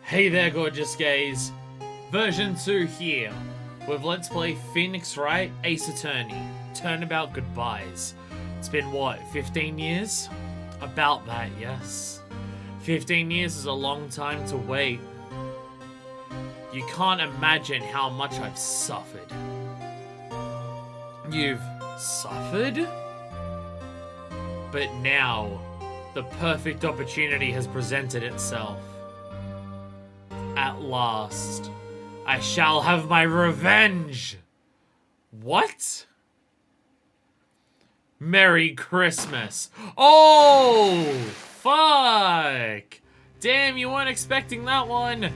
Hey there, gorgeous gays. Version 2 here, with Let's Play Phoenix Wright, Ace Attorney, Turnabout Goodbyes. It's been what, 15 years? About that, yes. 15 years is a long time to wait. You can't imagine how much I've suffered. You've suffered? But now, the perfect opportunity has presented itself. At last, I shall have my revenge! What? Merry Christmas. Oh, fuck! Damn, you weren't expecting that one.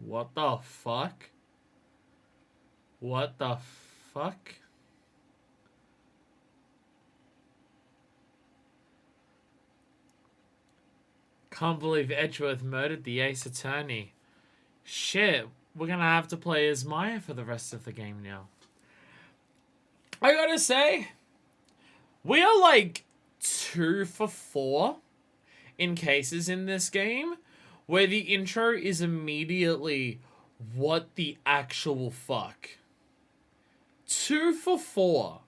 What the fuck? What the fuck? Can't believe Edgeworth murdered the Ace Attorney. Shit, we're gonna have to play as Maya for the rest of the game now. I gotta say, we are like 2 for 4 in cases in this game where the intro is immediately, what the actual fuck? 2 for 4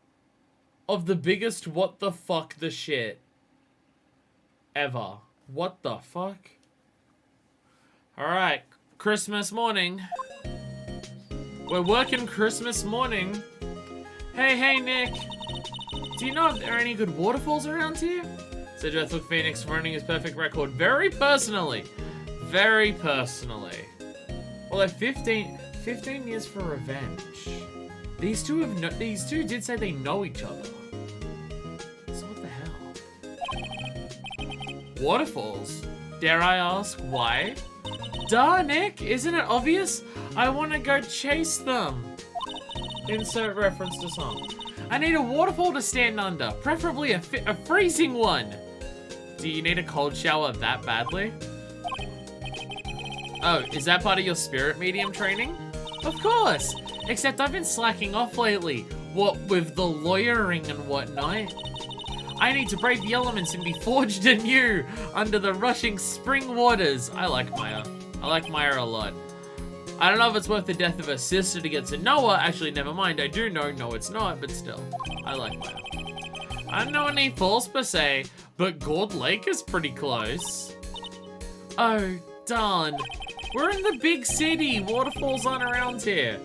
of the biggest what the fuck the shit ever. What the fuck? Alright, Christmas morning. We're working Christmas morning. Hey Nick. Do you know if there are any good waterfalls around here? Said Edgeworth Phoenix for running his perfect record very personally. Very personally. Well, they're 15 years for revenge. These two did say they know each other. So what the hell? Waterfalls? Dare I ask why? Duh, Nick, isn't it obvious? I want to go chase them. Insert reference to song. I need a waterfall to stand under, preferably a freezing one. Do you need a cold shower that badly? Oh, is that part of your spirit medium training? Of course! Except I've been slacking off lately. What with the lawyering and whatnot. I need to brave the elements and be forged anew under the rushing spring waters. I like Maya. I like Maya a lot. I don't know if it's worth the death of her sister to get to know her. Actually, never mind. I do know. No, it's not, but still. I like Maya. I don't know any falls per se, but Gold Lake is pretty close. Oh, darn. We're in the big city. Waterfalls aren't around here.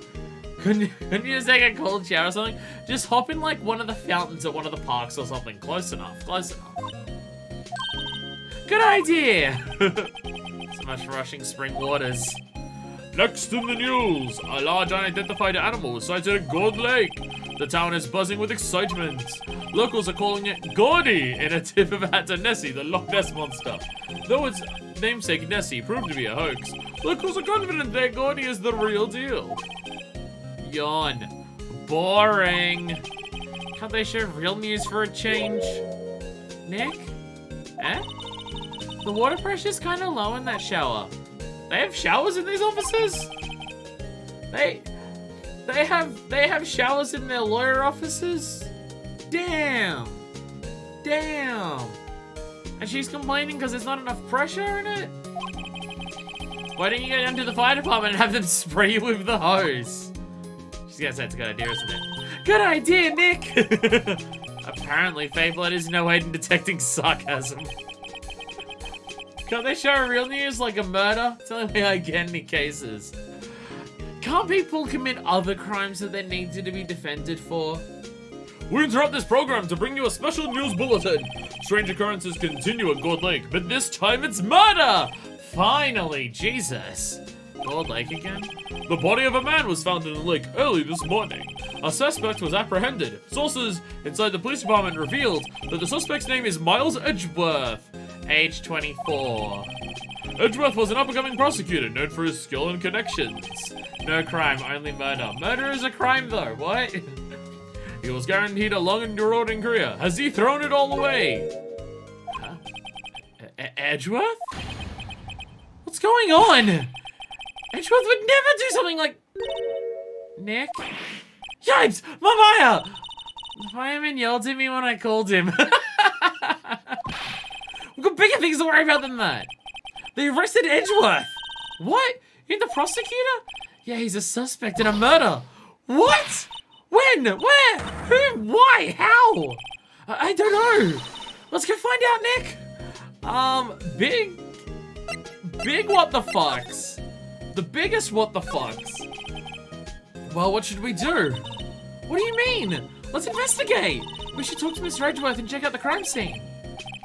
Couldn't you just take a cold shower or something? Just hop in like one of the fountains at one of the parks or something. Close enough. Close enough. Good idea. So much for rushing spring waters. Next in the news, a large unidentified animal was sighted at Gold Lake. The town is buzzing with excitement. Locals are calling it Gordy in a tip of a hat to Nessie, the Loch Ness monster. Though its namesake Nessie proved to be a hoax, locals are confident that Gordy is the real deal. Yawn. Boring. Can't they show real news for a change? Nick? Eh? The water pressure's kind of low in that shower. They have showers in these offices? They have showers in their lawyer offices? Damn. Damn. And she's complaining because there's not enough pressure in it? Why don't you go down to the fire department and have them spray you with the hose? She's gonna say it's a good idea, isn't it? Good idea, Nick! Apparently, Faithblood is no aid in detecting sarcasm. Can't they show real news like a murder? It's the only way I get any cases. Can't people commit other crimes that they need to be defended for? We interrupt this program to bring you a special news bulletin. Strange occurrences continue at Gold Lake, but this time it's murder! Finally, Jesus. Gold Lake again? The body of a man was found in the lake early this morning. A suspect was apprehended. Sources inside the police department revealed that the suspect's name is Miles Edgeworth, age 24. Edgeworth was an up-and-coming prosecutor known for his skill and connections. No crime, only murder. Murder is a crime though, what? He was guaranteed a long and rewarding career. Has he thrown it all away? Huh? Edgeworth? What's going on? Edgeworth would never do something like... Nick? Yipes! Mamaya! The fireman yelled at me when I called him. We've got bigger things to worry about than that. They arrested Edgeworth. What? You're the prosecutor? Yeah, he's a suspect in a murder. What? When? Where? Who? Why? How? I don't know. Let's go find out, Nick. Big what the fucks. The biggest what the fucks. Well, what should we do? What do you mean? Let's investigate. We should talk to Mr. Edgeworth and check out the crime scene.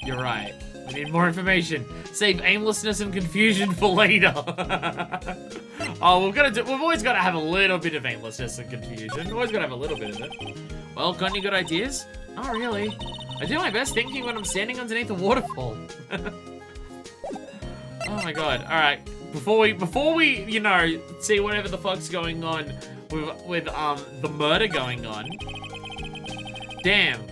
You're right. We need more information. Save aimlessness and confusion for later. Oh, we've always got to have a little bit of aimlessness and confusion. Always got to have a little bit of it. Well, got any good ideas? Not really. I do my best thinking when I'm standing underneath a waterfall. Oh my god. All right. Before we, you know, see whatever the fuck's going on with the murder going on. Damn.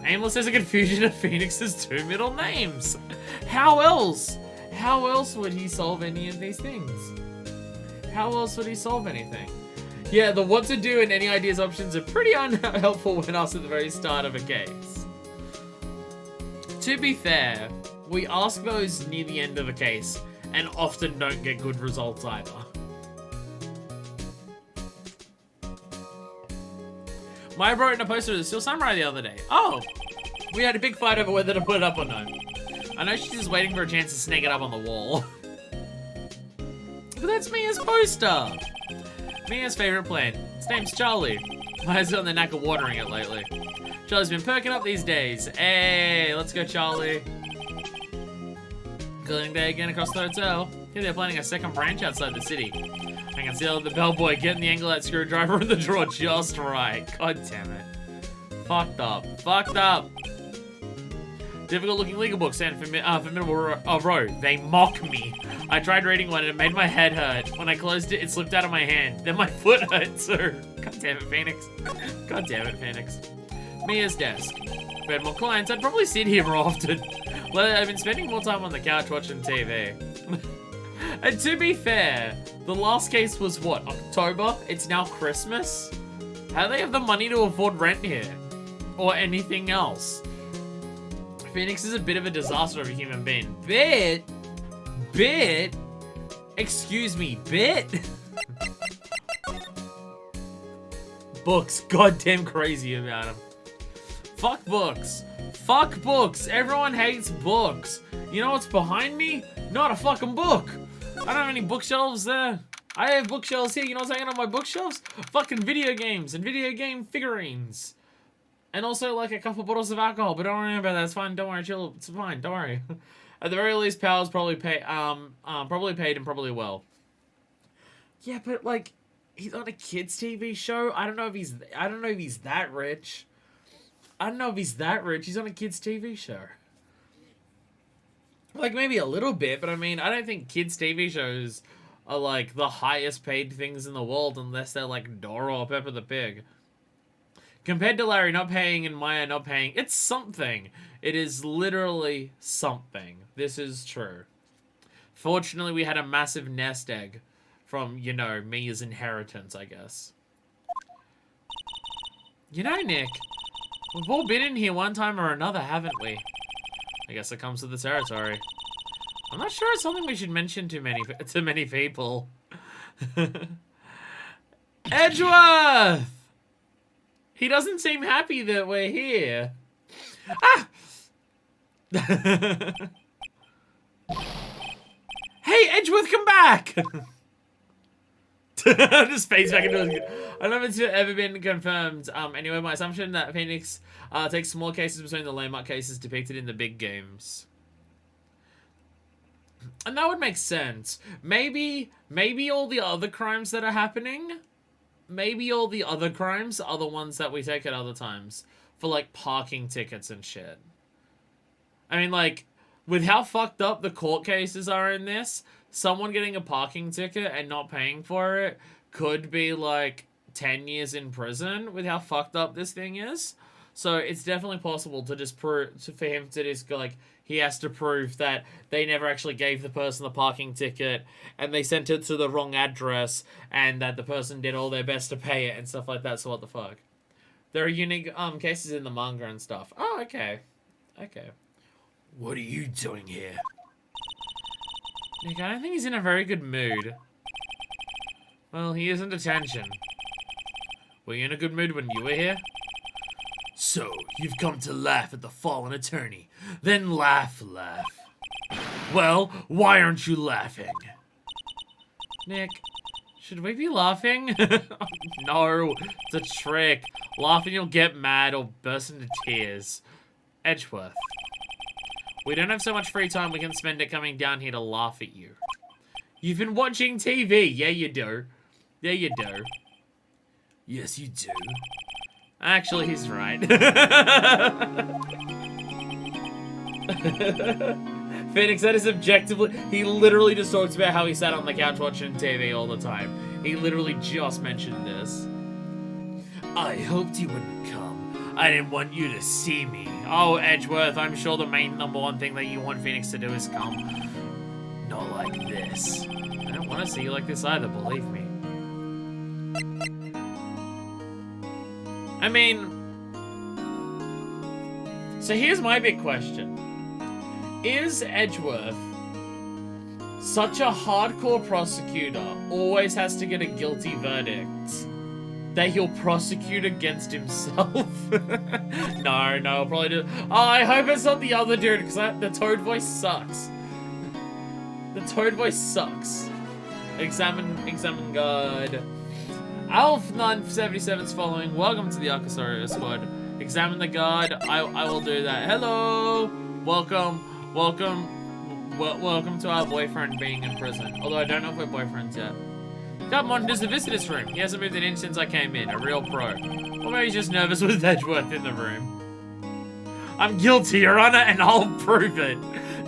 Aimlessness and confusion of Phoenix's 2 middle names. How else? How else would he solve any of these things? How else would he solve anything? Yeah, the what to do and any ideas options are pretty unhelpful when asked at the very start of a case. To be fair, we ask those near the end of the case and often don't get good results either. Maya wrote in a poster of the Steel Samurai the other day. Oh, we had a big fight over whether to put it up or not. I know she's just waiting for a chance to snag it up on the wall. But that's Mia's poster. Mia's favorite plant. His name's Charlie. Maya's got the knack of watering it lately. Charlie's been perking up these days. Hey, let's go, Charlie. Cleaning day again across the hotel. Here they're planning a second branch outside the city. I can see the bellboy getting the angle of that screwdriver in the drawer just right. God damn it. Fucked up. Difficult looking legal books stand for middle row. They mock me. I tried reading one and it made my head hurt. When I closed it, it slipped out of my hand. Then my foot hurt too. God damn it, Phoenix. God damn it, Phoenix. Mia's desk. If I had more clients, I'd probably sit here more often. I've been spending more time on the couch watching TV. And to be fair, the last case was what, October? It's now Christmas? How do they have the money to afford rent here? Or anything else? Phoenix is a bit of a disaster of a human being. Bit? Excuse me, bit? Books, goddamn crazy about them. Fuck books. Fuck books. Everyone hates books. You know what's behind me? Not a fucking book. I don't have any bookshelves there. I have bookshelves here. You know what's hanging on my bookshelves? Fucking video games and video game figurines. And also like a couple bottles of alcohol, but don't worry about that. It's fine. Don't worry, chill. It's fine. Don't worry. At the very least, Powell's probably paid and probably well. Yeah, but like, he's on a kids' TV show. I don't know if he's that rich. He's on a kids' TV show. Like, maybe a little bit, but I mean, I don't think kids' TV shows are, like, the highest paid things in the world unless they're, like, Dora or Peppa the Pig. Compared to Larry not paying and Maya not paying, it's something. It is literally something. This is true. Fortunately, we had a massive nest egg from, you know, Mia's inheritance, I guess. You know, Nick, we've all been in here one time or another, haven't we? I guess it comes with the territory. I'm not sure it's something we should mention to many people. Edgeworth! He doesn't seem happy that we're here. Ah! Hey, Edgeworth, come back! Just fades back into it. I don't know if it's ever been confirmed. Anyway, my assumption that Phoenix takes small cases between the landmark cases depicted in the big games. And that would make sense. Maybe all the other crimes that are happening, maybe all the other crimes are the ones that we take at other times. For, like, parking tickets and shit. I mean, like, with how fucked up the court cases are in this, someone getting a parking ticket and not paying for it could be, like, 10 years in prison with how fucked up this thing is. So it's definitely possible to just for him to just like he has to prove that they never actually gave the person the parking ticket and they sent it to the wrong address and that the person did all their best to pay it and stuff like that. So what the fuck? There are unique cases in the manga and stuff. Oh, okay. Okay. What are you doing here? Nick, I don't think he's in a very good mood. Well, he is in detention. Were you in a good mood when you were here? So, you've come to laugh at the fallen attorney. Then laugh. Well, why aren't you laughing? Nick, should we be laughing? No, it's a trick. Laughing you'll get mad or burst into tears. Edgeworth. We don't have so much free time we can spend it coming down here to laugh at you. You've been watching TV. Yeah, you do. Yeah, you do. Yes, you do. Actually, he's right. Phoenix, that is objectively... He literally just talks about how he sat on the couch watching TV all the time. He literally just mentioned this. I hoped you wouldn't come. I didn't want you to see me. Oh, Edgeworth, I'm sure the main #1 thing that you want Phoenix to do is come. Not like this. I don't want to see you like this either, believe me. I mean... So here's my big question. Is Edgeworth such a hardcore prosecutor always has to get a guilty verdict that he'll prosecute against himself? No, I'll probably do... Oh, I hope it's not the other dude, because the Toad voice sucks. The Toad voice sucks. Examine God. Alf977's following. Welcome to the Archosaurus squad. Examine the guard. I will do that. Hello. Welcome to our boyfriend being in prison. Although I don't know if we're boyfriends yet. Guard monitors the visitor's room. He hasn't moved an inch since I came in. A real pro. Or maybe he's just nervous with Edgeworth in the room. I'm guilty, Your Honor, and I'll prove it.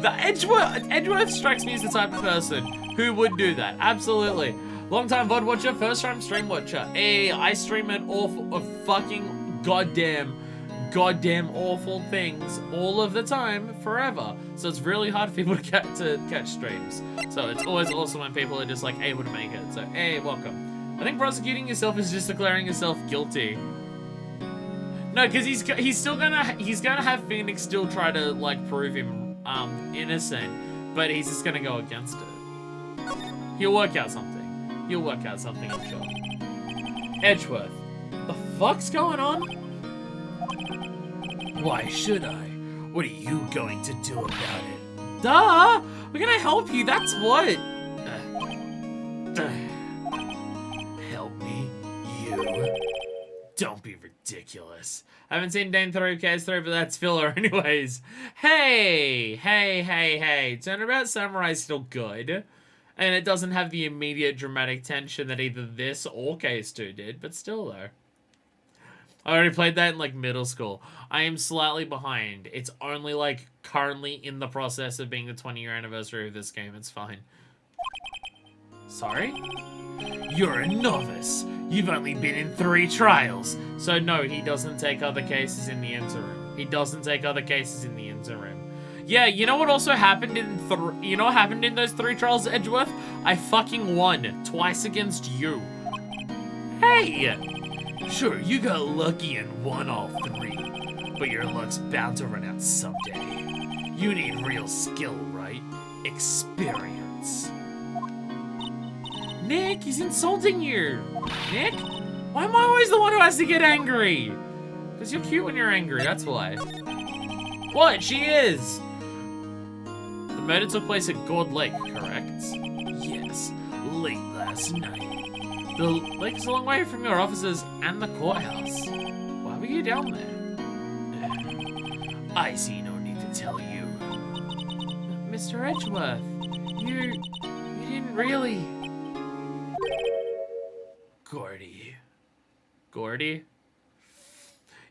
The Edgeworth strikes me as the type of person who would do that. Absolutely. Long-time VOD watcher, first-time stream watcher. Hey, I stream at fucking goddamn awful things all of the time, forever. So it's really hard for people to catch streams. So it's always awesome when people are just like able to make it. So hey, welcome. I think prosecuting yourself is just declaring yourself guilty. No, because he's still gonna have Phoenix still try to like prove him innocent, but he's just gonna go against it. He'll work out something. I'm sure. Edgeworth. The fuck's going on? Why should I? What are you going to do about it? Duh! We're gonna help you, that's what! Help me? You? Don't be ridiculous. I haven't seen Dane 3 KS3, but that's filler anyways. Hey! Turnabout Samurai's still good. And it doesn't have the immediate dramatic tension that either this or KS2 did, but still though. I already played that in like middle school. I am slightly behind. It's only like currently in the process of being the 20-year anniversary of this game. It's fine. Sorry? You're a novice. You've only been in 3 trials. So no, he doesn't take other cases in the interim. Yeah, you know what also happened in those 3 trials, Edgeworth? I fucking won twice against you. Hey! Sure, you got lucky and won all 3, but your luck's bound to run out someday. You need real skill, right? Experience. Nick, he's insulting you. Nick? Why am I always the one who has to get angry? Because you're cute when you're angry, that's why. What? She is! The murder took place at Gourd Lake, correct? Yes, late last night. The lake is a long way from your offices and the courthouse. Why were you down there? I see no need to tell you. Mr. Edgeworth, you didn't really... Gordy?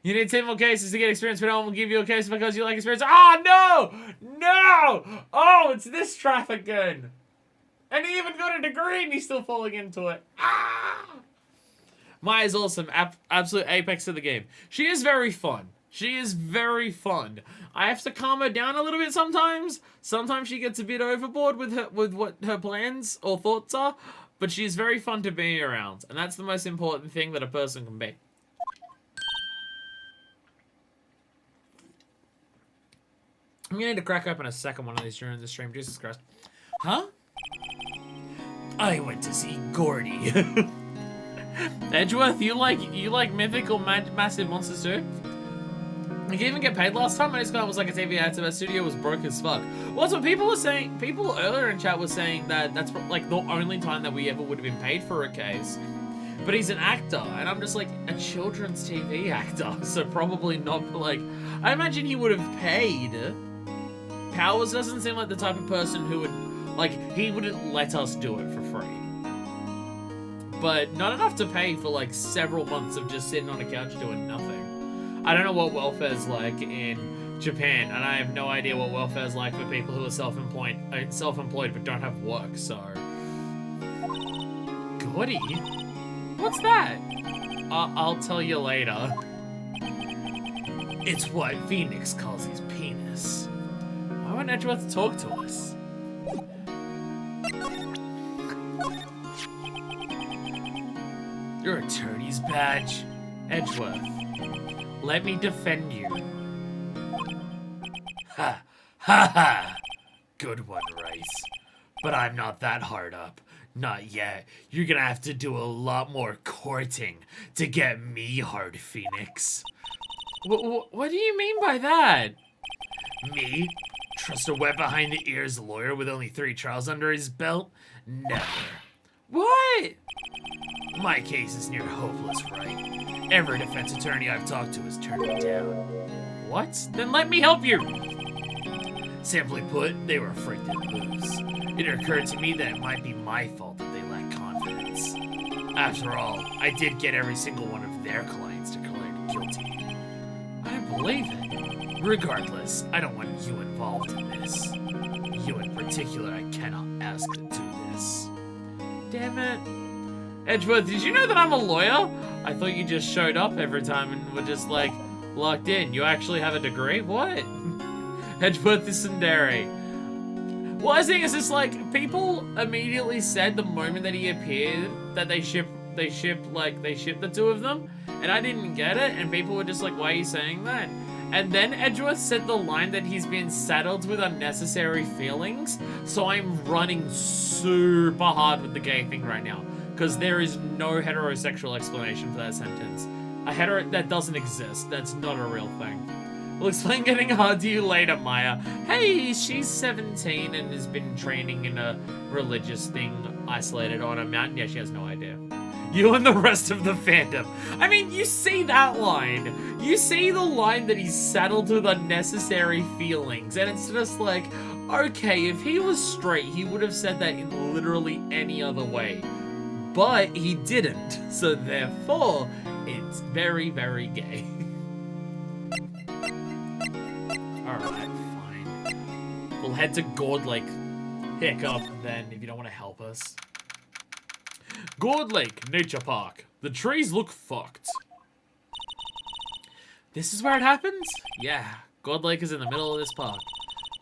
You need 10 more cases to get experience, but I won't give you a case because you like experience. Oh, no! Oh, it's this trap again. And he even got a degree and he's still falling into it. Ah! Maya's awesome. Absolute apex of the game. She is very fun. She is very fun. I have to calm her down a little bit sometimes. Sometimes she gets a bit overboard with what her plans or thoughts are, but she's very fun to be around, and that's the most important thing that a person can be. I'm gonna need to crack open a second one of these during the stream. Jesus Christ. Huh? I went to see Gordy. Edgeworth, you like mythical massive monsters too? You didn't even get paid last time. I just got was like a TV ad, so our studio was broke as fuck. Well, that's what people were saying. People earlier in chat were saying that that's like the only time that we ever would have been paid for a case. But he's an actor, and I'm just like a children's TV actor, so probably not. Like, I imagine he would have paid. Powers doesn't seem like the type of person who would, like, he wouldn't let us do it for free. But not enough to pay for like several months of just sitting on a couch doing nothing. I don't know what welfare's like in Japan, and I have no idea what welfare's like for people who are self-employed but don't have work, so... Goody? What's that? I'll tell you later. It's what Phoenix calls his penis. Why won't Edgeworth talk to us? Your attorney's badge. Edgeworth. Let me defend you. Ha! Ha ha! Good one, Rice. But I'm not that hard up. Not yet. You're gonna have to do a lot more courting to get me hard, Phoenix. What do you mean by that? Me? Trust a wet behind the ears lawyer with only 3 trials under his belt? Never. What? My case is near hopeless, Wright. Every defense attorney I've talked to has turned me down. What? Then let me help you! Simply put, they were afraid to lose. It occurred to me that it might be my fault that they lacked confidence. After all, I did get every single one of their clients declared guilty. I don't believe it. Regardless, I don't want you involved in this. You in particular, I cannot ask to do this. Damn it. Edgeworth, did you know that I'm a lawyer? I thought you just showed up every time and were just like, locked in. You actually have a degree? What? Edgeworth is Sundari. Well, I think it's just like, people immediately said the moment that he appeared that they shipped the 2 of them, and I didn't get it, and people were just like, why are you saying that? And then Edgeworth said the line that he's been saddled with unnecessary feelings, so I'm running super hard with the gay thing right now, because there is no heterosexual explanation for that sentence. That doesn't exist. That's not a real thing. We'll explain getting hard to you later, Maya. Hey, she's 17 and has been training in a religious thing isolated on a mountain. Yeah, she has no idea. You and the rest of the fandom. I mean, you see that line. You see the line that he's saddled with unnecessary feelings. And it's just like, okay, if he was straight, he would have said that in literally any other way. But he didn't. So therefore, it's very, very gay. Alright, fine. We'll head to Gourd Lake. Hiccup, then, if you don't want to help us. Gourd Lake Nature Park. The trees look fucked. This is where it happens? Yeah, Gourd Lake is in the middle of this park.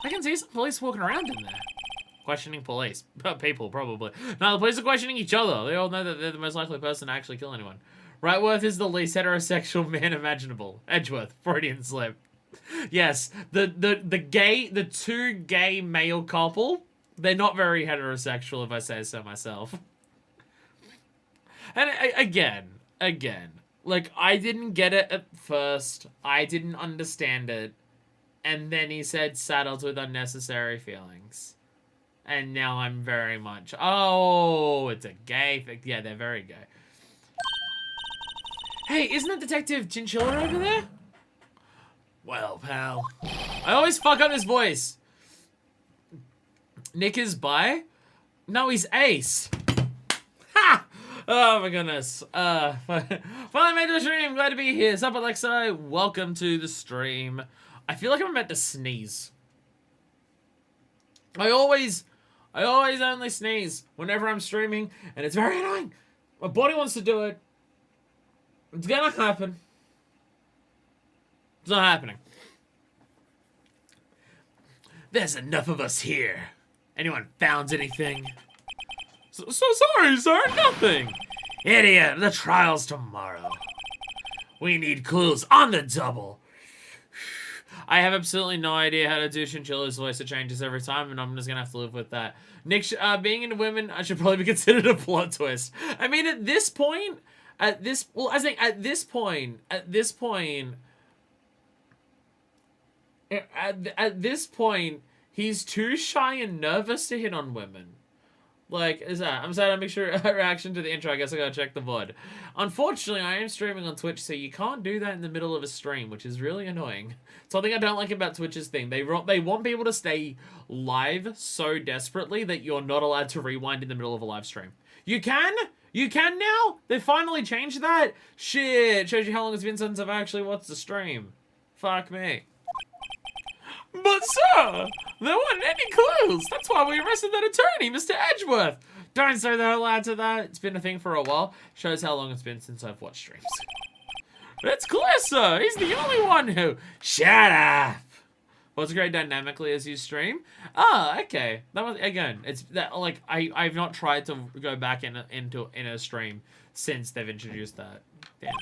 I can see some police walking around in there. Questioning police. People, probably. No, the police are questioning each other. They all know that they're the most likely person to actually kill anyone. Wrightworth is the least heterosexual man imaginable. Edgeworth, Freudian slip. Yes, the 2 gay male couple, they're not very heterosexual if I say so myself. And again, like, I didn't get it at first. I didn't understand it. And then he said saddled with unnecessary feelings. And now I'm very much, oh, it's a gay thing. Yeah, they're very gay. Hey, isn't that Detective Chinchilla over there? Well, pal. I always fuck up his voice. Nick is bi? No, he's Ace. Ha! Oh my goodness. Finally made the stream. Glad to be here. Sup, Alexa? Welcome to the stream. I feel like I'm about to sneeze. I always only sneeze whenever I'm streaming, and it's very annoying. My body wants to do it. It's gonna happen. It's not happening. There's enough of us here. Anyone found anything? So sorry, sir. Nothing. Idiot. The trial's tomorrow. We need clues on the double. I have absolutely no idea how to do Chinchilla's voice. It changes every time, and I'm just gonna have to live with that. Nick, being into women, I should probably be considered a plot twist. I mean, at this point, at this point, he's too shy and nervous to hit on women. Like, is that? I'm sad I make sure a reaction to the intro. I guess I gotta check the VOD. Unfortunately, I am streaming on Twitch, so you can't do that in the middle of a stream, which is really annoying. Something I don't like about Twitch's thing. They want people to stay live so desperately that you're not allowed to rewind in the middle of a live stream. You can? You can now? They finally changed that? Shit, shows you how long it's been since I've actually watched the stream. Fuck me. But sir, there weren't any clues. That's why we arrested that attorney, Mr. Edgeworth. Don't say that aloud to that. It's been a thing for a while. Shows how long it's been since I've watched streams. It's clear, sir. He's the only one who... Shut up. What's great dynamically as you stream? Ah, okay. That was, again, it's that, like, I've not tried to go back in a stream since they've introduced that. Damn.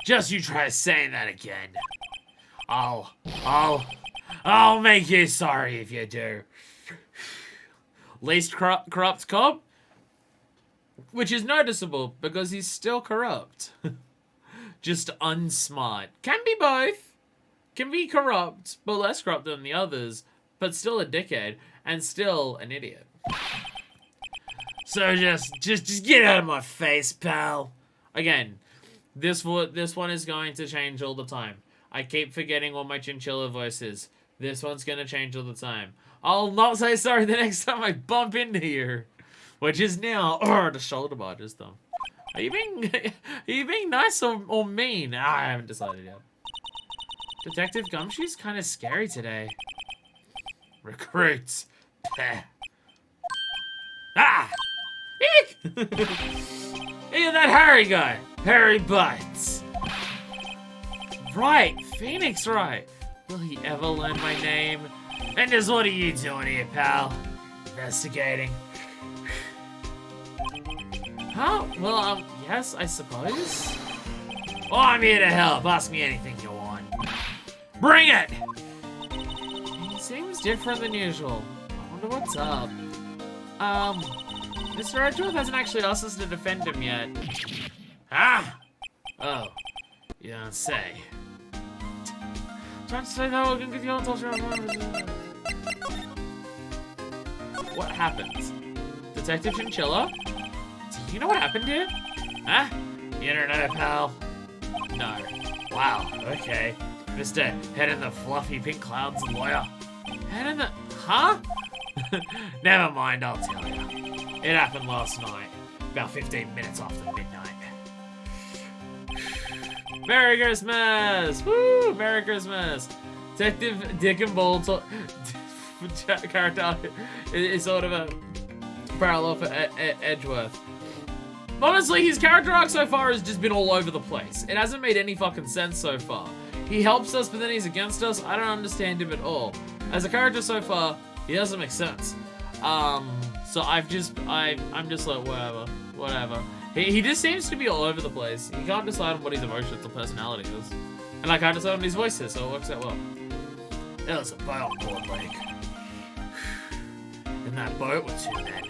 Just you try saying that again. I'll make you sorry if you do. Least corrupt cop? Which is noticeable because he's still corrupt. Just unsmart. Can be both. Can be corrupt, but less corrupt than the others. But still a dickhead. And still an idiot. So just get out of my face, pal. Again, this one is going to change all the time. I keep forgetting what my chinchilla voice is. This one's gonna change all the time. I'll not say sorry the next time I bump into you. Which is now, the shoulder barges though. Are you being nice or mean? I haven't decided yet. Detective Gumshoe's kind of scary today. Recruits. Ah! Eek! Hey, that Harry guy. Harry Butts. Right, Phoenix Wright. Will he ever learn my name? And just what are you doing here, pal? Investigating. Huh? Well, yes, I suppose. Oh, I'm here to help. Ask me anything you want. Bring it! He seems different than usual. I wonder what's up. Mr. Edgeworth hasn't actually asked us to defend him yet. Ah! Oh. You don't say. Trying to say that we're gonna get you on What happened? Detective Chinchilla? Do you know what happened here? Huh? You don't know, pal. No. Wow, okay. Mr. Head in the fluffy pink clouds lawyer. Head in the... Huh? Never mind, I'll tell you. It happened last night. About 15 minutes after midnight. Merry Christmas! Woo! Merry Christmas! Detective Dick and Bull character is sort of a parallel for Edgeworth. Honestly, his character arc so far has just been all over the place. It hasn't made any fucking sense so far. He helps us, but then he's against us. I don't understand him at all. As a character so far, he doesn't make sense. So I'm just like, whatever. He just seems to be all over the place. He can't decide on what his emotions or personality is. And I can't decide on his voice is, so it works out well. There was a boat on board Lake. In that boat were two men.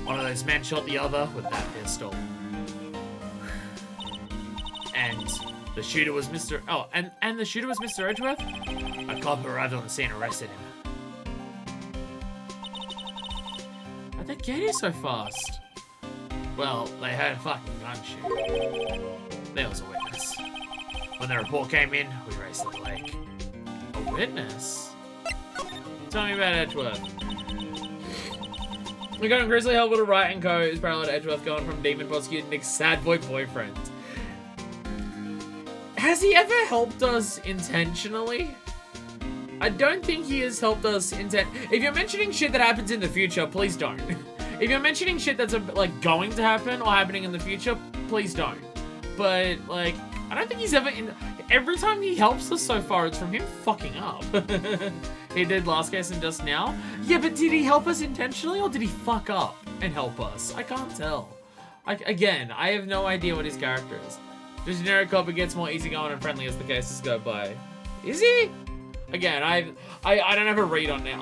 One of those men shot the other with that pistol. And the shooter was Mr. Oh, and the shooter was Mr. Edgeworth? A cop arrived on the scene and arrested him. How'd they get here so fast? Well, they heard a fucking gunshot. There was a witness. When the report came in, we raced to the lake. A witness? Tell me about Edgeworth. We got Grizzly help with a Wright and Co. is parallel to Edgeworth going from demon prosecutor Nick's sad boy boyfriend. Has he ever helped us intentionally? I don't think he has helped us If you're mentioning shit that happens in the future, please don't. If you're mentioning shit that's like going to happen or happening in the future, please don't. But like, I don't think he's ever every time he helps us so far, it's from him fucking up. He did last case and just now. Yeah, but did he help us intentionally or did he fuck up and help us? I can't tell. Again, I have no idea what his character is. Just generic cop who gets more easygoing and friendly as the cases go by. Is he? Again, I don't have a read on him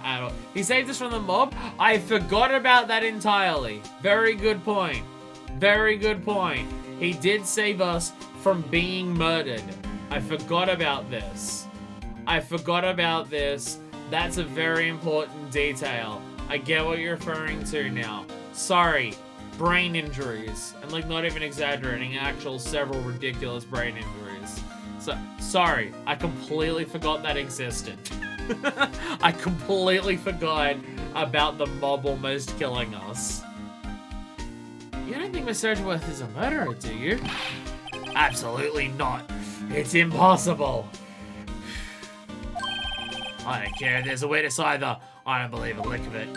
at all. He saved us from the mob? I forgot about that entirely. Very good point. Very good point. He did save us from being murdered. I forgot about this. That's a very important detail. I get what you're referring to now. Sorry. Brain injuries. And like not even exaggerating, actual several ridiculous brain injuries. So, sorry. I completely forgot that existed. I completely forgot about the mob almost killing us. You don't think Mr. Edgeworth is a murderer, do you? Absolutely not. It's impossible. I don't care if there's a witness either. I don't believe a lick of it.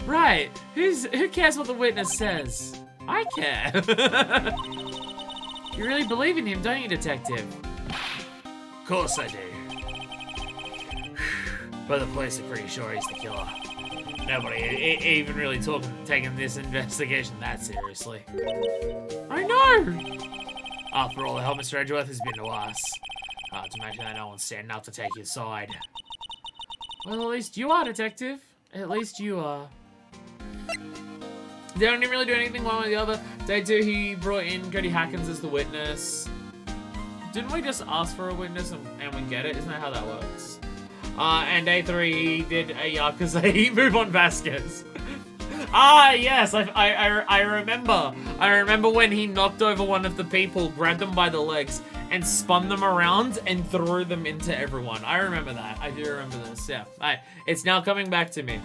Right. Who cares what the witness says? I care. You really believe in him, don't you, detective? Of course I do. But the police are pretty sure he's the killer. Nobody even really taking this investigation that seriously. I know! After all, the help Mr. Edgeworth has been to us. Hard to imagine that no one's standing up to take his side. Well, at least you are, detective. At least you are. They don't really do anything one or the other. Day 2, he brought in Cody Hackins as the witness. Didn't we just ask for a witness and we get it? Isn't that how that works? And day 3, he did a Yakuza move on Vasquez. Yes, I remember. I remember when he knocked over one of the people, grabbed them by the legs, and spun them around and threw them into everyone. I remember that. I do remember this, yeah. It's now coming back to me.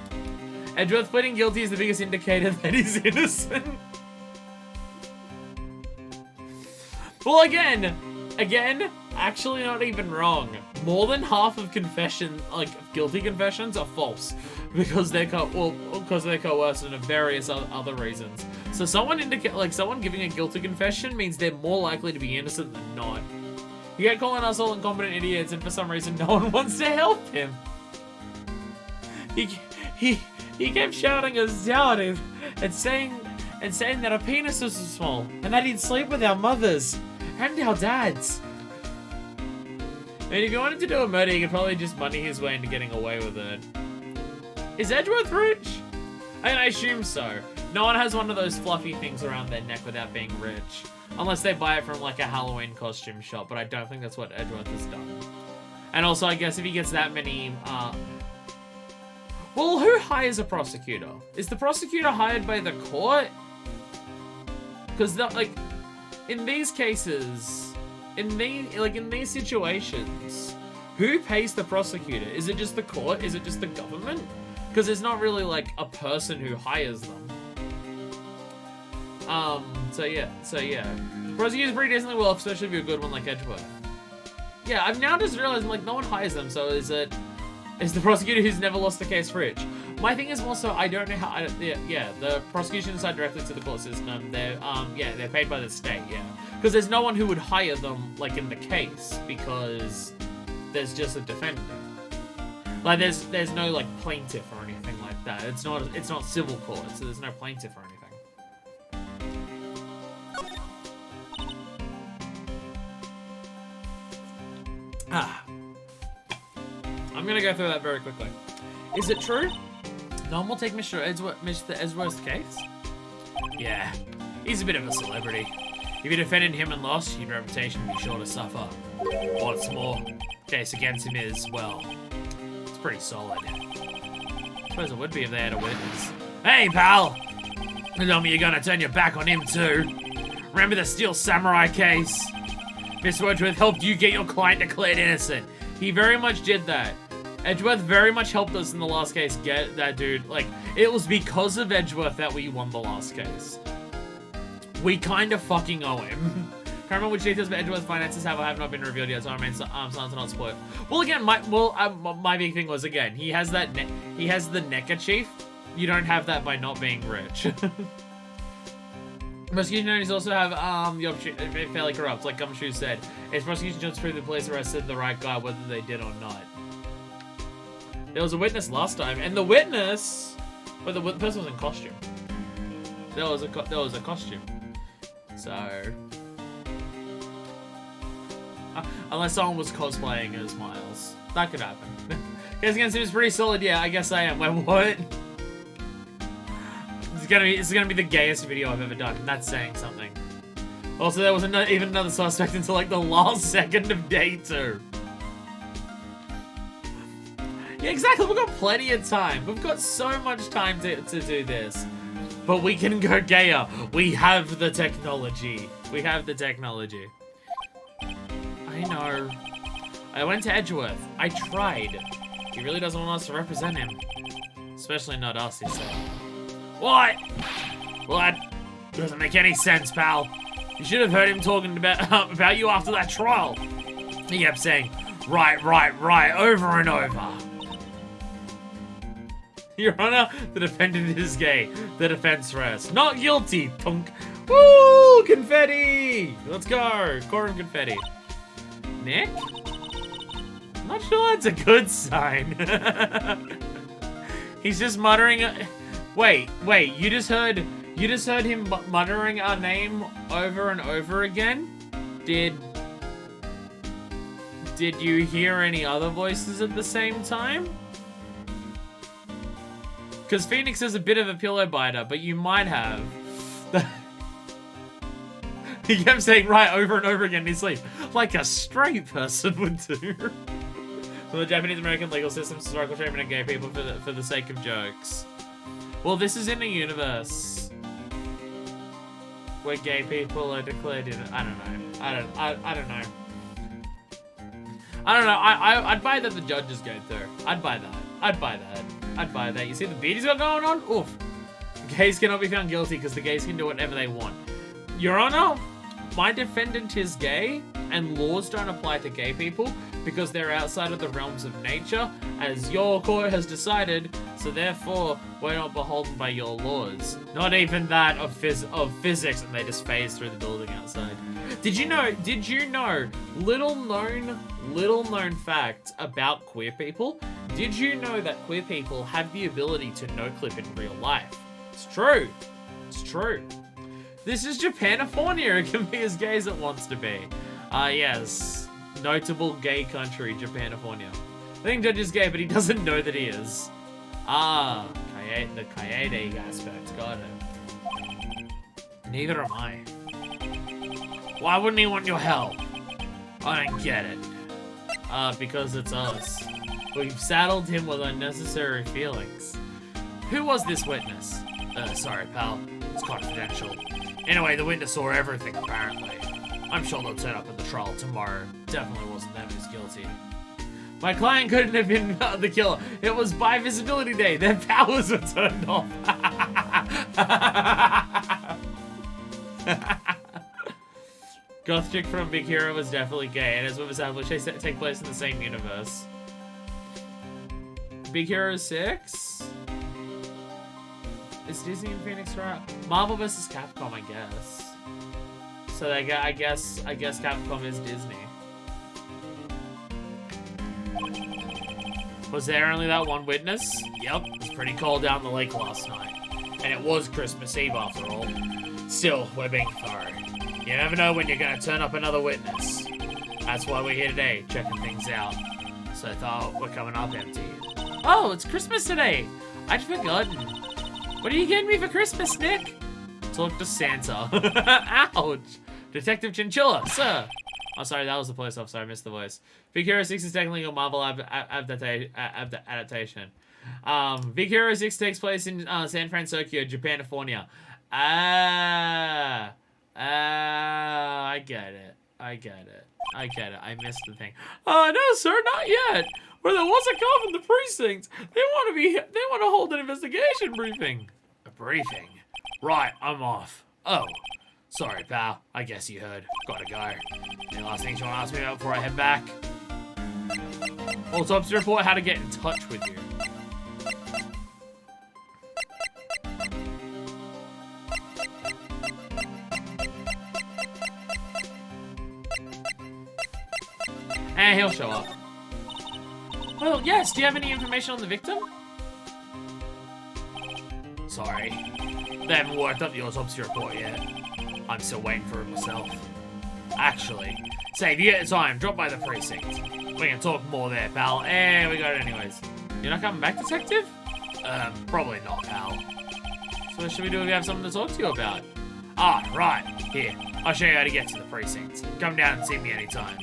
Edgeworth pleading guilty is the biggest indicator that he's innocent. Well, again, actually not even wrong. More than half of guilty confessions are false because they're coerced and of various other reasons. So someone giving a guilty confession means they're more likely to be innocent than not. You get calling us all incompetent idiots, and for some reason no one wants to help him. He kept shouting us down and saying that our penises were small and that he'd sleep with our mothers and our dads. I mean, if you wanted to do a murder, you could probably just money his way into getting away with it. Is Edgeworth rich? I assume so. No one has one of those fluffy things around their neck without being rich. Unless they buy it from like a Halloween costume shop, but I don't think that's what Edgeworth has done. And also, I guess if he gets that many, well, who hires a prosecutor? Is the prosecutor hired by the court? Because, in these cases, in these situations, who pays the prosecutor? Is it just the court? Is it just the government? Because there's not really, a person who hires them. So yeah. The prosecutor's pretty decently well, especially if you're a good one like Edgeworth. Yeah, I've now just realized, no one hires them, so is the prosecutor who's never lost the case rich? My thing is more so, I don't know how, the prosecution is tied directly to the court system. They're paid by the state, yeah. Because there's no one who would hire them, in the case, because there's just a defendant. There's no, plaintiff or anything like that. It's not civil court, so there's no plaintiff or anything. I'm gonna go through that very quickly. Is it true? No one will take Mr. Edgeworth's case? Yeah, he's a bit of a celebrity. If you defended him and lost, your reputation would be sure to suffer. What's more, case against him is, well, it's pretty solid. I suppose it would be if they had a witness. Hey, pal! You tell me you're gonna turn your back on him too. Remember the Steel Samurai case? Mr. Edgeworth helped you get your client declared innocent. He very much did that. Edgeworth very much helped us in the last case get that dude. It was because of Edgeworth that we won the last case. We kind of fucking owe him. Can't remember which details of Edgeworth's finances have not been revealed yet, so I remain silent to not spoil. Well, again, my big thing was, again, he has the NECA chief. You don't have that by not being rich. Prosecution notice also have the opportunity fairly corrupt, like Gumshoe said. It's prosecution judge to prove the police arrested the right guy, whether they did or not. There was a witness last time, and the witness, but the person was in costume. There was a costume. So, unless someone was cosplaying as Miles, that could happen. Guys against him is pretty solid. Yeah, I guess I am. Wait, what? It's gonna be the gayest video I've ever done, and that's saying something. Also, there was even another suspect until like the last second of day 2. Yeah, exactly. We've got plenty of time. We've got so much time to do this. But we can go gayer. We have the technology. We have the technology. I know. I went to Edgeworth. I tried. He really doesn't want us to represent him. Especially not us, he said. What? Well, that doesn't make any sense, pal. You should have heard him talking about you after that trial. He kept saying, right, over and over. Your Honor, the defendant is gay. The defense rests. Not guilty, punk. Woo! Confetti! Let's go. Corum confetti. Nick? I'm not sure that's a good sign. He's just muttering. Wait. You just heard him muttering our name over and over again? Did you hear any other voices at the same time? Because Phoenix is a bit of a pillow biter, but you might have. He kept saying right over and over again in his sleep, like a straight person would do. So the Japanese-American legal system's historical treatment of gay people for the sake of jokes. Well, this is in a universe where gay people are declared in. I don't know. I don't know. I'd buy that the judge is going through. I'd buy that. You see the beat he's got going on? Oof. Gays cannot be found guilty because the gays can do whatever they want. Your Honor, my defendant is gay, and laws don't apply to gay people because they're outside of the realms of nature, as your court has decided, so therefore, we're not beholden by your laws. Not even that of physics, and they just phase through the building outside. Did you know, little known fact about queer people? Did you know that queer people have the ability to no-clip in real life? It's true. It's true. This is Japanifornia. It can be as gay as it wants to be. Yes. Notable gay country, Japanifornia. I think Judge is gay, but he doesn't know that he is. The Kaede aspect. Got it. Neither am I. Why wouldn't he want your help? I don't get it. Because it's us. We've saddled him with unnecessary feelings. Who was this witness? Sorry, pal. It's confidential. Anyway, the witness saw everything, apparently. I'm sure they'll turn up at the trial tomorrow. Definitely wasn't them who's guilty. My client couldn't have been the killer. It was by visibility day. Their powers were turned off. Goth chick from Big Hero was definitely gay, and as we've established, they take place in the same universe. Big Hero 6? Is Disney and Phoenix right? Marvel vs. Capcom, I guess. So I guess Capcom is Disney. Was there only that one witness? Yep, it was pretty cold down the lake last night. And it was Christmas Eve after all. Still, we're being thorough. You never know when you're gonna turn up another witness. That's why we're here today, checking things out. So I thought we're coming up empty. Oh, it's Christmas today! I'd forgotten. What are you getting me for Christmas, Nick? Talk to Santa. Ouch! Detective Chinchilla, sir! Oh, sorry, that was the police officer. I missed the voice. Big Hero 6 is technically a Marvel adaptation. Big Hero 6 takes place in San Francisco, Japanifornia. I get it. I missed the thing. No, sir, not yet. Well, there was a call from the precinct. They want to hold an investigation briefing. A briefing? Right, I'm off. Oh. Sorry, pal. I guess you heard. Gotta go. Any last things you want to ask me about before I head back? Autopsy report how to get in touch with you. he'll show up. Well, yes, do you have any information on the victim? Sorry. They haven't worked up the autopsy report yet. I'm still waiting for it myself. Actually, say, if you get time, drop by the precinct. We can talk more there, pal. Eh, we got it anyways. You're not coming back, detective? Probably not, pal. So what should we do if we have something to talk to you about? Ah, right. Here, I'll show you how to get to the precinct. Come down and see me anytime.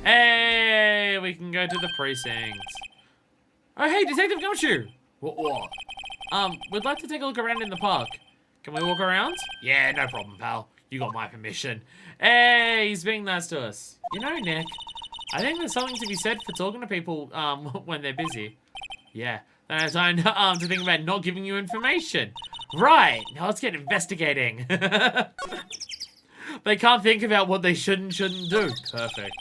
Hey, we can go to the precinct. Oh, hey, Detective Gumshoe. What? We'd like to take a look around in the park. Can we walk around? Yeah, no problem, pal. You got my permission. Hey, he's being nice to us. You know, Nick, I think there's something to be said for talking to people, when they're busy. Yeah, they don't have time to think about not giving you information. Right, now let's get investigating. They can't think about what they should and shouldn't do. Perfect.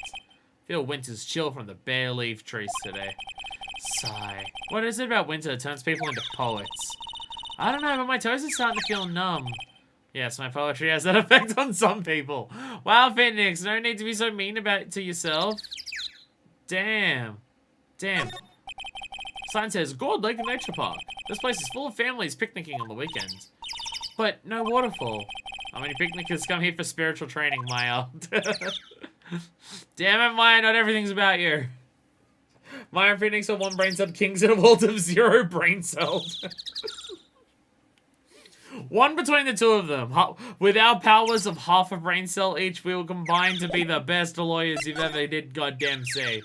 Feel winter's chill from the bare leaf trees today. Sigh. What is it about winter that turns people into poets? I don't know, but my toes are starting to feel numb. Yes, my poetry has that effect on some people. Wow, Phoenix, no need to be so mean about it to yourself. Damn. Sign says, Gourd Lake Nature Park. This place is full of families picnicking on the weekends. But no waterfall. How many picnickers come here for spiritual training, Maya? Damn it, Maya, not everything's about you. Maya and Phoenix are one brain cell kings in a world of 0 brain cells. One between the two of them. With our powers of half a brain cell each, we will combine to be the best lawyers you've ever did goddamn see.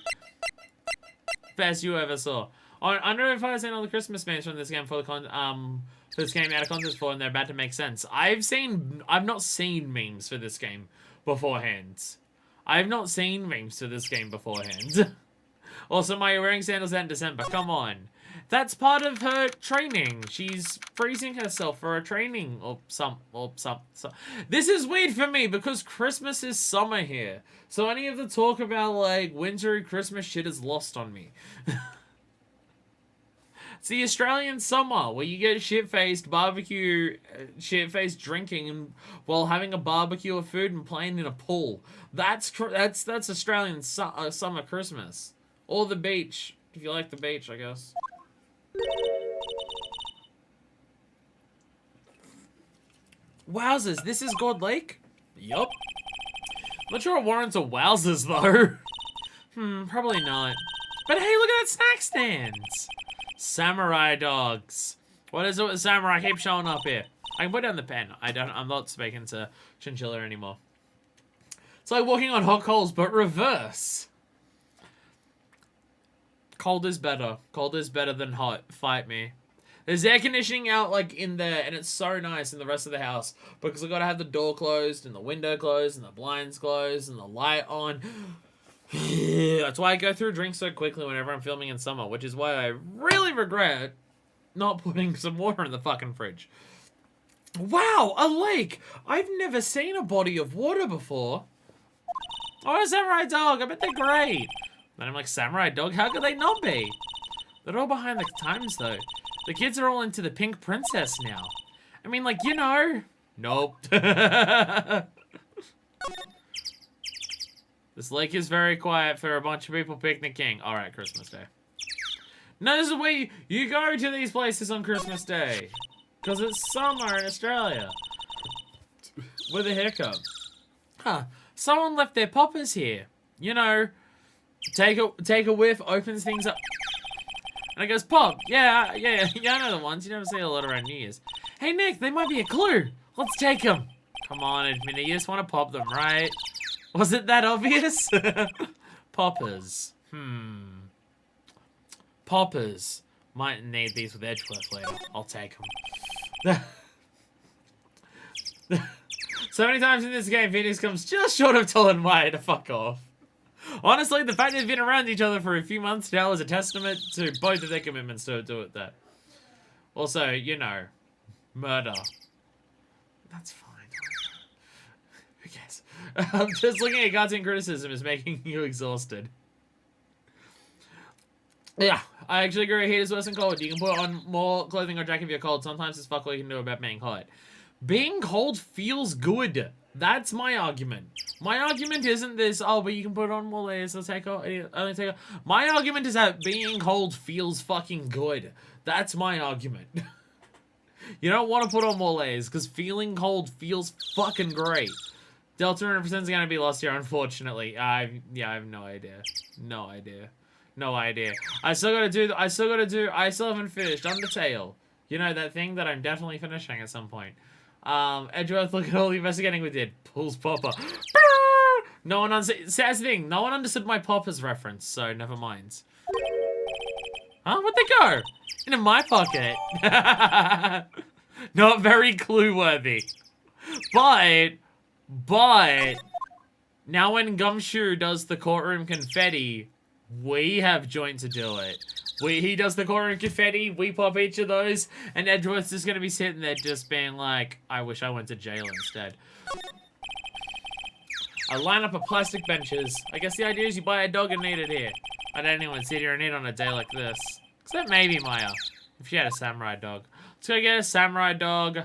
Best you ever saw. I don't know if I've seen all the Christmas memes from this game for this game out of context for, and they're about to make sense. I've not seen memes for this game beforehand. I've not seen memes for this game beforehand. Also, Maya wearing sandals out in December. Come on. That's part of her training. She's freezing herself for her training or some. This is weird for me because Christmas is summer here. So any of the talk about like wintry Christmas shit is lost on me. It's the Australian summer where you get shit-faced barbecue, shit-faced drinking while having a barbecue of food and playing in a pool. That's Australian summer Christmas. Or the beach, if you like the beach, I guess. Wowzers, this is Gourd Lake? Yup. Not sure it warrants a wowzers, though. Probably not. But hey, look at that snack stands! Samurai dogs. What is it with samurai? Keep showing up here. I can put down the pen. I'm not speaking to Chinchilla anymore. It's like walking on hot coals, but reverse. Cold is better. Cold is better than hot. Fight me. There's air conditioning out, like, in there, and it's so nice in the rest of the house. Because I've got to have the door closed, and the window closed, and the blinds closed, and the light on. That's why I go through drinks so quickly whenever I'm filming in summer, which is why I really regret not putting some water in the fucking fridge. Wow, a lake! I've never seen a body of water before. Oh, a samurai dog! I bet they're great! And I'm like, samurai dog? How could they not be? They're all behind the times, though. The kids are all into the pink princess now. I mean, like, you know. Nope. This lake is very quiet for a bunch of people picnicking. Alright, Christmas Day. No, this is where you go to these places on Christmas Day. Because it's summer in Australia. With a haircut. Huh. Someone left their poppers here. You know, take a whiff, opens things up. And it goes, pop. Yeah, I know the ones. You never see a lot around New Year's. Hey, Nick, they might be a clue. Let's take them. Come on, admit you just want to pop them, right? Was it that obvious? Poppers. Poppers. Might need these with Edgeworth later. I'll take them. So many times in this game, Phoenix comes just short of telling Maya to fuck off. Honestly, the fact they've been around each other for a few months now is a testament to both of their commitments to do it there. Also, you know, murder. That's fine. Who cares? Just looking at cartoon criticism is making you exhausted. Yeah, I actually agree. Heat is worse than cold. You can put on more clothing or jacket if you're cold. Sometimes it's fuck all you can do about being hot. Being cold feels good. That's my argument. My argument isn't this, oh, but you can put on more layers, only take off. My argument is that being cold feels fucking good. That's my argument. You don't want to put on more layers, because feeling cold feels fucking great. Delta 100% is going to be lost here, unfortunately. I have no idea. No idea. No idea. I still haven't finished Undertale. You know, that thing that I'm definitely finishing at some point. Edgeworth, look at all the investigating we did. Pulls Popper. No one that's the thing, no one understood my Popper's reference, so never mind. Huh? Where'd they go? Into my pocket. Not very clue-worthy. But, now when Gumshoe does the courtroom confetti, we have joint to do it. He does the courtroom confetti, we pop each of those, and Edgeworth's just gonna be sitting there just being like, I wish I went to jail instead. I line up a plastic benches. I guess the idea is you buy a dog and eat it here. I don't even sit here and eat on a day like this. Except maybe Maya, if she had a samurai dog. Let's go get a samurai dog.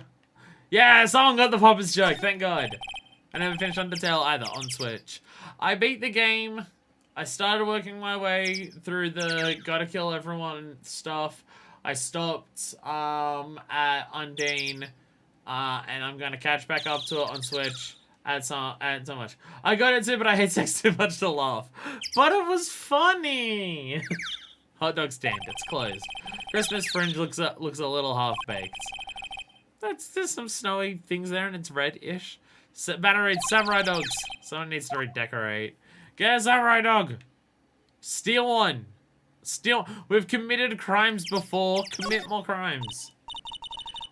Yeah, someone got the Poppers joke, thank God. I never finished Undertale either, on Switch. I beat the game. I started working my way through the gotta kill everyone stuff. I stopped at Undine, and I'm gonna catch back up to it on Switch. Add so much. I got it too, but I hate sex too much to laugh. But it was funny. Hot dog stand, it's closed. Christmas fringe looks a little half-baked. There's some snowy things there, and it's red-ish. Banner reads samurai dogs. Someone needs to redecorate. Get a samurai dog. Steal one. We've committed crimes before. Commit more crimes.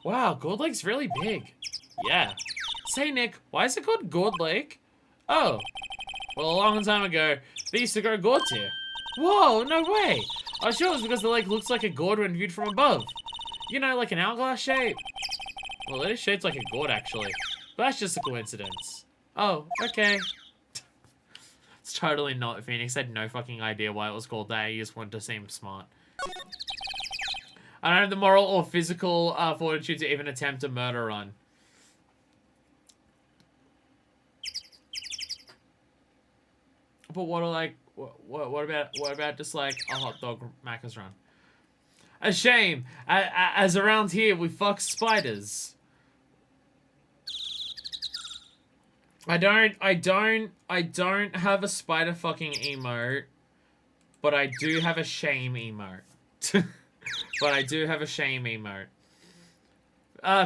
Wow, Gold Lake's really big. Yeah. Say, Nick, why is it called Gourd Lake? Oh. Well, a long time ago, they used to grow gourds here. Whoa, no way. I was sure it was because the lake looks like a gourd when viewed from above. You know, like an hourglass shape. Well, it is shaped like a gourd, actually. But that's just a coincidence. Oh, okay. It's totally not. Phoenix had no fucking idea why it was called that. He just wanted to seem smart. I don't have the moral or physical fortitude to even attempt a murder run. But what about just like a hot dog Macca's run? A shame, as around here we fuck spiders. I don't have a spider fucking emote, but I do have a shame emote. But I do have a shame emote.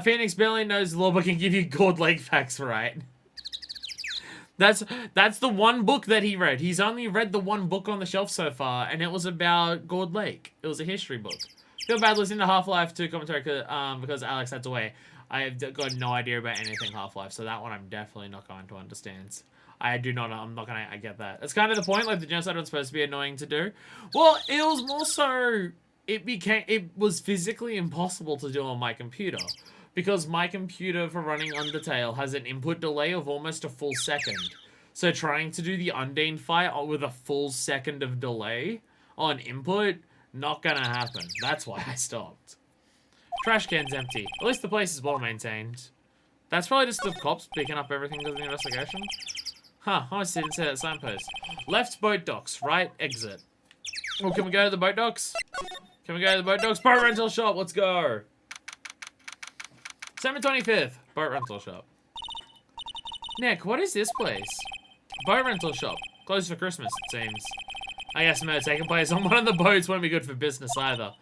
Phoenix barely knows the law, but can give you Gourd Lake facts, right? That's the one book that he read. He's only read the one book on the shelf so far, and it was about Gourd Lake. It was a history book. Feel bad listening to Half-Life 2 commentary because Alex had to wait. I've got no idea about anything Half-Life, so that one I'm definitely not going to understand. I get that. It's kind of the point, like the genocide was supposed to be annoying to do. Well, it was more so, it was physically impossible to do on my computer. Because my computer for running Undertale has an input delay of almost a full second. So trying to do the Undine fight with a full second of delay on input, not gonna happen. That's why I stopped. Trash can's empty. At least the place is well maintained. That's probably just the cops picking up everything because of the investigation. Huh, I didn't see that signpost. Left boat docks, right exit. Oh, can we go to the boat docks? Can we go to the boat docks? Boat rental shop, let's go. December 25th, boat rental shop. Nick, what is this place? Boat rental shop. Closed for Christmas, it seems. I guess murder taking place on one of the boats won't be good for business either.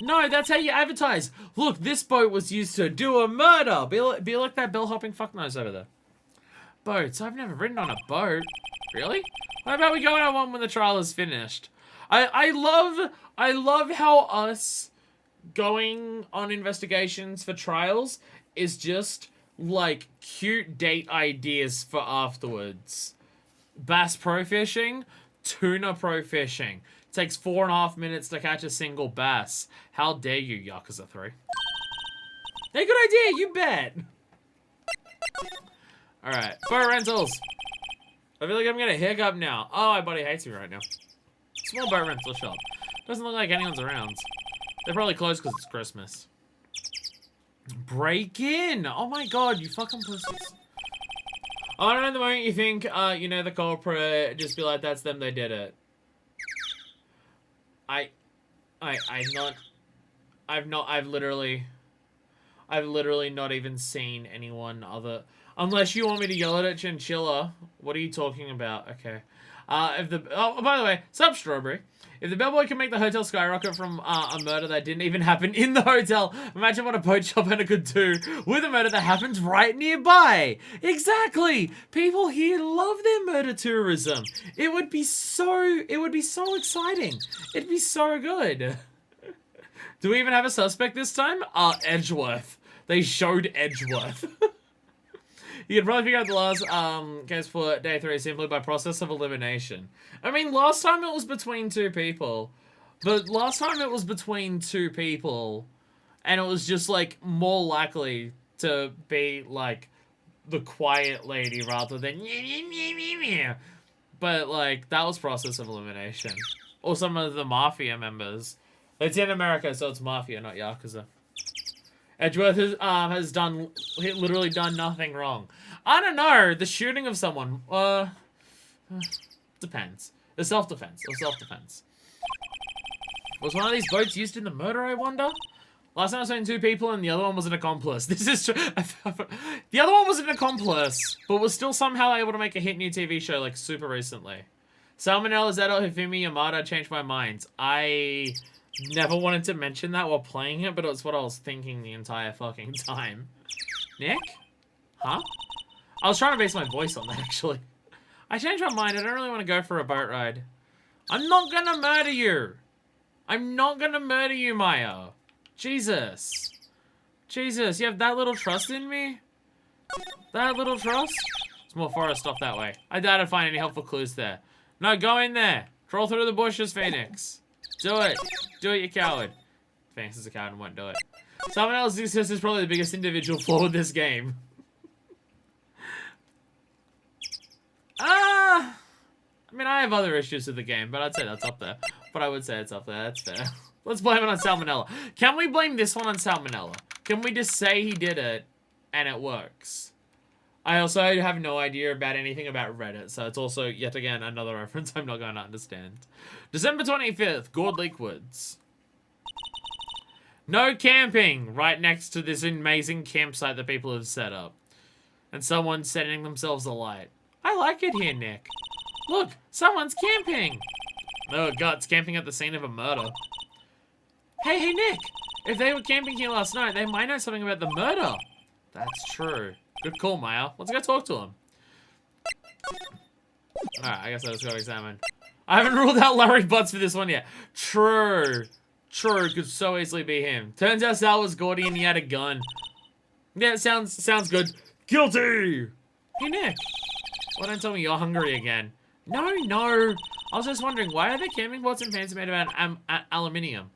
No, that's how you advertise. Look, this boat was used to do a murder. Be like that bell-hopping fucknose over there. Boats. I've never ridden on a boat. Really? How about we go on one when the trial is finished? I love how us going on investigations for trials is just like cute date ideas for afterwards. Bass pro fishing, tuna pro fishing. Takes 4.5 minutes to catch a single bass. How dare you, Yakuza 3? Hey, good idea, you bet. Alright, boat rentals. I feel like I'm gonna hiccup now. Oh, my buddy hates me right now. Small boat rental shop. Doesn't look like anyone's around. They're probably closed because it's Christmas. Break in! Oh my god, you fucking pussies. I don't know the moment you think, you know the culprit, just be like, that's them, they did it. I've literally not even seen anyone other, unless you want me to yell at a chinchilla. What are you talking about? Okay. Oh, by the way, sup, Strawberry. If the bellboy can make the hotel skyrocket from a murder that didn't even happen in the hotel, imagine what a boat shop owner could do with a murder that happens right nearby. Exactly. People here love their murder tourism. It would be so exciting. It'd be so good. Do we even have a suspect this time? Edgeworth. They showed Edgeworth. You could probably figure out the last case for day 3 simply by process of elimination. I mean, last time it was between 2 people. But last time it was between 2 people. And it was just, like, more likely to be, like, the quiet lady rather than... But, like, that was process of elimination. Or some of the Mafia members. It's in America, so it's Mafia, not Yakuza. Edgeworth has literally done nothing wrong. I don't know, the shooting of someone, depends. It's self-defense, Was one of these boats used in the murder, I wonder? Last time I saw 2 people and the other one was an accomplice. This is true. The other one was an accomplice, but was still somehow able to make a hit new TV show, like, super recently. Salmonella Zeto Hifumi Yamada changed my mind. I never wanted to mention that while playing it, but it's what I was thinking the entire fucking time. Nick? Huh? I was trying to base my voice on that, actually. I changed my mind. I don't really want to go for a boat ride. I'm not gonna murder you. I'm not gonna murder you, Maya. Jesus. Jesus, you have that little trust in me? That little trust? There's more forest off that way. I doubt I'd find any helpful clues there. No, go in there. Crawl through the bushes, Phoenix. Do it. Do it, you coward. Phoenix is a coward and won't do it. Someone else exists is probably the biggest individual flaw with this game. I mean, I have other issues with the game, but I'd say that's up there. But I would say it's up there. That's fair. Let's blame it on Salmonella. Can we blame this one on Salmonella? Can we just say he did it and it works? I also have no idea about anything about Reddit, so it's also, yet again, another reference I'm not going to understand. December 25th, Gourd Lake Woods. No camping right next to this amazing campsite that people have set up. And someone's setting themselves alight. I like it here, Nick. Look, someone's camping. Oh, God, it's camping at the scene of a murder. Hey, Nick. If they were camping here last night, they might know something about the murder. That's true. Good call, Maya. Let's go talk to him. Alright, I guess I just gotta examine. I haven't ruled out Larry Butts for this one yet. True. True, could so easily be him. Turns out Sal was gaudy and he had a gun. Yeah, sounds good. Guilty! Hey, Nick. Why don't tell me you're hungry again? No. I was just wondering, why are there camping pots and pans made of aluminium?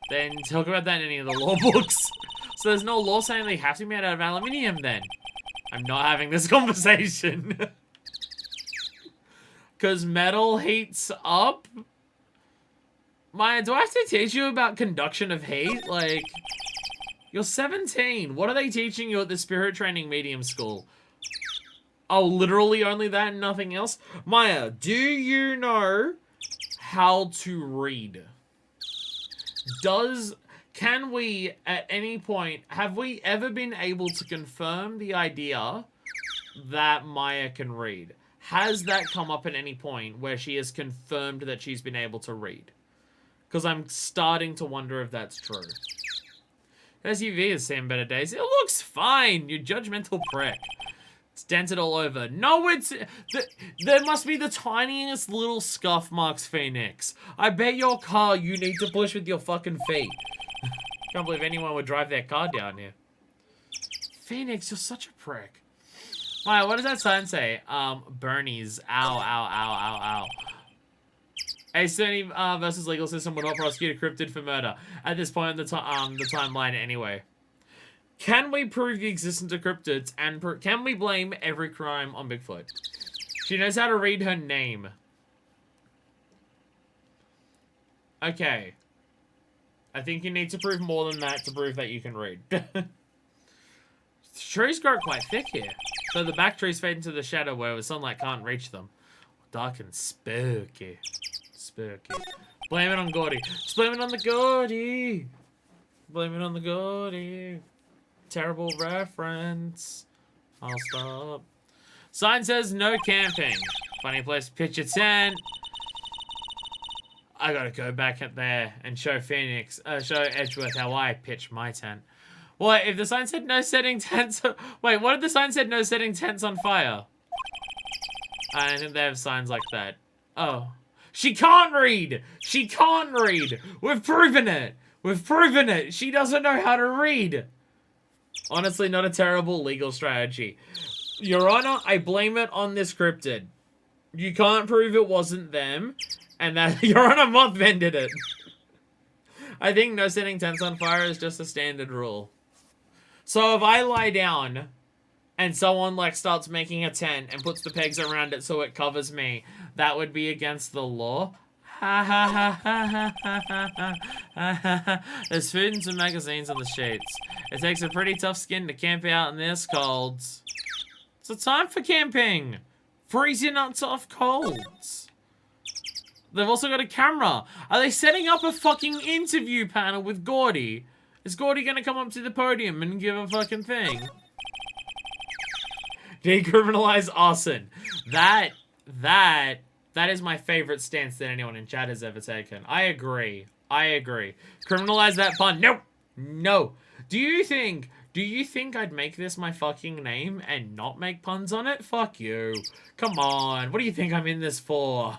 Then talk about that in any of the law books. So there's no law saying they have to be made out of aluminium then. I'm not having this conversation. Because metal heats up? Maya, do I have to teach you about conduction of heat? Like, you're 17. What are they teaching you at the spirit training medium school? Oh, literally only that and nothing else? Maya, do you know how to read? Can we, at any point, have we ever been able to confirm the idea that Maya can read? Has that come up at any point where she has confirmed that she's been able to read? Because I'm starting to wonder if that's true. SUV has seen better days. It looks fine, you judgmental prick. It's dented all over. No, there must be the tiniest little scuff marks, Phoenix. I bet your car you need to push with your fucking feet. Can't believe anyone would drive their car down here. Phoenix, you're such a prick. Alright, what does that sign say? Bernie's. Ow. A Sony versus legal system will not prosecute a cryptid for murder. At this point in the timeline anyway. Can we prove the existence of cryptids and can we blame every crime on Bigfoot? She knows how to read her name. Okay. I think you need to prove more than that to prove that you can read. Trees grow quite thick here. So the back trees fade into the shadow where the sunlight can't reach them. Dark and spooky. Spooky. Blame it on Gordy. Just blame it on the Gordy. Blame it on the Gordy. Terrible reference. I'll stop. Sign says no camping. Funny place to pitch a tent. I gotta go back up there and show show Edgeworth how I pitch my tent. What if the sign said no setting tents? Wait, what if the sign said no setting tents on fire? I think they have signs like that. Oh. She can't read! She can't read! We've proven it! We've proven it! She doesn't know how to read! Honestly, not a terrible legal strategy. Your Honor, I blame it on this cryptid. You can't prove it wasn't them, and that Your Honor Mothman did it. I think no setting tents on fire is just a standard rule. So if I lie down and someone like starts making a tent and puts the pegs around it so it covers me, that would be against the law. Ha ha ha ha ha ha ha ha. There's food and some magazines on the sheets. It takes a pretty tough skin to camp out in this cold. It's a time for camping. Freeze your nuts off colds. They've also got a camera. Are they setting up a fucking interview panel with Gordy? Is Gordy gonna come up to the podium and give a fucking thing? Decriminalize arson. That is my favorite stance that anyone in chat has ever taken. I agree. I agree. Criminalize that pun. Nope. No. Do you think I'd make this my fucking name and not make puns on it? Fuck you. Come on. What do you think I'm in this for?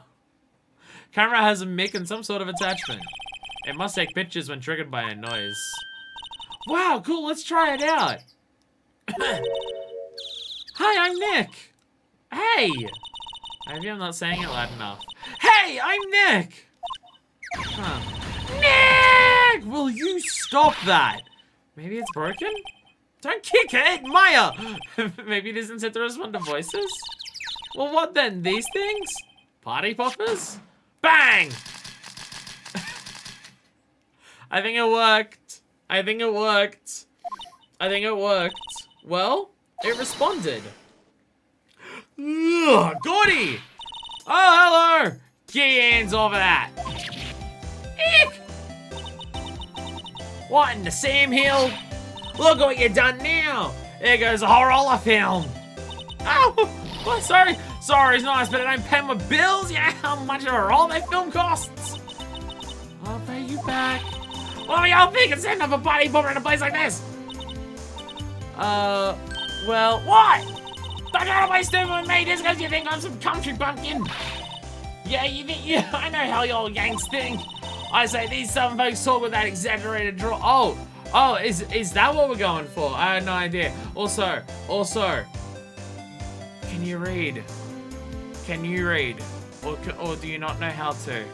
Camera has a mic and some sort of attachment. It must take pictures when triggered by a noise. Wow, cool. Let's try it out. Hi, I'm Nick. Hey. Maybe I'm not saying it loud enough. Hey, I'm Nick. Huh. Nick! Will you stop that? Maybe it's broken? Don't kick it, Maya! Maybe it isn't set to respond to voices? Well, what then? These things? Party poppers? Bang! I think it worked. I think it worked. I think it worked. Well, it responded. Ugh, Gordy! Oh, hello! Get your hands over that. Eek! What in the Sam Hill? Look what you done now. There goes a horror film. Oh, well, sorry. Sorry, it's nice, but I don't pay my bills. Yeah, how much of a roll that film costs? I'll pay you back. What do y'all think? It's setting up a party bomber in a place like this? Well, what? Don't go to my stupid with me just because you think I'm some country bumpkin. Yeah, you think, yeah, I know how y'all Yanks think. I say these southern folks talk with that exaggerated draw. Oh, is that what we're going for? I had no idea. Also, can you read? Can you read? Or do you not know how to?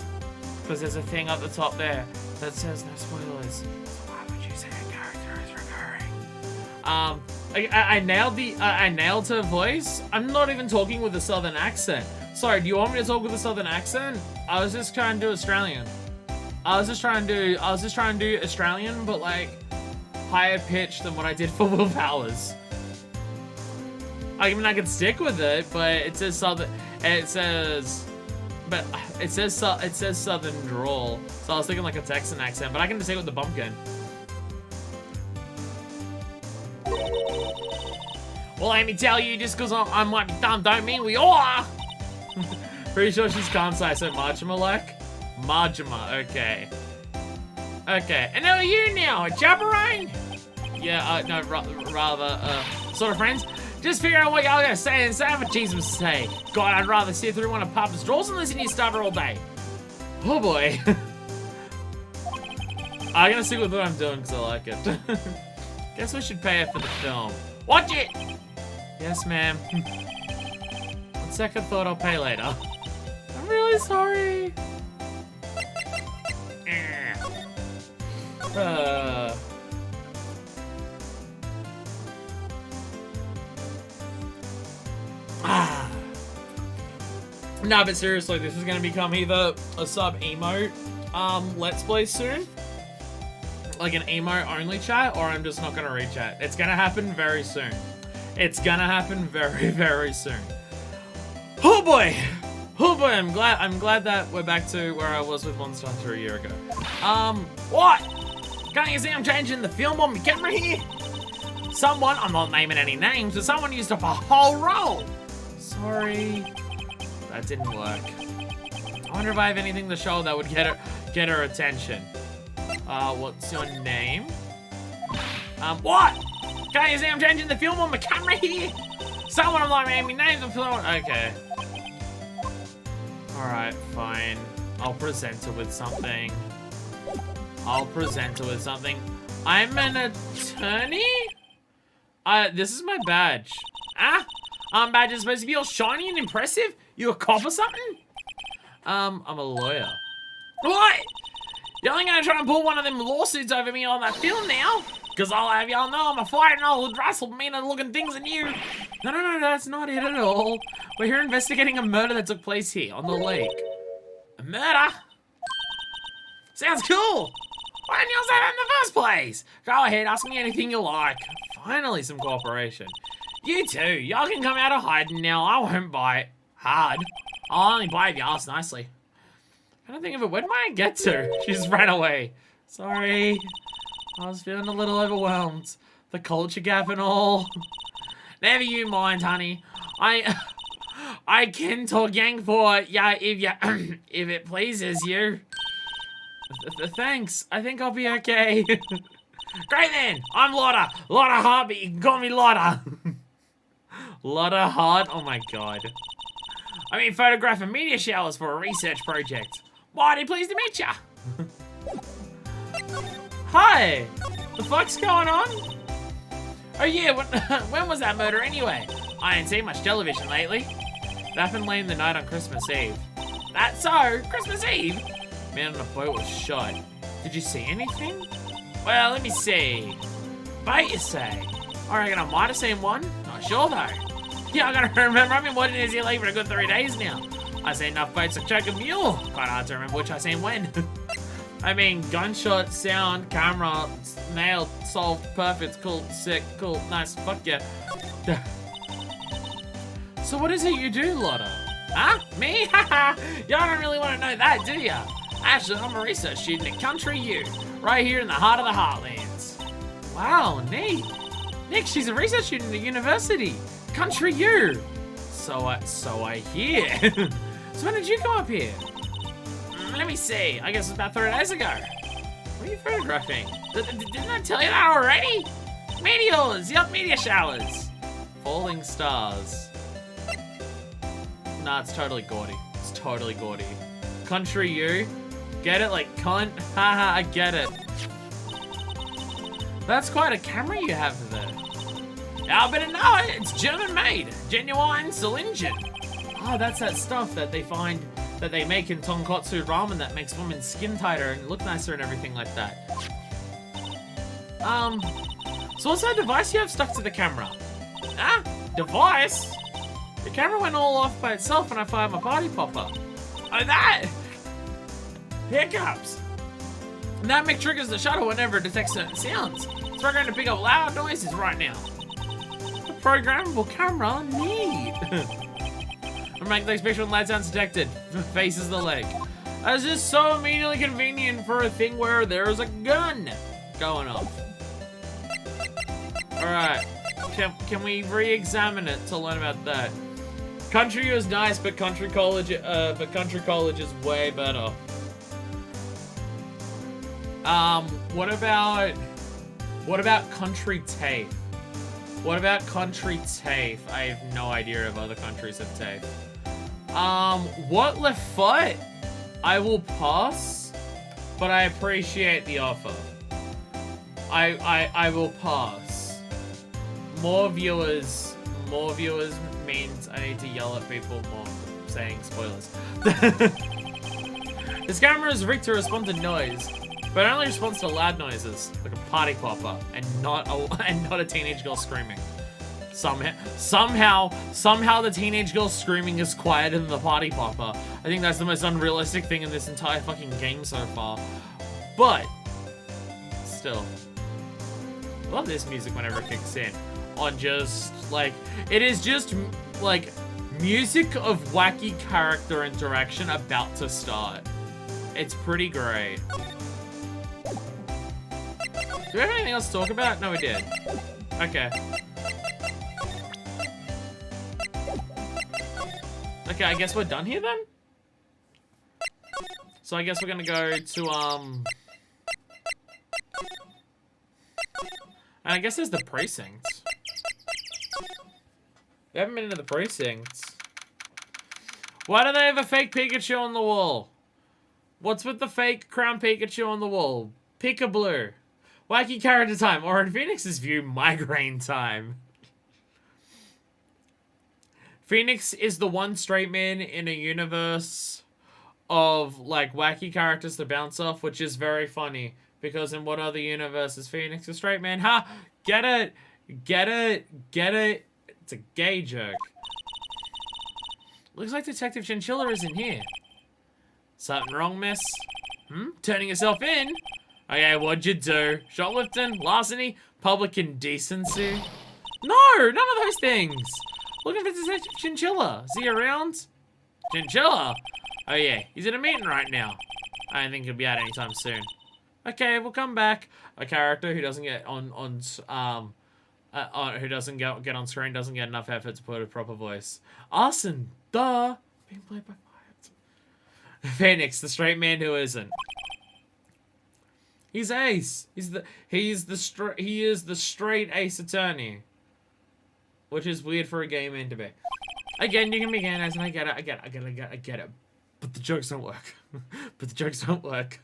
Because there's a thing at the top there that says no spoilers. So why would you say a character is recurring? I nailed her voice. I'm not even talking with a southern accent. Sorry, do you want me to talk with a southern accent? I was just trying to do Australian. I was just trying to do Australian, but like higher pitched than what I did for Will Powers. I mean, I could stick with it, but it says southern. It says southern drawl. So I was thinking like a Texan accent, but I can just stick with the bumpkin. Well, let me tell you, just because I might be dumb, don't mean we all are. Pretty sure she's Kansai, so Marjima-like. Marjima, okay. Okay, and who are you now, a chaperone? Yeah, no, rather, sort of friends. Just figure out what y'all gonna say and say what Jesus say. God, I'd rather sit through one of Papa's drawers than listen to you stutter all day. Oh boy. I'm gonna stick with what I'm doing because I like it. Guess we should pay her for the film. Watch it! Yes, ma'am. On second thought, I'll pay later. I'm really sorry. No, but seriously, this is gonna become either a sub-emote let's play soon, like an emote only chat, or I'm just not gonna read chat. It's gonna happen very soon. It's gonna happen very, very soon. Oh boy! Oh boy, I'm glad that we're back to where I was with Monster Hunter a year ago. What? Can't you see I'm changing the film on my camera here? Someone, I'm not naming any names, but someone used up a whole roll. Sorry. That didn't work. I wonder if I have anything to show that would get her attention. What's your name? What? Can't you see I'm changing the film on my camera here? Someone, I'm not naming names, I'm filming. Okay. Alright, fine. I'll present her with something. I'm an attorney? This is my badge. Badge is supposed to be all shiny and impressive? You a cop or something? I'm a lawyer. What? You're only gonna try and pull one of them lawsuits over me on that film now? Cause I'll have y'all know I'm a fighting old rustle meaner looking things than you. No, that's not it at all. We're here investigating a murder that took place here on the lake. A murder? Sounds cool. Why didn't you say that in the first place? Go ahead, ask me anything you like. Finally, some cooperation. You too, y'all can come out of hiding now. I won't bite. Hard. I'll only bite if you ask nicely. I don't think of it. Where did I get to? She just ran away. Sorry. I was feeling a little overwhelmed. The culture gap and all. Never you mind, honey. I can talk Yang for ya if it pleases you. Thanks. I think I'll be okay. Great then. I'm Lotta. Lotta Hart, but you can call me Lotta. Lotta Hart? Oh my god. I mean, photographing meteor showers for a research project. Mighty pleased to meet ya. Hi. The fuck's going on? Oh yeah, when was that murder anyway? I ain't seen much television lately. It happened late in the night on Christmas Eve. That's so? Christmas Eve? Man on a boat was shot. Did you see anything? Well, let me see. Boat, you say? I reckon I might have seen one. Not sure though. Yeah, I gotta remember. I've been watching New Zealand for a good 3 days now. I seen enough boats to choke a mule. Quite hard to remember which I seen when. I mean, gunshot, sound, camera, nailed, solved, perfect, cool, sick, cool, nice, fuck yeah. So what is it you do, Lotta? Huh? Me? Haha! Y'all don't really want to know that, do ya? Actually, I'm a research student at Country U, right here in the heart of the Heartlands. Wow, neat. Nick, she's a research student at university. Country U. So I hear. So when did you come up here? Let me see. I guess it's about 3 days ago. What are you photographing? Didn't I tell you that already? Meteors! Yup, meteor showers. Falling stars. Nah, it's totally gaudy. It's totally gaudy. Country U. Get it? Like cunt? Haha, I get it. That's quite a camera you have there. I better know it. It's German made. Genuine Cylinder. Oh, that's that stuff that they find that they make in tonkotsu ramen that makes women's skin tighter and look nicer and everything like that. So what's that device you have stuck to the camera? Ah, device? The camera went all off by itself when I fired my party popper. Oh, that! Hiccups! And that triggers the shutter whenever it detects certain sounds. It's programmed to pick up loud noises right now. A programmable camera? Neat! I'm making these pictures when loud sounds detected. Faces the lake. That's just so immediately convenient for a thing where there's a gun going off. Alright. Can we re-examine it to learn about that? Country is nice, but country college is way better. What about country TAFE? What about country TAFE? I have no idea if other countries have TAFE. What left foot? I will pass, but I appreciate the offer. I will pass. More viewers means I need to yell at people more for saying spoilers. This camera is rigged to respond to noise, but it only responds to loud noises, like a party popper, and not a teenage girl screaming. Somehow the teenage girl screaming is quieter than the party popper. I think that's the most unrealistic thing in this entire fucking game so far. But still, I love this music whenever it kicks in. on just, like, it is just, like, music of wacky character interaction about to start. It's pretty great. Do we have anything else to talk about? No, we did. Okay. Okay, I guess we're done here then? So I guess we're gonna go to, and I guess there's the precinct. We haven't been into the precinct. Why do they have a fake Pikachu on the wall? What's with the fake Crown Pikachu on the wall? Pika-blue. Wacky character time, or in Phoenix's view, migraine time. Phoenix is the one straight man in a universe of, like, wacky characters to bounce off, which is very funny. Because in what other universe is Phoenix a straight man? Ha! Get it! Get it! Get it! It's a gay joke. Looks like Detective Chinchilla is in here. Something wrong, miss? Turning yourself in? Okay, what'd you do? Shoplifting? Larceny? Public indecency? No! None of those things! Looking for Detective Chinchilla. Is he around? Chinchilla? Oh yeah, he's in a meeting right now. I don't think he'll be out anytime soon. Okay, we'll come back. A character who doesn't get who doesn't get on screen doesn't get enough effort to put a proper voice. Arson, duh. Being played by Wright. Phoenix, the straight man who isn't. He's Ace. He is the straight Ace attorney. Which is weird for a gay man to be. Again, you can be gay, and I get it. But the jokes don't work. But the jokes don't work.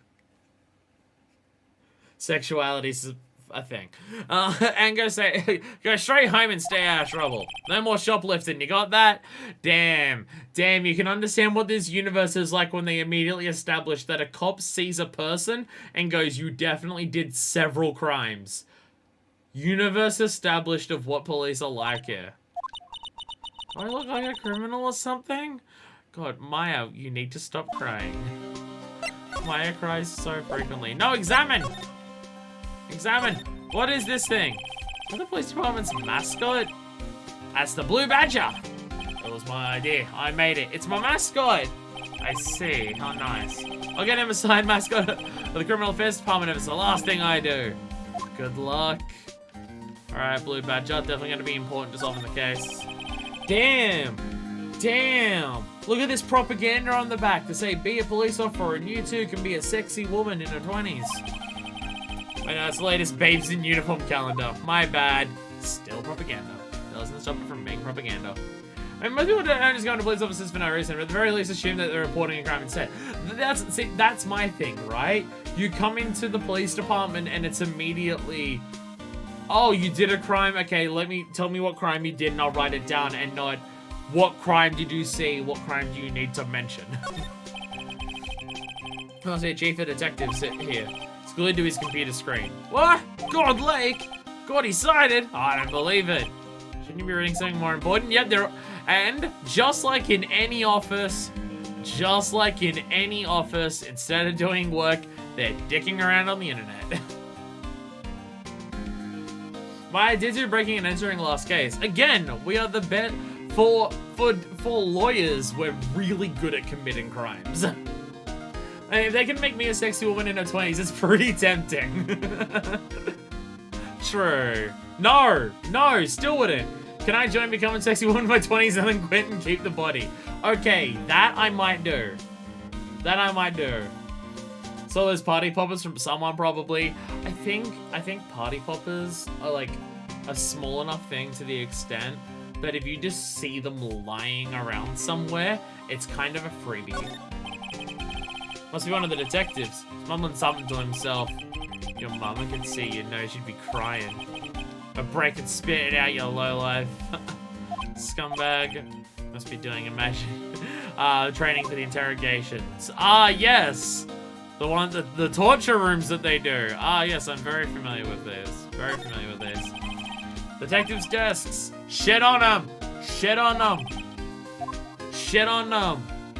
Sexuality's a thing. And go straight home and stay out of trouble. No more shoplifting, you got that? Damn, you can understand what this universe is like when they immediately establish that a cop sees a person and goes, you definitely did several crimes. Universe established of what police are like here. Do I look like a criminal or something? God, Maya, you need to stop crying. Maya cries so frequently. No, examine! Examine! What is this thing? Is the police department's mascot? That's the Blue Badger! That was my idea. I made it. It's my mascot! I see. How nice. I'll get him a signed mascot of the Criminal Affairs Department if it's the last thing I do. Good luck. Alright, Blue Badger. Definitely going to be important to solving the case. Damn! Look at this propaganda on the back to say, be a police officer and you too can be a sexy woman in her 20s. I know, it's the latest Babes in Uniform calendar. My bad. Still propaganda. Doesn't stop it from being propaganda. I mean, most people don't just go into police officers for no reason, but at the very least assume that they're reporting a crime instead. That's my thing, right? You come into the police department and it's immediately, oh, you did a crime? Okay, tell me what crime you did and I'll write it down, and not, what crime did you see? What crime do you need to mention? I'll say Chief of Detectives here. It's glued to his computer screen. What? God Lake? God, he's cited? I don't believe it. Shouldn't you be reading something more important? Yep, and just like in any office, instead of doing work, they're dicking around on the internet. Maya did do breaking and entering last case. Again, we are the best. For lawyers, we're really good at committing crimes. I mean, if they can make me a sexy woman in her 20s, it's pretty tempting. True. No, still wouldn't. Can I join becoming a sexy woman in my 20s and then quit and keep the body? Okay, that I might do. So there's party poppers from someone probably. I think party poppers are like a small enough thing to the extent that if you just see them lying around somewhere, it's kind of a freebie. Must be one of the detectives. He's mumbling something to himself. Your mama could see you, know she'd be crying. A break and spit it out, you lowlife. Scumbag. Must be doing imagine. Training for the interrogations. Ah, yes! The torture rooms that they do. Ah, yes, I'm very familiar with this. Detectives' desks. Shit on them.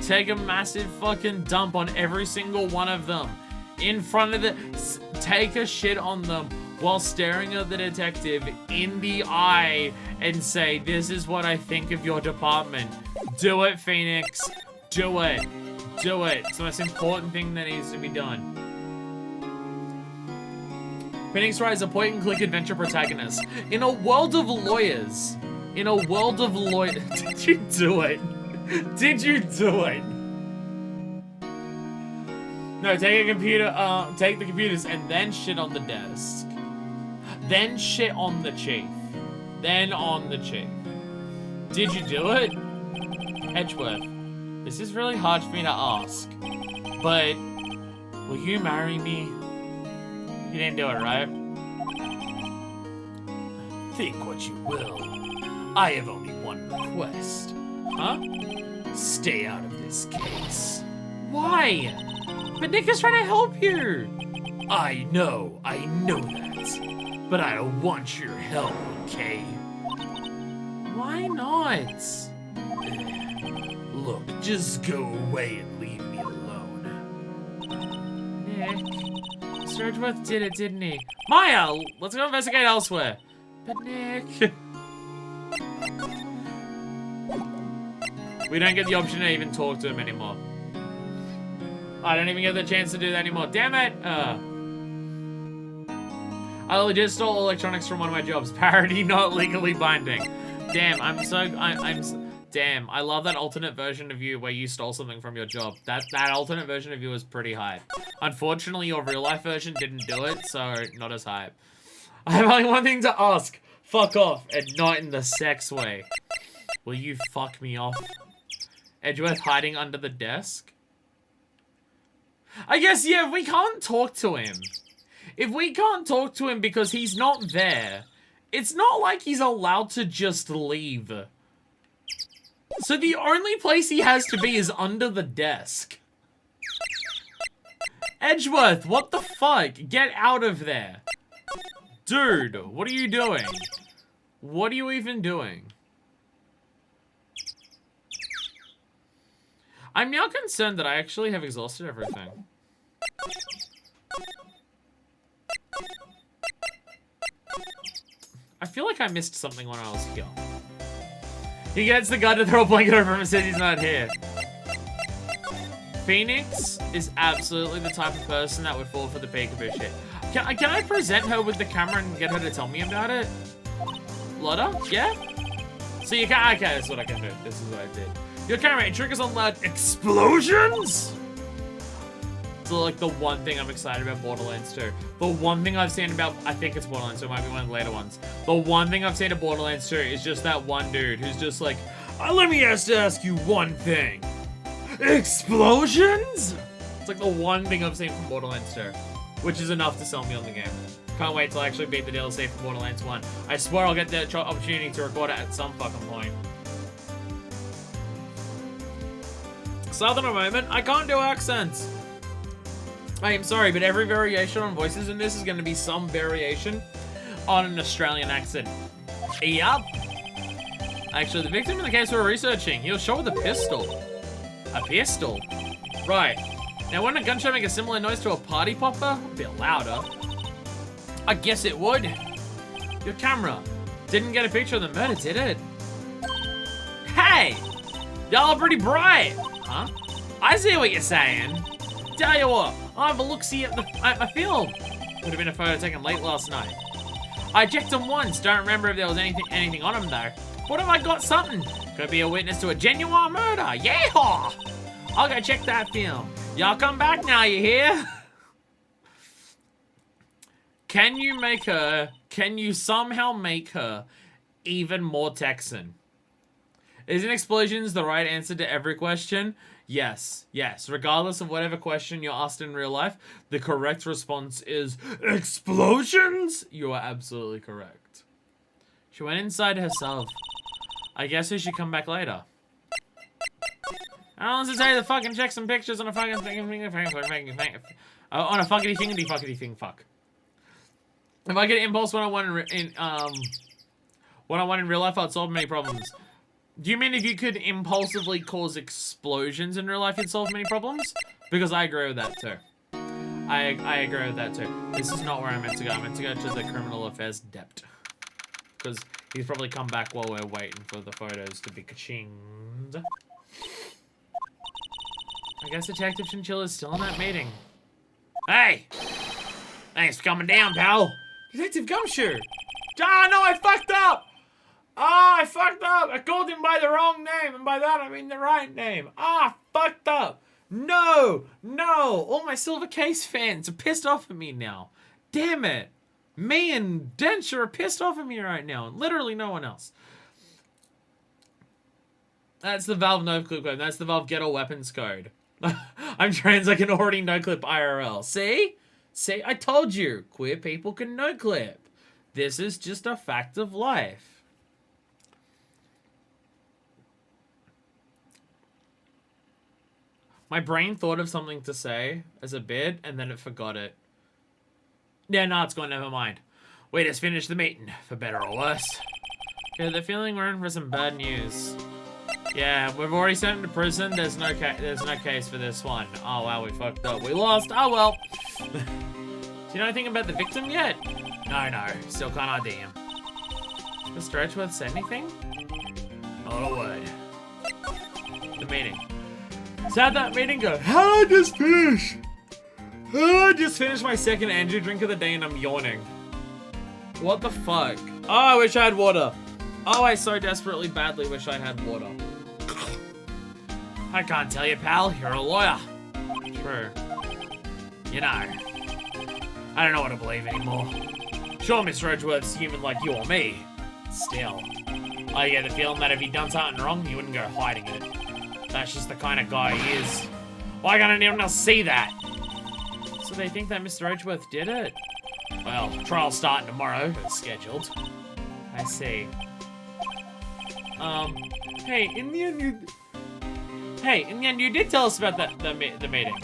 Take a massive fucking dump on every single one of them. In front of take a shit on them while staring at the detective in the eye and say, this is what I think of your department. Do it, Phoenix. Do it. Do it. It's the most important thing that needs to be done. Phoenix Wright is a point-and-click adventure protagonist. In a world of lawyers. In a world of lawyers. Did you do it? Did you do it? No, take a computer, take the computers and then shit on the desk. Then shit on the chief. Then on the chief. Did you do it? Edgeworth, this is really hard for me to ask, but will you marry me? You didn't do it, right? Think what you will. I have only one request. Huh? Stay out of this case. Why? But Nick is trying to help you. I know that. But I don't want your help, okay? Why not? Look, just go away and leave me alone. Nick. Mr. Edgeworth did it, didn't he? Maya, let's go investigate elsewhere. But Nick... We don't get the option to even talk to him anymore. I don't even get the chance to do that anymore. Damn it! I legit stole electronics from one of my jobs. Parody not legally binding. Damn, damn, I love that alternate version of you where you stole something from your job. That alternate version of you was pretty hype. Unfortunately, your real life version didn't do it, so not as hype. I have only one thing to ask. Fuck off, and not in the sex way. Will you fuck me off? Edgeworth hiding under the desk? I guess, yeah, if we can't talk to him. If we can't talk to him because he's not there, it's not like he's allowed to just leave. So the only place he has to be is under the desk. Edgeworth, what the fuck? Get out of there. Dude, what are you doing? What are you even doing? I'm now concerned that I actually have exhausted everything. I feel like I missed something when I was here. He gets the guy to throw a blanket over him and says he's not here. Phoenix is absolutely the type of person that would fall for the peekaboo shit. Can I present her with the camera and get her to tell me about it? Lotta? Yeah? So you can, okay, that's what I can do. This is what I did. Your camera, it triggers on loud explosions? So like the one thing I'm excited about Borderlands 2. The one thing I've seen about, I think it's Borderlands 2, it might be one of the later ones. The one thing I've seen of Borderlands 2 is just that one dude who's just like, let me ask you one thing. Explosions? It's like the one thing I've seen from Borderlands 2, which is enough to sell me on the game. Can't wait till I actually beat the DLC for Borderlands 1. I swear I'll get the opportunity to record it at some fucking point. Southerner moment, I can't do accents. I am sorry, but every variation on voices in this is going to be some variation on an Australian accent. Yup. Actually, the victim in the case we're researching, he was shot with a pistol. A pistol? Right. Now, wouldn't a gunshot make a similar noise to a party popper? A bit louder. I guess it would. Your camera didn't get a picture of the murder, did it? Hey! Y'all are pretty bright. Huh? I see what you're saying. Tell you what, I have a look-see at my film. Would have been a photo taken late last night. I checked them once, don't remember if there was anything on them though. What if I got something? Could be a witness to a genuine murder. Yeehaw! I'll go check that film. Y'all come back now, you hear? Can you somehow make her even more Texan? Isn't explosions the right answer to every question? Yes, yes. Regardless of whatever question you're asked in real life, the correct response is explosions? You are absolutely correct. She went inside herself. I guess we should come back later. I want to say the fucking check some pictures on a fucking thing. On a fuckity thing. Fuck. If I get impulse when I want in real life, I'd solve many problems. Do you mean if you could impulsively cause explosions in real life, you'd solve many problems? Because I agree with that too. I agree with that too. This is not where I'm meant to go. I'm meant to go to the criminal affairs dept. Because he's probably come back while we're waiting for the photos to be ka-chinged. I guess Detective Chinchilla's still in that meeting. Hey! Thanks for coming down, pal. Detective Gumshoe! Ah, no, I fucked up! Ah, I fucked up! I called him by the wrong name, and by that I mean the right name. Ah, fucked up! No! No! All my Silver Case fans are pissed off at me now. Damn it! Me and Denture are pissed off at me right now, and literally no one else. That's the Valve no-clip code. That's the Valve Get All Weapons code. I'm trans, I can already no-clip IRL. See? See? I told you. Queer people can no-clip. This is just a fact of life. My brain thought of something to say as a bit, and then it forgot it. Yeah, no, it's gone, never mind. We just finished the meeting, for better or worse. Yeah, the feeling we're in for some bad news. Yeah, we've already sent him to prison. There's no case for this one. Oh, wow, we fucked up. We lost. Oh, well. Do you know anything about the victim yet? No. Still can't ID him. Mr. Edgeworth said anything? Not a word. The meeting. So how'd that meeting go? How did I just finish? I just finished my second energy drink of the day and I'm yawning. What the fuck? Oh, I wish I had water. Oh, I so desperately badly wish I had water. I can't tell you, pal. You're a lawyer. True. You know, I don't know what to believe anymore. Sure, Mr. Edgeworth's human like you or me. Still, I get the feeling that if he'd done something wrong, he wouldn't go hiding it. That's just the kind of guy he is. Why can't anyone else see that? So they think that Mr. Edgeworth did it? Well, trial's starting tomorrow, as scheduled. I see. Hey, in the end, you did tell us about the meeting.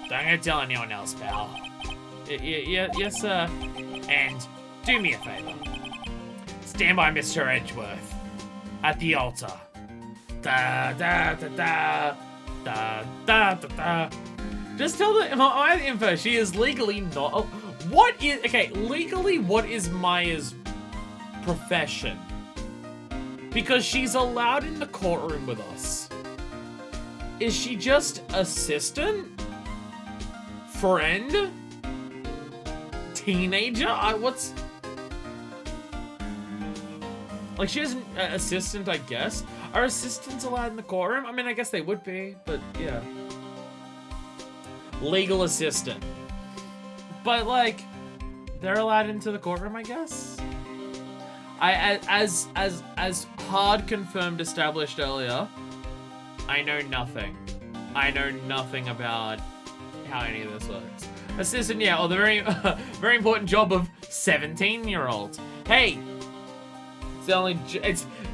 Don't go tell anyone else, pal. Yes, sir. And do me a favor. Stand by Mr. Edgeworth at the altar. Da da da da da da da da. Just tell my info. She is legally not. Oh, what is legally? What is Maya's profession? Because she's allowed in the courtroom with us. Is she just assistant? Friend? Teenager? What's... Like, she is an assistant, I guess. Are assistants allowed in the courtroom? I mean, I guess they would be, but yeah. Legal assistant. But, like, they're allowed into the courtroom, I guess? As hard confirmed established earlier, I know nothing. I know nothing about how any of this works. Assistant, yeah, or the very, very important job of 17-year-olds. Hey,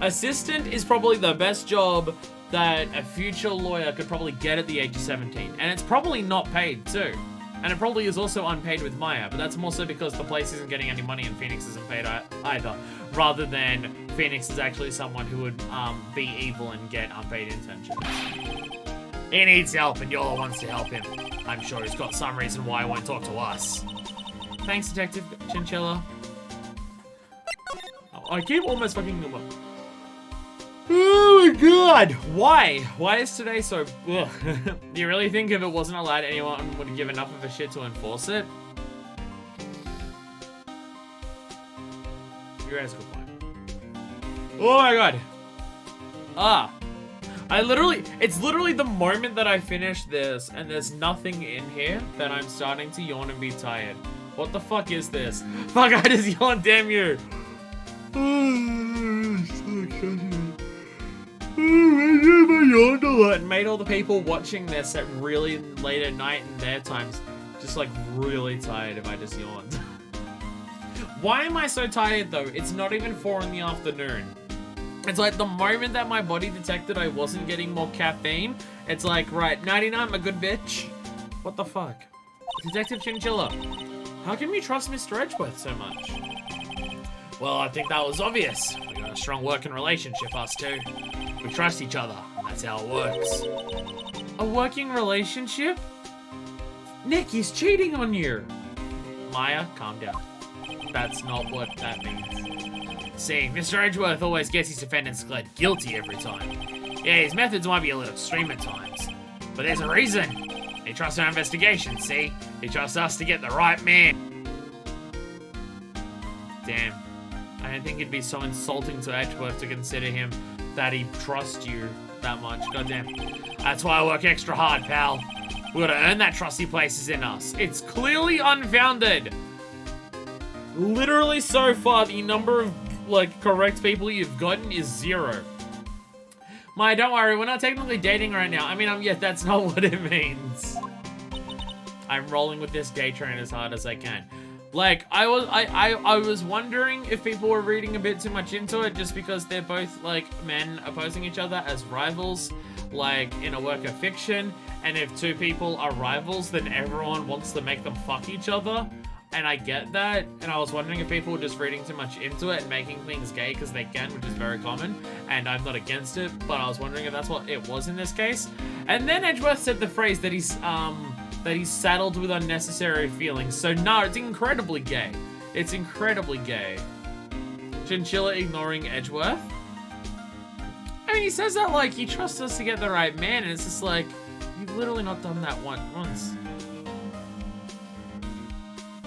assistant is probably the best job that a future lawyer could probably get at the age of 17, and it's probably not paid too. And it probably is also unpaid with Maya, but that's more so because the place isn't getting any money and Phoenix isn't paid either, rather than Phoenix is actually someone who would be evil and get unpaid internships. He needs help and you're the ones to help him. I'm sure he's got some reason why he won't talk to us. Thanks, Detective Chinchilla. Oh, I keep almost fucking them up. Oh my god! Why? Why is today so... Ugh. Do you really think if it wasn't allowed, anyone would give enough of a shit to enforce it? You guys good point. Oh my god! It's literally the moment that I finish this and there's nothing in here that I'm starting to yawn and be tired. What the fuck is this? Fuck, I just yawned, damn you! Oh, so excited. I yawned a lot and made all the people watching this at really late at night in their times just like really tired if I just yawned. Why am I so tired though? It's not even 4 in the afternoon. It's like the moment that my body detected I wasn't getting more caffeine, it's like, right, 99, my good bitch. What the fuck? Detective Chinchilla, how can we trust Mr. Edgeworth so much? Well, I think that was obvious. We got a strong working relationship, us two. We trust each other, and that's how it works. A working relationship? Nick, he's cheating on you. Maya, calm down. That's not what that means. See, Mr. Edgeworth always gets his defendants declared guilty every time. Yeah, his methods might be a little extreme at times, but there's a reason. He trusts our investigation, see? He trusts us to get the right man. Damn. I don't think it'd be so insulting to Edgeworth to consider him that he trusts you that much. Goddamn. That's why I work extra hard, pal. We gotta earn that trust he places in us. It's clearly unfounded. Literally so far, the number of, like, correct people you've gotten is 0. Maya, don't worry, we're not technically dating right now. I mean, yeah, that's not what it means. I'm rolling with this day train as hard as I can. Like, I was wondering if people were reading a bit too much into it just because they're both, like, men opposing each other as rivals, like, in a work of fiction. And if two people are rivals, then everyone wants to make them fuck each other. And I get that. And I was wondering if people were just reading too much into it and making things gay because they can, which is very common. And I'm not against it, but I was wondering if that's what it was in this case. And then Edgeworth said the phrase that he's saddled with unnecessary feelings. So no, it's incredibly gay. It's incredibly gay. Chinchilla ignoring Edgeworth. I mean, he says that like he trusts us to get the right man, and it's just like, you've literally not done that once.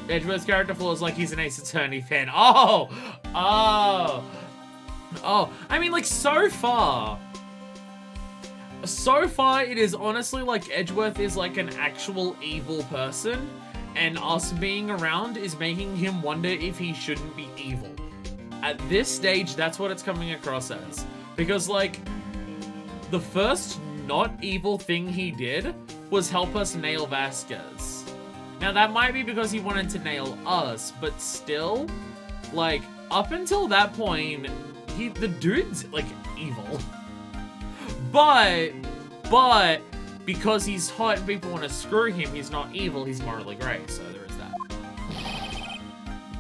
Edgeworth's character flaws like he's an Ace Attorney fan. Oh! I mean, like, so far, it is honestly like Edgeworth is like an actual evil person, and us being around is making him wonder if he shouldn't be evil. At this stage, that's what it's coming across as. Because, like, the first not evil thing he did was help us nail Vasquez. Now, that might be because he wanted to nail us, but still, like, up until that point, the dude's, like, evil. But, because he's hot and people want to screw him, he's not evil, he's morally grey, so there is that.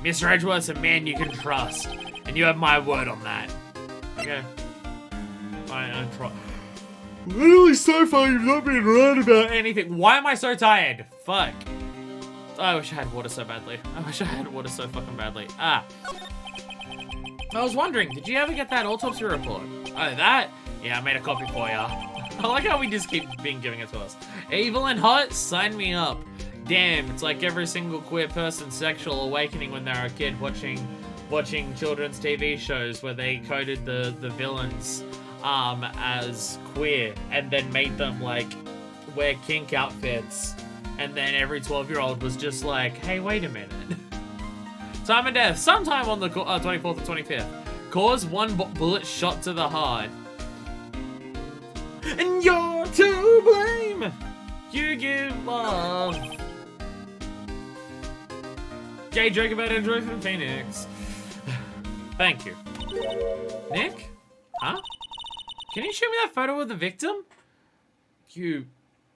Mr. Edgeworth's a man you can trust, and you have my word on that. Okay. I try. Literally so far, you've not been right about anything. Why am I so tired? Fuck. I wish I had water so badly. I wish I had water so fucking badly. I was wondering, did you ever get that autopsy report? Oh, that? Yeah, I made a copy for ya. I like how we just keep giving it to us. Evil and hot? Sign me up. Damn, it's like every single queer person's sexual awakening when they're a kid watching children's TV shows where they coded the villains as queer and then made them, like, wear kink outfits. And then every 12-year-old was just like, hey, wait a minute. Time of death, sometime on the 24th or 25th. Cause 1 bullet shot to the heart. And you're to blame. You give love. Gay joke about Edgeworth and Phoenix. Thank you. Nick? Huh? Can you show me that photo of the victim? You...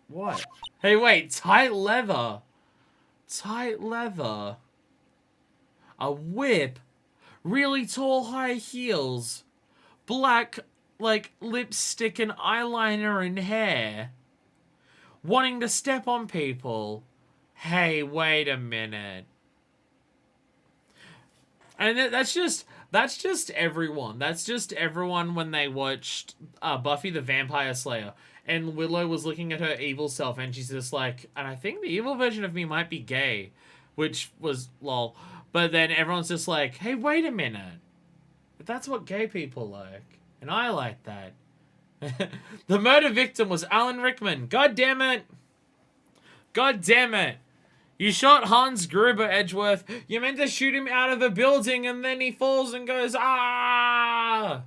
What? Hey, wait, tight leather. Tight leather. A whip. Really tall high heels. Black, like, lipstick and eyeliner and hair. Wanting to step on people. Hey, wait a minute. And that's just everyone. That's just everyone when they watched Buffy the Vampire Slayer. And Willow was looking at her evil self, and she's just like, and I think the evil version of me might be gay. Which was lol. But then everyone's just like, hey, wait a minute. But that's what gay people like. And I like that. The murder victim was Alan Rickman. God damn it. God damn it. You shot Hans Gruber, Edgeworth. You meant to shoot him out of a building, and then he falls and goes, ah!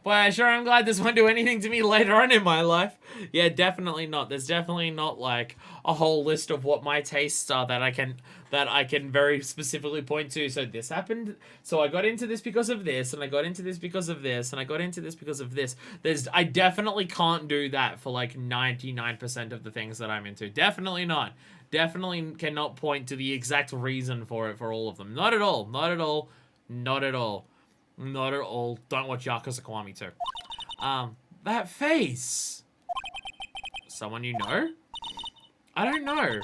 Boy, sure I'm glad this won't do anything to me later on in my life. Yeah, definitely not. There's definitely not, like, a whole list of what my tastes are that I can very specifically point to. So this happened, so I got into this because of this, and I got into this because of this, and I got into this because of this. I definitely can't do that for, like, 99% of the things that I'm into. Definitely not. Definitely cannot point to the exact reason for it for all of them. Not at all. Not at all. Not at all. Not at all. Don't watch Yakuza Kiwami too. That face. Someone you know? I don't know.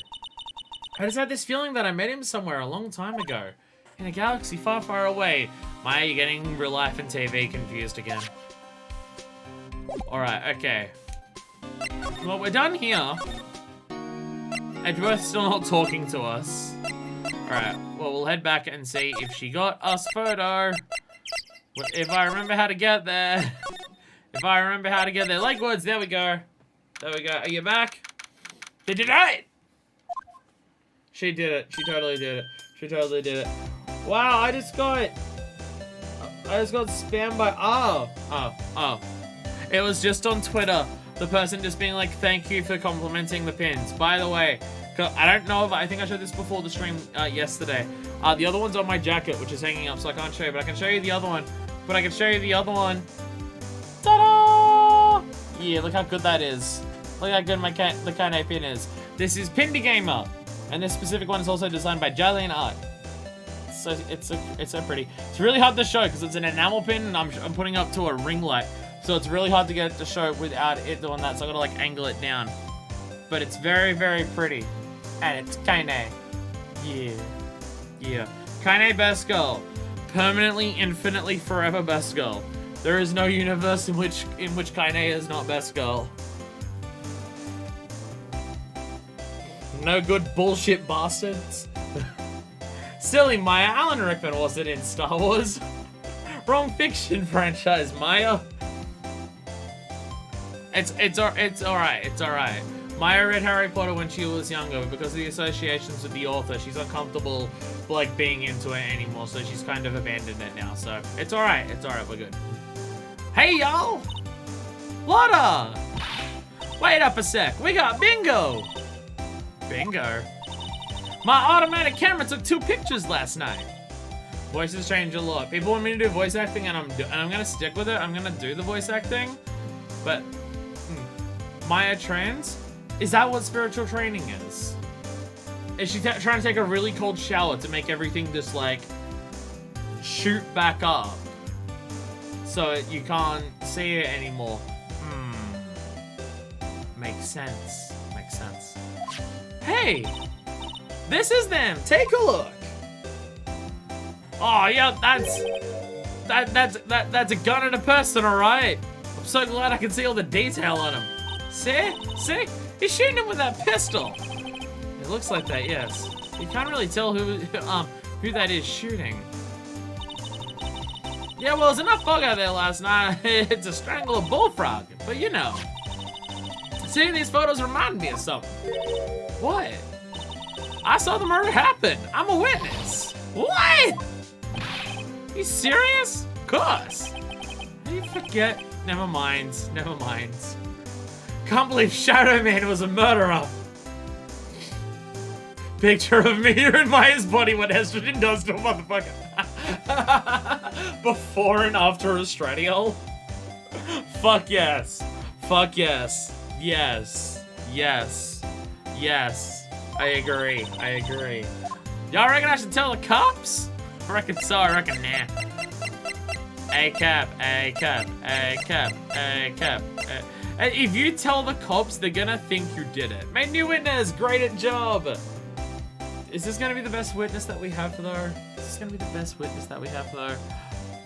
I just had this feeling that I met him somewhere a long time ago. In a galaxy far, far away. Maya, you're getting real life and TV confused again. Alright, okay. Well, we're done here. Edgeworth's still not talking to us. Alright, well, we'll head back and see if she got us photo. If I remember how to get there. If I remember how to get there. Lake Woods, there we go. There we go. Are you back? Did you do it? She did it. She totally did it. She totally did it. Wow, I just got spammed by, oh. It was just on Twitter. The person just being like, thank you for complimenting the pins. By the way, I don't know if, I think I showed this before the stream yesterday. The other one's on my jacket, which is hanging up, so I can't show you, but I can show you the other one. But I can show you the other one. Ta-da! Yeah, look how good that is. Look how good the Kane pin is. This is Pindy Gamer. And this specific one is also designed by Jalen Art. So it's so pretty. It's really hard to show because it's an enamel pin and I'm putting it up to a ring light. So it's really hard to get it to show without it doing that. So I gotta like angle it down. But it's very, very pretty. And it's Kane. Yeah. Yeah. Kane best girl. Permanently, infinitely, forever best girl. There is no universe in which Kane is not best girl. No good bullshit bastards. Silly Maya, Alan Rickman wasn't in Star Wars. Wrong fiction franchise, Maya. It's alright. Maya read Harry Potter when she was younger, but because of the associations with the author, she's uncomfortable like being into it anymore, so she's kind of abandoned it now. So it's alright, we're good. Hey y'all! Lotta! Wait up a sec, we got bingo! Bingo. My automatic camera took 2 pictures last night. Voices change a lot. People want me to do voice acting, and I'm gonna stick with it. I'm gonna do the voice acting, but Maya trans? Is that what spiritual training is? Is she trying to take a really cold shower to make everything just like shoot back up, so you can't see it anymore? Makes sense. Makes sense. Hey, this is them. Take a look. Oh yeah, that's a gun and a person, all right. I'm so glad I can see all the detail on him. See, he's shooting him with that pistol. It looks like that, yes. You can't really tell who that is shooting. Yeah, well, there's enough fog out there last night to strangle a bullfrog, but you know. Seeing these photos remind me of something. What? I saw the murder happen. I'm a witness. What? You serious? Of course. How do you forget? Never mind. Can't believe Shadow Man was a murderer. Picture of me in Maya's body what estrogen does to a motherfucker. Before and after estradiol. Fuck yes. Fuck yes. Yes. I agree. Y'all reckon I should tell the cops? I reckon so, I reckon nah. A cap. If you tell the cops, they're gonna think you did it. My new witness, great job. Is this gonna be the best witness that we have though?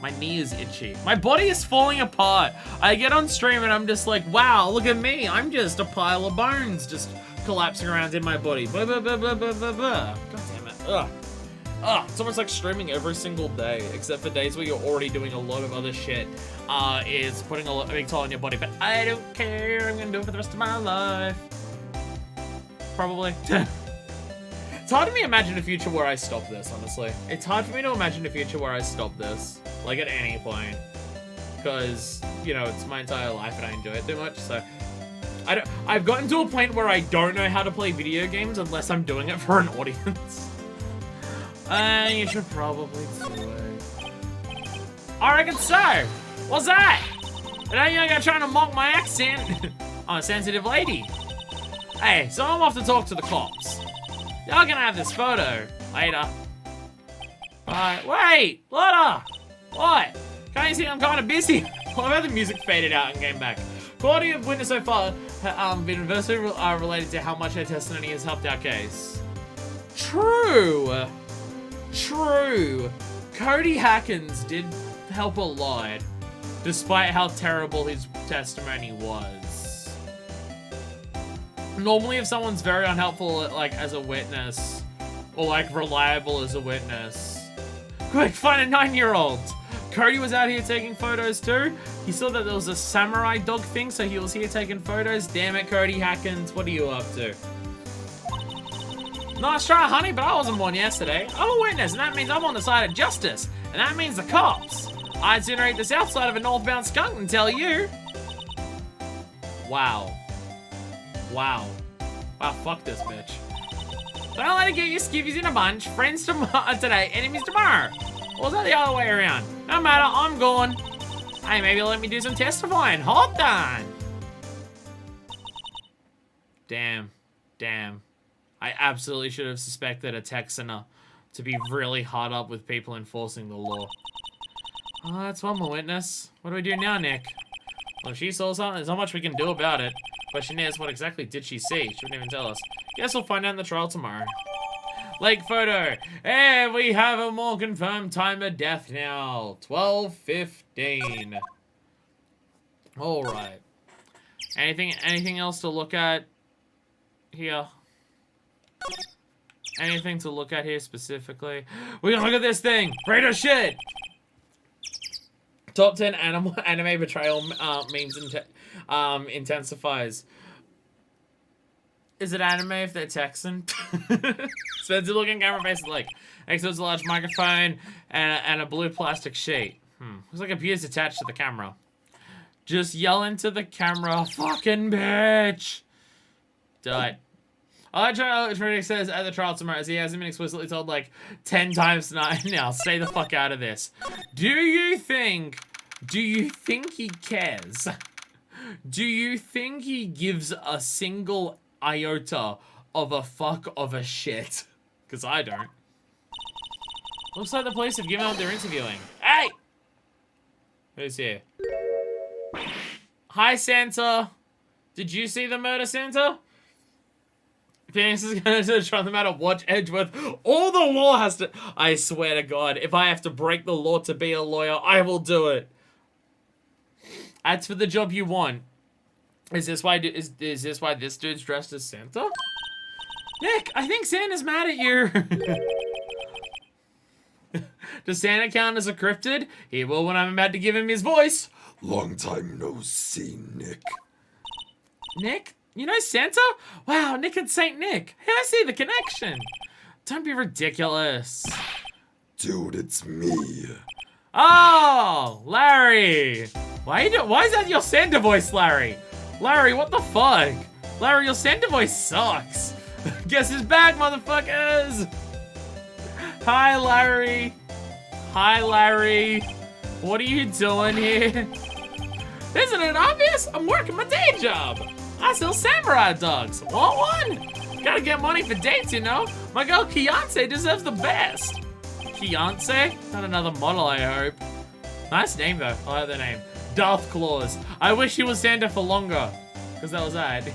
My knee is itchy. My body is falling apart. I get on stream and I'm just like, wow, look at me. I'm just a pile of bones just collapsing around in my body. Blah, blah, blah, blah, blah, blah, blah. God damn it. Ugh. It's almost like streaming every single day, except for days where you're already doing a lot of other shit, is putting a big toll on your body, but I don't care. I'm gonna do it for the rest of my life. Probably. It's hard for me to imagine a future where I stop this, honestly. It's hard for me to imagine a future where I stop this, like at any point. Because, you know, it's my entire life and I enjoy it too much, so. I've gotten to a point where I don't know how to play video games unless I'm doing it for an audience. You should probably do it. I reckon so. What's that? And now you're gonna try to mock my accent. I'm a sensitive lady. Hey, so I'm off to talk to the cops. Y'all gonna have this photo later. Bye. Wait, Lotta. What? Can't you see I'm kind of busy? Well, I've had the music faded out and came back. Quality of witness so far been inversely related to how much her testimony has helped our case. True. True. Cody Hackins did help a lot, despite how terrible his testimony was. Normally, if someone's very unhelpful, like, as a witness, or, like, reliable as a witness. Quick, find a 9-year-old! Cody was out here taking photos too. He saw that there was a samurai dog thing, so he was here taking photos. Damn it, Cody Hackins, what are you up to? Nice try, honey, but I wasn't born yesterday. I'm a witness, and that means I'm on the side of justice. And that means the cops. I'd sooner eat the south side of a northbound skunk than tell you. Wow. Wow. Wow, fuck this bitch. Don't let it get you skivvies in a bunch. Friends today, enemies tomorrow. Or was that the other way around? No matter, I'm gone. Hey, maybe let me do some testifying. Hold on. Damn. Damn. I absolutely should have suspected a Texaner to be really hard up with people enforcing the law. Oh, that's one more witness. What do we do now, Nick? Well, if she saw something, there's not much we can do about it. Question is, what exactly did she see? She wouldn't even tell us. Guess we'll find out in the trial tomorrow. Lake photo. Hey, we have a more confirmed time of death now. 12:15. All right. Anything else to look at here? Anything to look at here specifically? We're gonna look at this thing. Radar shit. Top 10 anime betrayal memes intensifies. Is it anime if they're Texan? Spencer looking camera face like exhibits a large microphone and a blue plastic sheet. Looks like a computer's attached to the camera. Just yell into the camera, fucking bitch. Died. Electronic says at the trial tomorrow, as he hasn't been explicitly told like 10 times tonight. Now, stay the fuck out of this. Do you think he cares? Do you think he gives a single iota of a fuck of a shit? Because I don't. Looks like the police have given up their interviewing. Hey! Who's here? Hi, Santa. Did you see the murder, Santa? Phoenix is gonna try them out to watch Edgeworth. All the law has to... I swear to God, if I have to break the law to be a lawyer, I will do it. As for the job you want. Is this why this dude's dressed as Santa? Nick, I think Santa's mad at you. Does Santa count as a cryptid? He will when I'm about to give him his voice. Long time no see, Nick. Nick? You know Santa? Wow, Nick and Saint Nick. Hey, I see the connection. Don't be ridiculous. Dude, it's me. Oh, Larry. Why is that your Santa voice, Larry? Larry, what the fuck? Larry, your Santa voice sucks. Guess who's back, motherfuckers? Hi, Larry. Hi, Larry. What are you doing here? Isn't it obvious? I'm working my day job. I sell samurai dogs. Want one? Gotta get money for dates, you know? My girl Kiance deserves the best. Kiance? Not another model, I hope. Nice name, though. I like the name. Darth Claus. I wish he was Santa for longer. Because that was odd.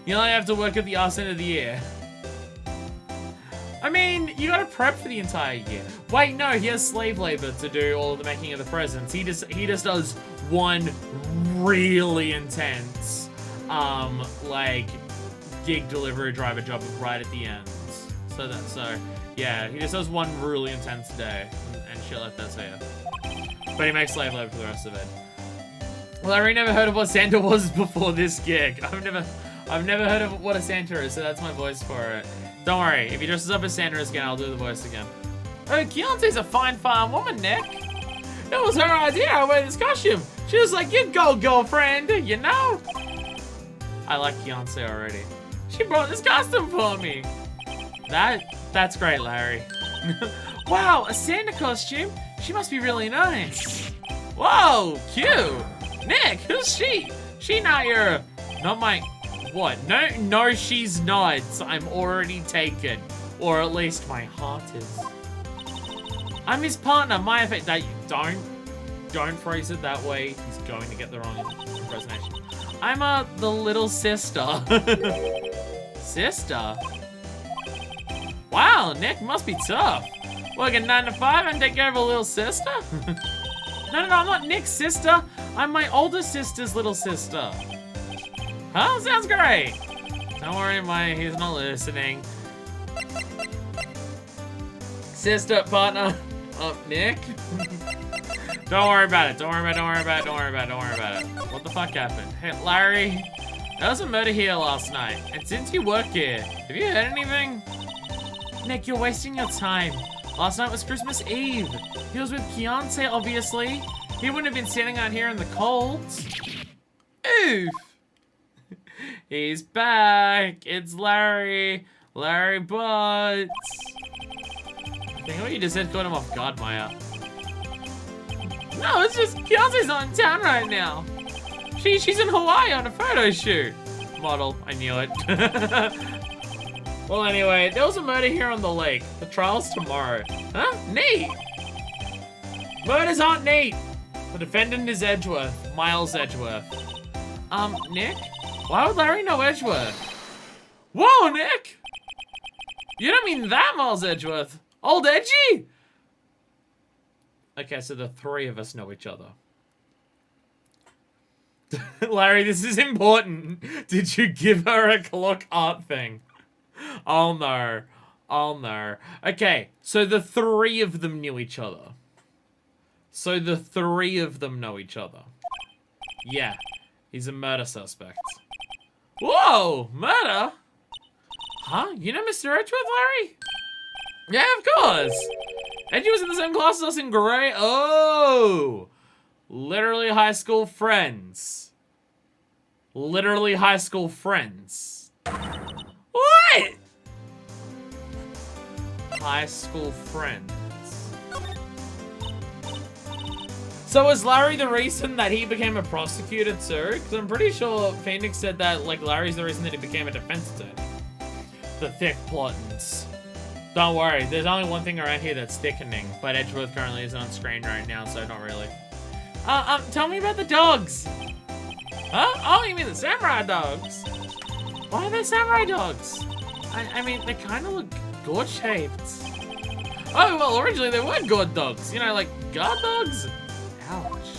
You only have to work at the arse end of the year. I mean, you gotta prep for the entire year. Wait, no, he has slave labor to do all of the making of the presents. He just does one really intense like gig delivery driver job right at the end. So yeah, he just does one really intense day and shit like that, so yeah. But he makes slave labor for the rest of it. Well, I really never heard of what Santa was before this gig. I've never heard of what a Santa is, so that's my voice for it. Don't worry, if he dresses up as Santa again, I'll do the voice again. Oh, Keontae's a fine farm woman, Nick. It was her idea I wear this costume. She was like, you go, girlfriend, you know? I like Keontae already. She brought this costume for me. That's great, Larry. Wow, a Santa costume? She must be really nice. Whoa, cute. Nick, who's she? She not your... Not my... What? No, she's not. I'm already taken. Or at least my heart is. I'm his partner, my effect. That you don't. don't phrase it that way. He's going to get the wrong impersonation. I'm the little sister. Sister? Wow, Nick must be tough. Working 9 to 5 and take care of a little sister? No, I'm not Nick's sister. I'm my older sister's little sister. Huh? Sounds great. Don't worry, he's not listening. Sister, partner. Nick? Don't worry about it. What the fuck happened? Hey, Larry, there was a murder here last night. And since you work here, have you heard anything? Nick, you're wasting your time. Last night was Christmas Eve. He was with Fiance, obviously. He wouldn't have been standing out here in the cold. Oof. He's back. It's Larry. Larry Butts. I think what you just said caught him off guard, Maya. No, it's just Fiance's not in town right now. She's in Hawaii on a photo shoot. Model, I knew it. Well, anyway, there was a murder here on the lake. The trial's tomorrow. Huh? Neat. Murders aren't neat. The defendant is Edgeworth, Miles Edgeworth. Nick? Why would Larry know Edgeworth? Whoa, Nick! You don't mean that Miles Edgeworth. Old Edgy? Okay, so the three of us know each other. Larry, this is important. Did you give her a clock art thing? Oh no. Okay, so the three of them knew each other. Yeah, he's a murder suspect. Whoa, murder? Huh? You know Mr. Edgeworth, Larry? Yeah, of course. Edgy was in the same class as us in grade. Oh, literally high school friends. What? High school friends. So was Larry the reason that he became a prosecutor too? Because I'm pretty sure Phoenix said that like Larry's the reason that he became a defense attorney. The thick plottings. Don't worry, there's only one thing around here that's thickening, but Edgeworth currently isn't on screen right now, so not really. Tell me about the dogs. Huh? Oh, you mean the samurai dogs? Why are they samurai dogs? I mean, they kind of look gourd-shaped. Oh, well, originally they were gourd dogs. You know, like guard dogs? Ouch.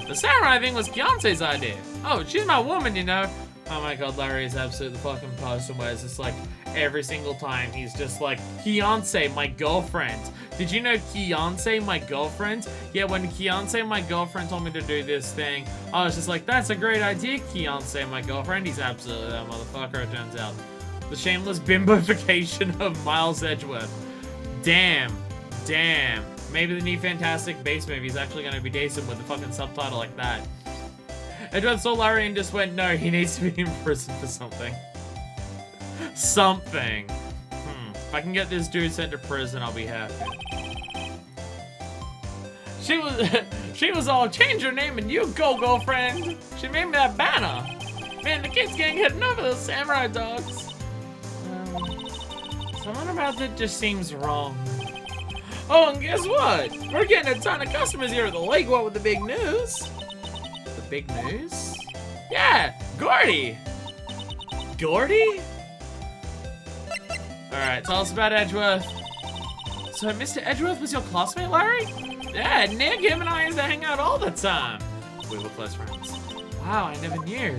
The samurai thing was Fiance's idea. Oh, she's my woman, you know. Oh my god, Larry is absolutely the fucking person where it's just like every single time he's just like, Fiance, my girlfriend. Did you know Fiance, my girlfriend? Yeah, when Fiance, my girlfriend told me to do this thing, I was just like, that's a great idea, Fiance, my girlfriend. He's absolutely that motherfucker, it turns out. The shameless bimbofication of Miles Edgeworth. Damn. Maybe the new Fantastic Beasts movie is actually going to be decent with a fucking subtitle like that. Edgeworth saw Larry and just went, no, he needs to be in prison for something. If I can get this dude sent to prison, I'll be happy. She was all, change your name and you go, girlfriend. She made me that banner. Man, the kids gang heading over those samurai dogs. Something about it just seems wrong. Oh, and guess what? We're getting a ton of customers here at the lake, what with the big news? The big news? Yeah, Gordy! Gordy? Alright, tell us about Edgeworth. So Mr. Edgeworth was your classmate, Larry? Yeah, Nick, him and I used to hang out all the time. We were close friends. Wow, I never knew.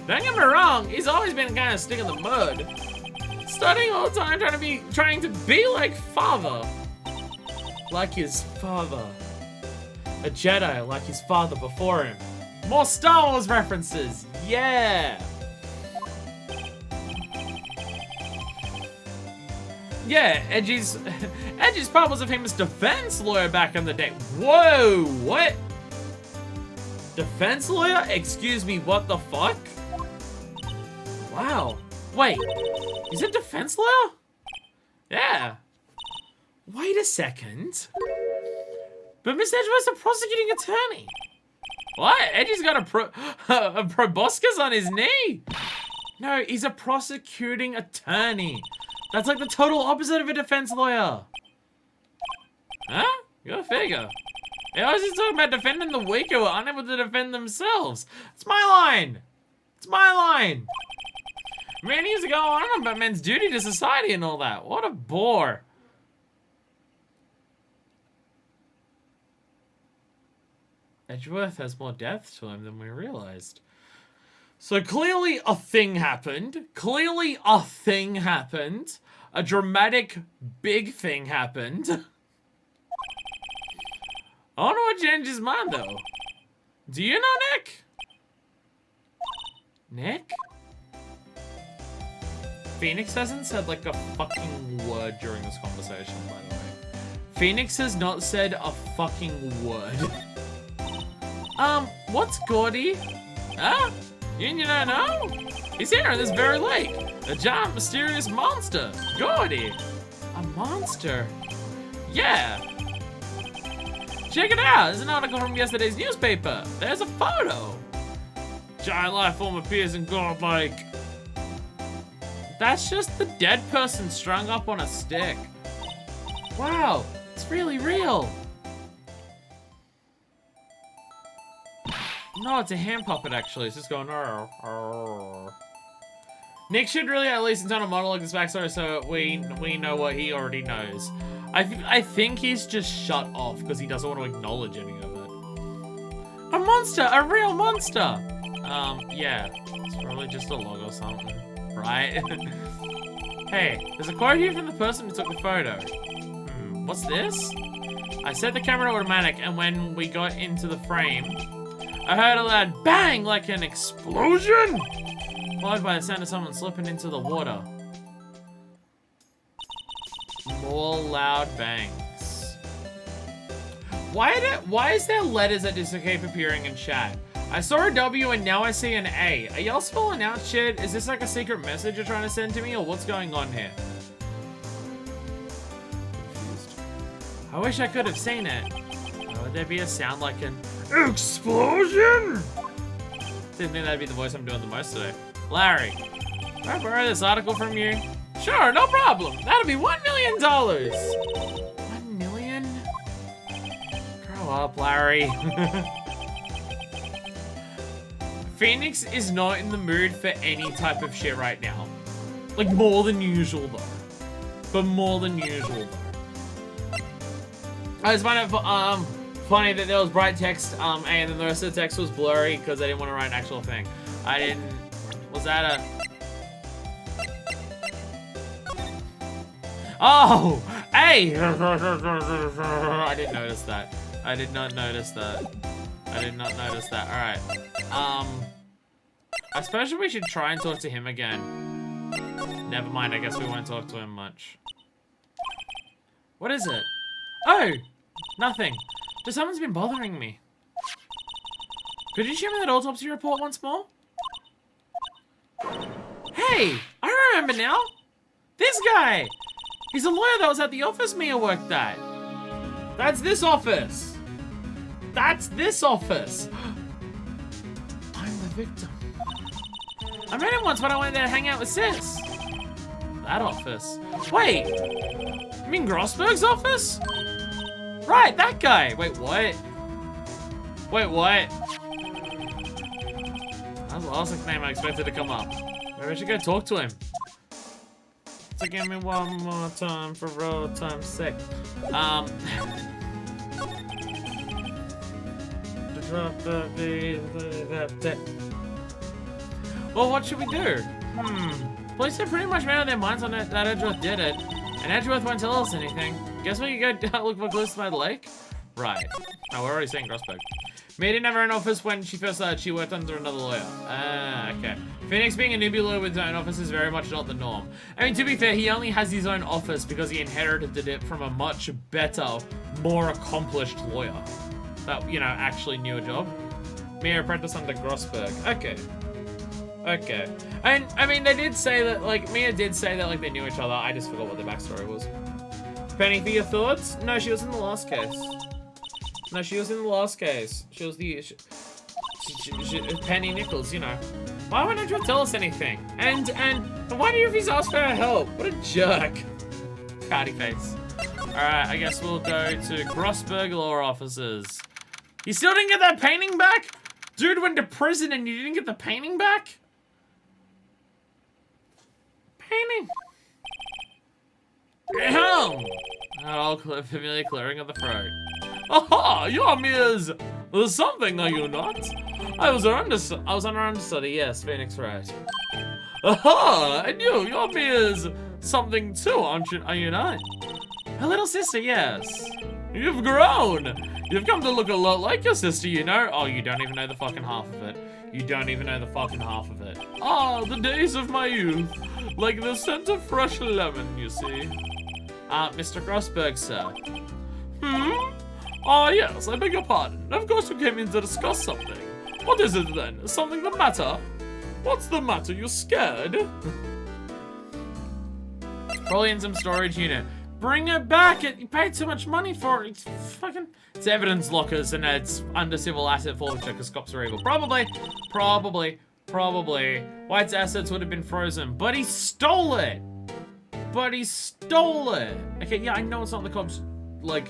Don't get me wrong, he's always been kind of stick in the mud. Studying all the time, trying to be like father. Like his father. A Jedi like his father before him. More Star Wars references, yeah! Yeah, Edgy's pop was a famous defense lawyer back in the day. Whoa, what? Defense lawyer? Excuse me, what the fuck? Wow. Wait, he's a defense lawyer? Yeah. Wait a second. But Miss Edgeworth's a prosecuting attorney. What? Edgy's got a proboscis on his knee? No, he's a prosecuting attorney. That's like the total opposite of a defense lawyer. Huh? Go figure. They always just talking about defending the weak who are unable to defend themselves. It's my line. It's my line. Man needs to go on about men's duty to society and all that. What a bore. Edgeworth has more depth to him than we realized. So clearly a thing happened. Clearly a thing happened. A dramatic big thing happened. I wonder what changed his mind though. Do you know Nick? Nick? Phoenix hasn't said like a fucking word during this conversation, by the way. Phoenix has not said a fucking word. What's Gordy? Huh? You don't know? He's here on this very lake. A giant mysterious monster. Gordy. A monster? Yeah. Check it out. There's an article from yesterday's newspaper. There's a photo. Giant life form appears in God Lake. That's just the dead person strung up on a stick. Wow, it's really real. No, it's a hand puppet actually. It's just going. Arr, arr. Nick should really at least internal monologue this backstory so we know what he already knows. I think he's just shut off because he doesn't want to acknowledge any of it. A monster, a real monster. Yeah, it's probably just a log or something, right? Hey, there's a quote here from the person who took the photo. What's this? I set the camera to automatic, and when we got into the frame, I heard a loud bang like an explosion, followed by the sound of someone slipping into the water. More loud bangs. Why is there letters that just keep appearing in chat? I saw a W and now I see an A. Are y'all spelling out shit? Is this like a secret message you're trying to send to me or what's going on here? Confused. I wish I could have seen it. Would there be a sound like an explosion? Didn't think that'd be the voice I'm doing the most today. Larry, can I borrow this article from you? Sure, no problem. That'll be $1 million. 1 million? Grow up, Larry. Phoenix is not in the mood for any type of shit right now. Like, more than usual, though. But more than usual, though. I just find it funny that there was bright text, and then the rest of the text was blurry because I didn't want to write an actual thing. I didn't... Was that a... Oh! Hey! I didn't notice that. I did not notice that. I did not notice that. Alright. I suppose we should try and talk to him again. Never mind, I guess we won't talk to him much. What is it? Oh! Nothing. Just someone's been bothering me. Could you show me that autopsy report once more? Hey! I remember now! This guy! He's a lawyer that was at the office Mia worked at. That's this office! That's this office! I'm the victim. I met him once when I went there to hang out with Sis. That office. Wait! You mean Grossberg's office? Right, that guy! Wait, what? Wait, what? That was the last name I expected to come up. Maybe I should go talk to him. So give me one more time for old time's sake. Well, what should we do? Police have pretty much made up their minds on it that Edgeworth did it, and Edgeworth won't tell us anything. Guess we could go look for clues by the lake? Right. No, we're already saying Grossberg. Mia didn't have her own office when she first started. She worked under another lawyer. Okay. Phoenix being a newbie lawyer with his own office is very much not the norm. I mean, to be fair, he only has his own office because he inherited it from a much better, more accomplished lawyer. That, you know, actually knew a job. Mia apprentice under Grossberg. Okay. Okay. And, I mean, they did say that, like, Mia did say that, like, they knew each other. I just forgot what their backstory was. Penny, for your thoughts? No, she was in the last case. No, she was in the last case. She was the... Penny Nichols, you know. Why wouldn't you tell us anything? And why do you refuse to ask for her help? What a jerk. Cardi face. Alright, I guess we'll go to Grossberg Law Offices. You still didn't get that painting back? Dude went to prison and you didn't get the painting back? Painting. Ahem. Oh, familiar clearing of the throat. Aha! You're Mia's something, are you not? I was under understudy, yes, Phoenix Wright. Aha! And you're Mia's something too, aren't you? Are you not? Her little sister, yes. You've grown! You've come to look a lot like your sister, you know? Oh, you don't even know the fucking half of it. You don't even know the fucking half of it. Ah, the days of my youth. Like the scent of fresh lemon, you see. Mr. Grossberg, sir. Ah, yes, I beg your pardon. Of course you came in to discuss something. What is it then? Is something the matter? What's the matter? You scared? Probably in some storage unit. Bring it back! You paid too much money for it. It's evidence lockers and it's under civil asset forfeiture because cops are evil. Probably. White's assets would have been frozen, but he stole it! Okay, yeah, I know it's not the cops, like,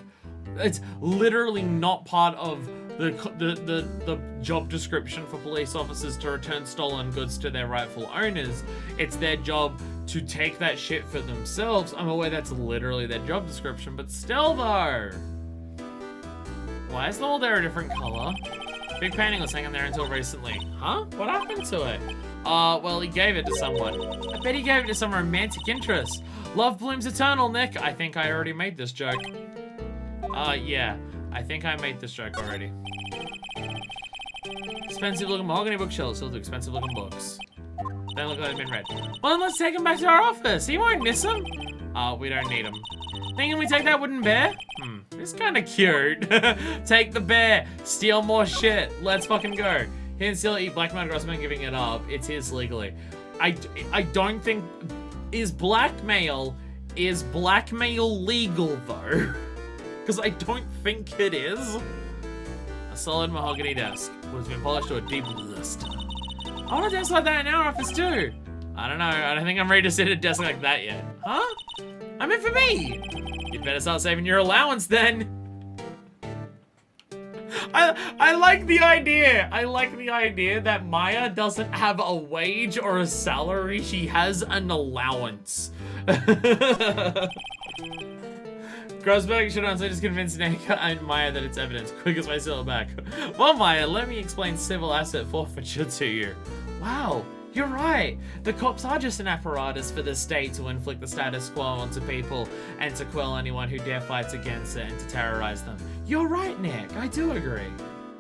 it's literally not part of the job description for police officers to return stolen goods to their rightful owners. It's their job to take that shit for themselves. I'm aware that's literally their job description, but still though. Why is the wall there a different color? Big painting was hanging there until recently. Huh? What happened to it? Well, he gave it to someone. I bet he gave it to some romantic interest. Love blooms eternal, Nick. I think I already made this joke. Yeah. I think I made this joke already. Expensive looking mahogany bookshelves filled with expensive looking books. They look like they've been read. Well, then let's take him back to our office. He won't miss them. We don't need him. Thinking we take that wooden bear? It's kind of cute. Take the bear. Steal more shit. Let's fucking go. He didn't steal it. Eat blackmail Grossman giving it up. It's his legally. I don't think... Is blackmail legal though? Because I don't think it is. A solid mahogany desk was been polished to a deep luster. I want a desk like that in our office too. I don't know. I don't think I'm ready to sit at a desk like that yet. Huh? I'm in for me. You'd better start saving your allowance then. I like the idea. I like the idea that Maya doesn't have a wage or a salary. She has an allowance. Grossberg should honestly just convince Nika and Maya that it's evidence. Quickest way to sell it back. Well, Maya, let me explain civil asset forfeiture to you. Wow, you're right. The cops are just an apparatus for the state to inflict the status quo onto people and to quell anyone who dare fights against it and to terrorize them. You're right, Nick. I do agree.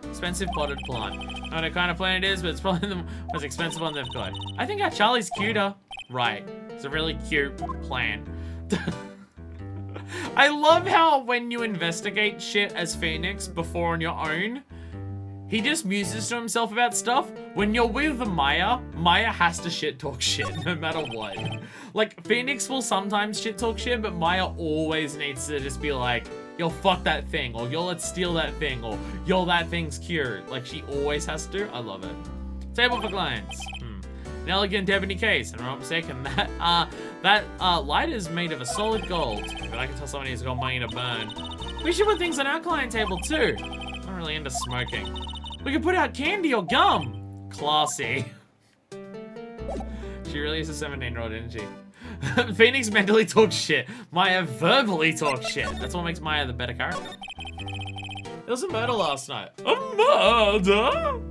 Expensive potted plant. I don't know what kind of plant it is, but it's probably the most expensive one they've got. I think our Charlie's cuter. Right. It's a really cute plant. I love how when you investigate shit as Phoenix before on your own, he just muses to himself about stuff. When you're with Maya, Maya has to shit talk shit no matter what. Like, Phoenix will sometimes shit talk shit, but Maya always needs to just be like, yo, fuck that thing, or yo, let's steal that thing, or yo, that thing's cute. Like, she always has to. I love it. Table for clients. An elegant ebony case, and I'm not mistaken, that light is made of a solid gold. But I can tell somebody who's got money to burn. We should put things on our client table too. I'm not really into smoking. We could put out candy or gum. Classy. She really is a 17-year-old, isn't she? Phoenix mentally talks shit. Maya verbally talks shit. That's what makes Maya the better character. There was a murder last night. A murder?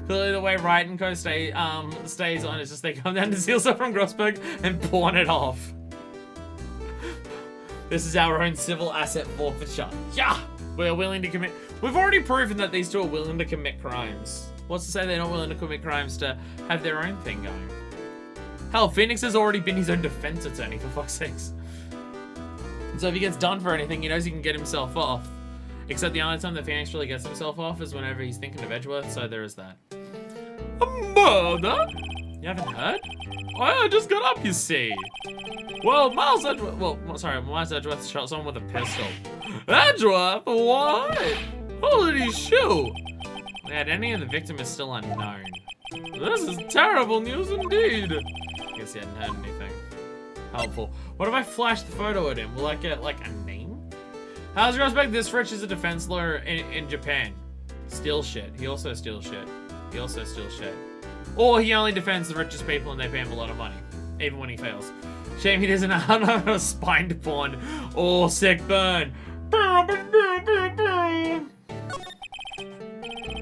Clearly the way Wright and Co stays on is just they come down to steal stuff from Grossberg and pawn it off. This is our own civil asset forfeiture. Yeah! We're willing to commit... We've already proven that these two are willing to commit crimes. What's to say they're not willing to commit crimes to have their own thing going? Hell, Phoenix has already been his own defense attorney, for fuck's sakes. So if he gets done for anything, he knows he can get himself off. Except the only time that Phoenix really gets himself off is whenever he's thinking of Edgeworth, so there is that. A murder? You haven't heard? I just got up, you see. Well, Miles Edgeworth shot someone with a pistol. Edgeworth? What? Who did he shoot? Yet any of the victim is still unknown. This is terrible news indeed. I guess he hadn't heard anything. Helpful. What if I flash the photo at him? Will I get, like, a name? How's respect this rich as a defense lawyer in Japan? Steal shit. He also steals shit. He also steals shit. Or he only defends the richest people and they pay him a lot of money. Even when he fails. Shame he doesn't have a spine to pawn. Oh, sick burn.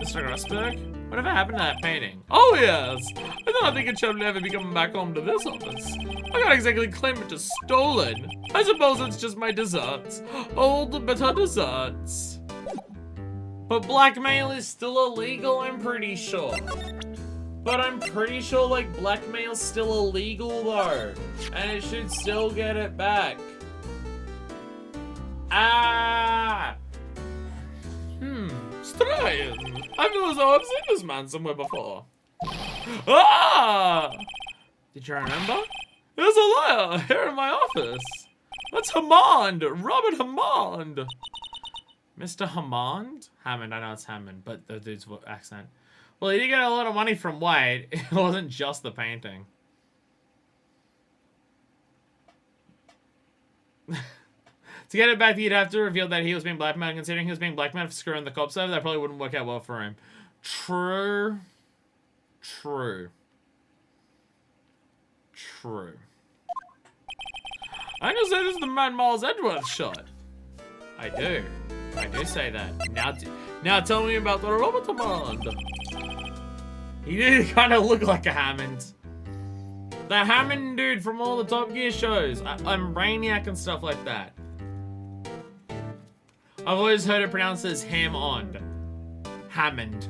Mr. Rosberg? Whatever happened to that painting? Oh yes! I don't think it should ever be coming back home to this office. I can't exactly claim it as stolen. I suppose it's just my desserts. Old bitter desserts. But blackmail is still illegal, I'm pretty sure. But I'm pretty sure, like, blackmail's still illegal, though. And it should still get it back. Ah! Strange. I feel as though I've seen this man somewhere before. Ah! Did you remember? There's a lawyer here in my office. That's Hammond, Robert Hammond. Mr. Hammond? Hammond, I know it's Hammond, but the dude's accent. Well, he did get a lot of money from Wright. It wasn't just the painting. To get it back, he'd have to reveal that he was being blackmailed. Considering he was being blackmailed for screwing the cops over, that probably wouldn't work out well for him. True. True. True. I just say this is the man Miles Edgeworth shot. I do. I do say that. Now tell me about the Robert Hammond. He did kind of look like a Hammond. The Hammond dude from all the Top Gear shows. I'm Brainiac and stuff like that. I've always heard it pronounced as Ham-on. Hammond.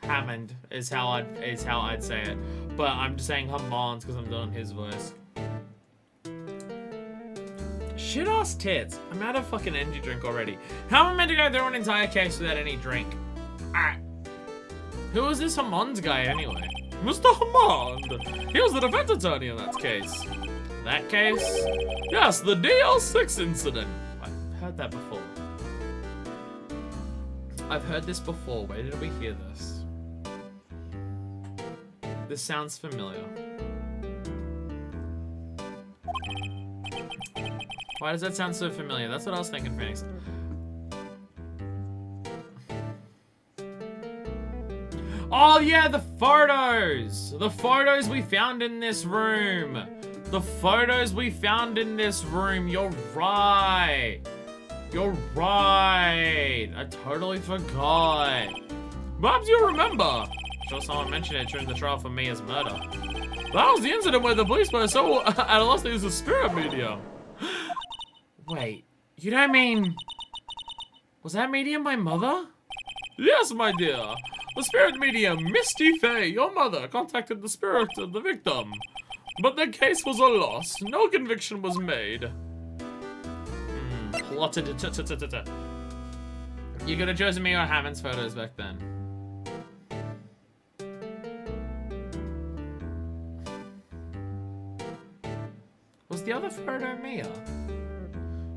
Hammond is how I'd say it. But I'm just saying Hammond because I'm doing his voice. Shit ass tits. I'm out of fucking energy drink already. How am I meant to go through an entire case without any drink? Ah. Who is this Hammond guy anyway? Mr. Hammond. He was the defense attorney in that case. That case? Yes, the DL6 incident. I've heard that before. I've heard this before. Where did we hear this? This sounds familiar. Why does that sound so familiar? That's what I was thinking, Phoenix. Oh yeah, the photos! The photos we found in this room! The photos we found in this room, you're right! You're right! I totally forgot. Perhaps you remember. I'm sure someone mentioned it during the trial for Mia's murder. That was the incident where the police were so at a loss to use a spirit medium. Wait, you don't mean... Was that medium my mother? Yes, my dear. The spirit medium, Misty Faye, your mother, contacted the spirit of the victim. But the case was a loss. No conviction was made. Plotted. You could have chosen me or Hammond's photos back then. Was the other photo Mia?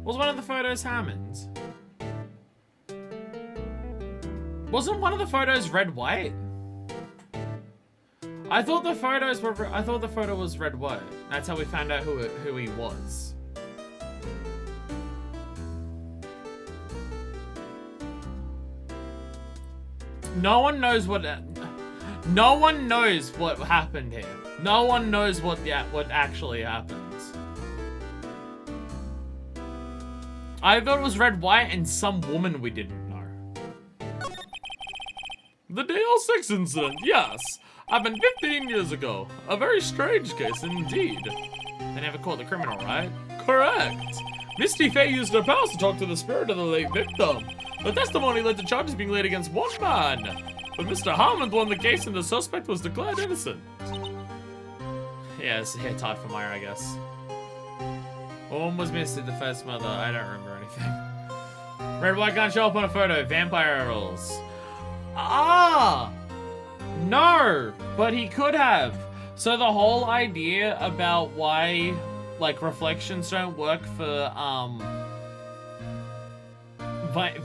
Was one of the photos Hammond's? Wasn't one of the photos red white? I thought the photos were. I thought the photo was red white. That's how we found out who he was. No one knows what. No one knows what happened here. No one knows what actually happened. I thought it was red white and some woman we didn't know. The DL6 incident, yes. Happened 15 years ago. A very strange case indeed. They never caught the criminal, right? Correct. Misty Faye used her powers to talk to the spirit of the late victim. The testimony led to charges being laid against one man. But Mr. Hammond won the case and the suspect was declared innocent. Yeah, it's tied for Myra, I guess. One was Misty, the first mother. I don't remember anything. Red White can't show up on a photo. Vampire rules. Ah! No! But he could have. So the whole idea about why, like, reflections don't work for,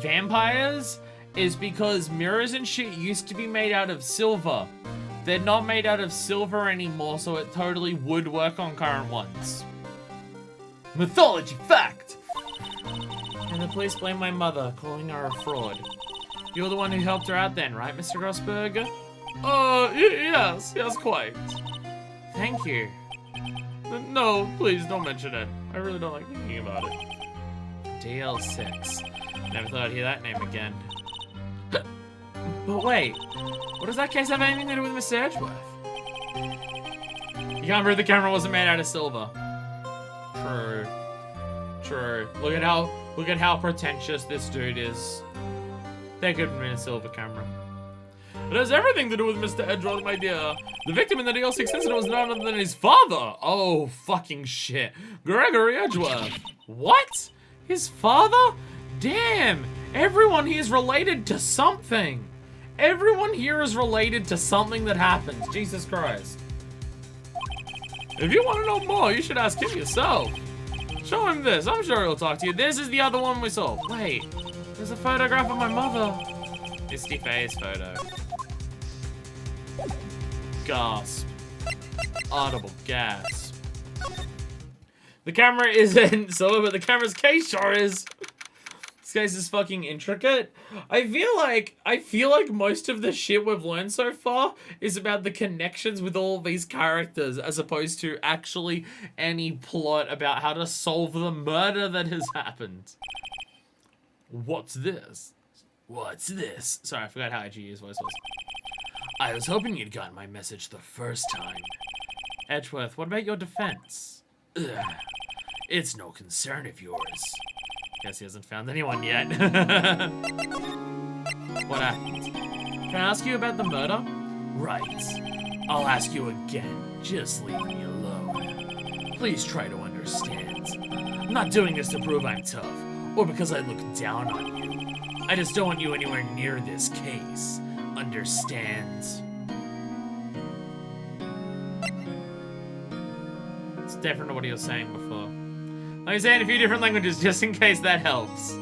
vampires is because mirrors and shit used to be made out of silver. They're not made out of silver anymore, so it totally would work on current ones. Mythology fact! And the police blame my mother, calling her a fraud. You're the one who helped her out then, right, Mr. Grossberger? Yes, quite. Thank you. No, please don't mention it. I really don't like thinking about it. DL6. Never thought I'd hear that name again. But wait, what does that case have anything to do with Mr. Edgeworth? You can't prove the camera wasn't made out of silver. True. Look at how pretentious this dude is. They could have been a silver camera. It has everything to do with Mr. Edgeworth, my dear. The victim in the DL6 incident was none other than his father. Oh, fucking shit. Gregory Edgeworth. What? His father? Damn. Everyone here is related to something. Everyone here is related to something that happened. Jesus Christ. If you want to know more, you should ask him yourself. Show him this. I'm sure he'll talk to you. This is the other one we saw. Wait. There's a photograph of my mother. Misty face photo. Gasp. Audible gasp. The camera isn't silver, but the camera's case sure is. This case is fucking intricate. I feel like most of the shit we've learned so far is about the connections with all of these characters, as opposed to actually any plot about how to solve the murder that has happened. What's this? What's this? Sorry, I forgot how edgy his voice was. I was hoping you'd gotten my message the first time. Edgeworth, what about your defense? Ugh. It's no concern of yours. Guess he hasn't found anyone yet. What happened? Can I ask you about the murder? Right. I'll ask you again. Just leave me alone. Please try to understand. I'm not doing this to prove I'm tough, or because I look down on you. I just don't want you anywhere near this case. Understand? It's different to what he was saying before. Let me say it in a few different languages just in case that helps.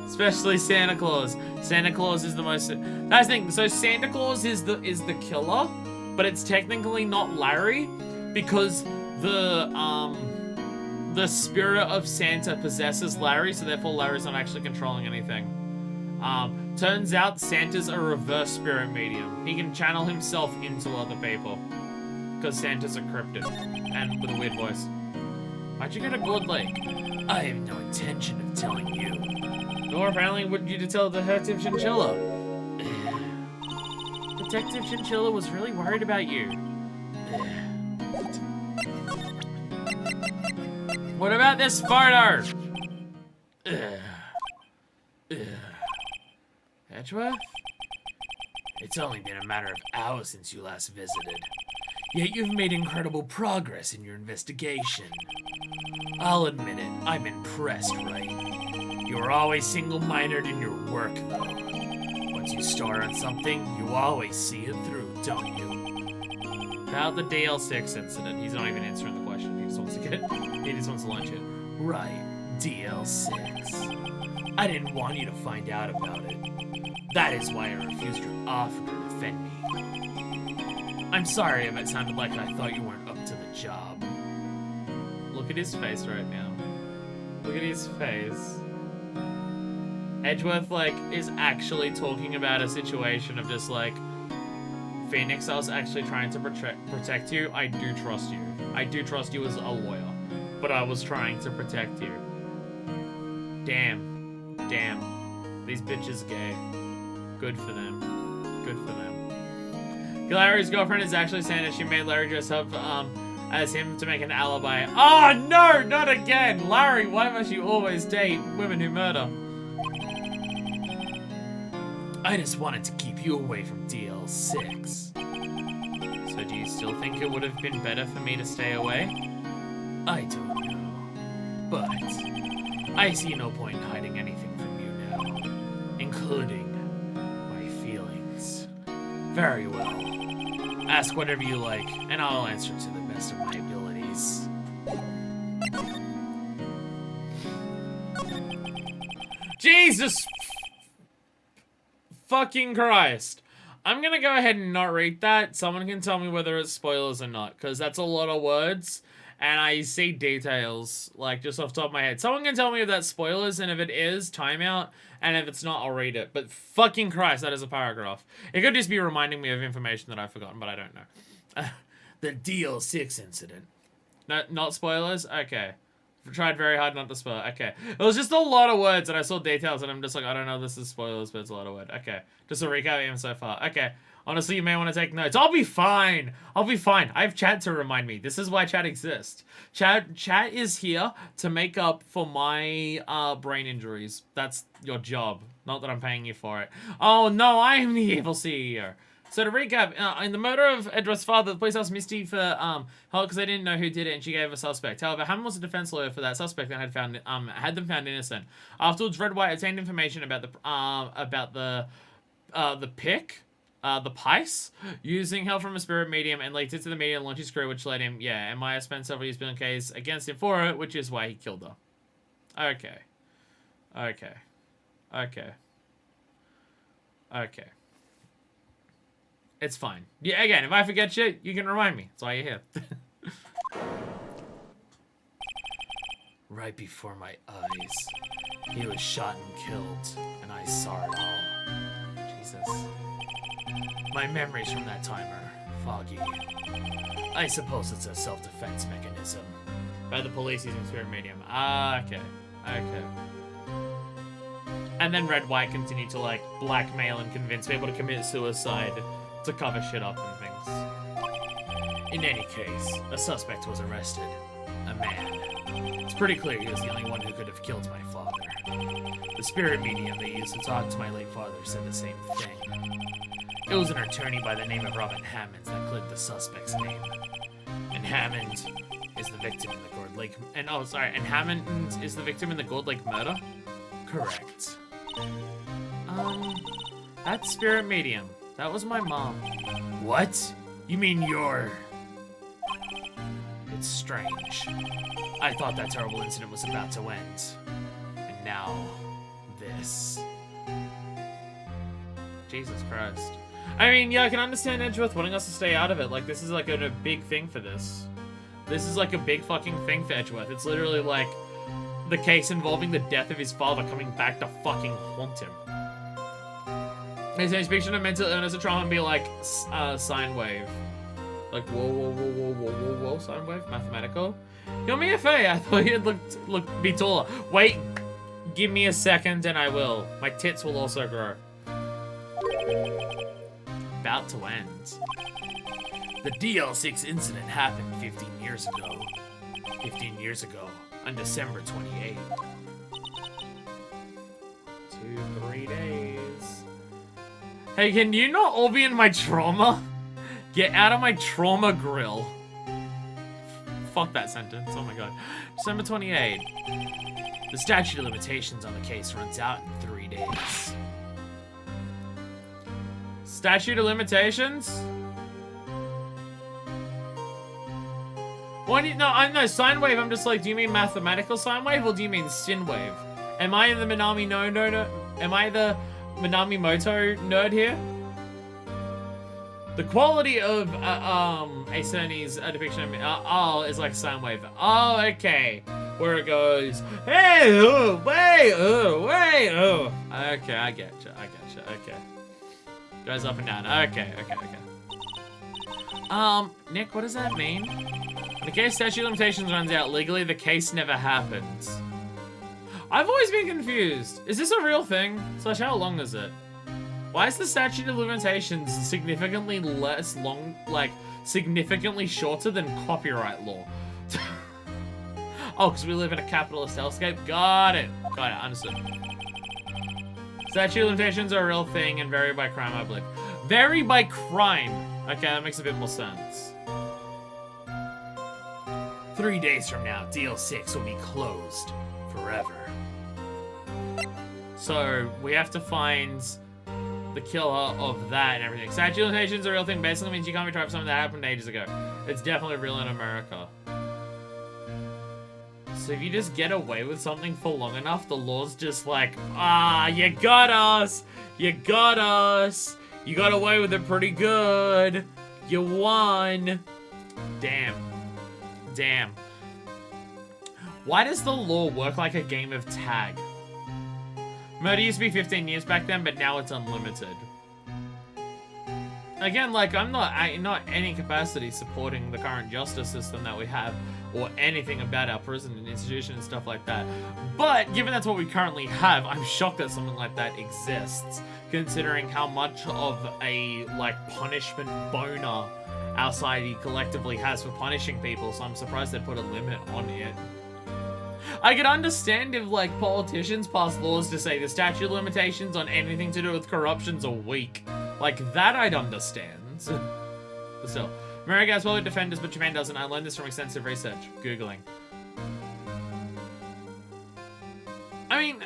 Especially Santa Claus. Santa Claus is the most... That's the thing. So Santa Claus is the killer, but it's technically not Larry because the spirit of Santa possesses Larry, so therefore Larry's not actually controlling anything. Turns out Santa's a reverse spirit medium. He can channel himself into other people. Because Santa's a cryptid. And with a weird voice. Why'd you go to Gold Lake? I have no intention of telling you. Nor apparently would you to tell Detective Chinchilla. Detective Chinchilla was really worried about you. What about this photo? Edgeworth? It's only been a matter of hours since you last visited. Yet you've made incredible progress in your investigation. I'll admit it, I'm impressed, Wright. You're always single-minded in your work, though. Once you start on something, you always see it through, don't you? About the DL6 incident, he's not even answering the question. He just wants to launch it. Right, DL6. I didn't want you to find out about it. That is why I refused your offer to defend me. I'm sorry if it sounded like I thought you weren't up to the job. Look at his face right now. Look at his face. Edgeworth, like, is actually talking about a situation of just, like, Phoenix, I was actually trying to protect you. I do trust you. I do trust you as a lawyer. But I was trying to protect you. Damn. These bitches gay. Good for them. Good for them. Larry's girlfriend is actually saying that she made Larry dress up as him to make an alibi. Oh no, not again! Larry, why must you always date women who murder? I just wanted to keep you away from DL6. So do you still think it would have been better for me to stay away? I don't know. But I see no point in hiding anything from you now. Including my feelings. Very well. Ask whatever you like, and I'll answer to the best of my abilities. Jesus fucking Christ. I'm gonna go ahead and not read that. Someone can tell me whether it's spoilers or not, because that's a lot of words. and I see details, like, just off the top of my head. Someone can tell me if that's spoilers, and if it is, timeout, and if it's not, I'll read it. But fucking Christ, that is a paragraph. It could just be reminding me of information that I've forgotten, but I don't know. The DL6 incident. No, not spoilers? Okay. Tried very hard not to spoil. Okay. It was just a lot of words, and I saw details, and I'm just like, I don't know if this is spoilers, but it's a lot of words. Okay. Just a recap even so far. Okay. Honestly, you may want to take notes. I'll be fine. I'll be fine. I have chat to remind me. This is why chat exists. Chat is here to make up for my brain injuries. That's your job. Not that I'm paying you for it. Oh, no, I am the evil CEO. So to recap, in the murder of Edgeworth's father, the police asked Misty for help because they didn't know who did it, and she gave a suspect. However, Hammond was a defense lawyer for that suspect and had them found innocent. Afterwards, Red White obtained information about the pick, the Pice, using help from a spirit medium, and leaked it to the media and launched his career, which led him, and Maya spent several years building a case against him for it, which is why he killed her. Okay. It's fine. Yeah, again, if I forget shit, you can remind me. That's why you're here. Right before my eyes, he was shot and killed, and I saw it all. Jesus. My memories from that time are foggy. I suppose it's a self-defense mechanism. By the police using spirit medium. Okay. And then Red White continued to, like, blackmail and convince people to commit suicide to cover shit up and things. In any case, a suspect was arrested. A man. It's pretty clear he was the only one who could have killed my father. The spirit medium they used to talk to my late father said the same thing. It was an attorney by the name of Robin Hammond that clicked the suspect's name. And Hammond is the victim in the Gold Lake... And Hammond is the victim in the Gold Lake murder? Correct. That's spirit medium. That was my mom. What? You mean you're... It's strange. I thought that terrible incident was about to end. And now, this. Jesus Christ. I mean, yeah, I can understand Edgeworth wanting us to stay out of it. Like, this is like a big thing for this. This is like a big fucking thing for Edgeworth. It's literally like the case involving the death of his father coming back to fucking haunt him. His depiction of mental illness and trauma and be like, sine wave. Like, whoa, sine wave? Mathematical? You're me a fay. I thought you'd be taller. Wait, give me a second and I will. My tits will also grow. About to end. The DL6 incident happened 15 years ago. 15 years ago, on December 28th. 2-3 days. Hey, can you not all be in my trauma? Get out of my trauma grill. Fuck that sentence. Oh my god. December 28th. The statute of limitations on the case runs out in 3 days. Statute of limitations? What do you, no, I know, sine wave, I'm just like, do you mean mathematical sine wave, or do you mean sin wave? Am I the Minami am I the Minami Moto nerd here? The quality of a Cerny's depiction of is like sine wave. Oh, okay. Where it goes, hey, oh, wait, oh, wait, oh. Okay, I get you, okay. Goes up and down, okay. Nick, what does that mean? When the case statute of limitations runs out, legally the case never happens. I've always been confused. Is this a real thing? Slash, how long is it? Why is the statute of limitations significantly less long, like, significantly shorter than copyright law? Oh, because we live in a capitalist hellscape? Got it, understood. Statute of limitations are a real thing and vary by crime, I believe. Vary by crime. Okay, that makes a bit more sense. 3 days from now, DL6 will be closed forever. So, we have to find the killer of that and everything. Statute of limitations are a real thing. Basically means you can't be tried for something that happened ages ago. It's definitely real in America. So if you just get away with something for long enough, the law's just like, you got us! You got us! You got away with it pretty good! You won! Damn. Damn. Why does the law work like a game of tag? Murder used to be 15 years back then, but now it's unlimited. Again, like, I'm not any capacity supporting the current justice system that we have, or anything about our prison and institution and stuff like that. But, given that's what we currently have, I'm shocked that something like that exists, considering how much of a, like, punishment boner our society collectively has for punishing people, so I'm surprised they put a limit on it. I could understand if, like, politicians pass laws to say the statute of limitations on anything to do with corruption's a week. Like, that I'd understand. But still. America has well defenders, but Japan doesn't. I learned this from extensive research. Googling. I mean,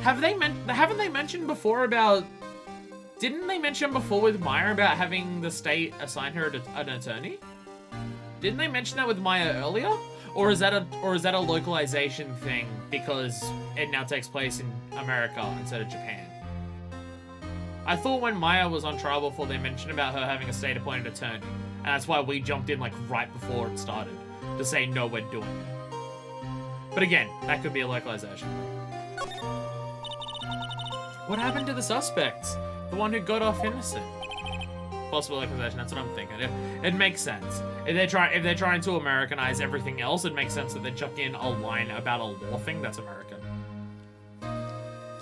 haven't they mentioned before about... Didn't they mention before with Maya about having the state assign her an attorney? Didn't they mention that with Maya earlier? Or is that a localization thing because it now takes place in America instead of Japan? I thought when Maya was on trial before, they mentioned about her having a state-appointed attorney. And that's why we jumped in, like, right before it started. To say, no, we're doing it. But again, that could be a localization. What happened to the suspects? The one who got off innocent? Possible localization, that's what I'm thinking. It makes sense. If they're trying to Americanize everything else, it makes sense that they chuck in a line about a law thing that's American.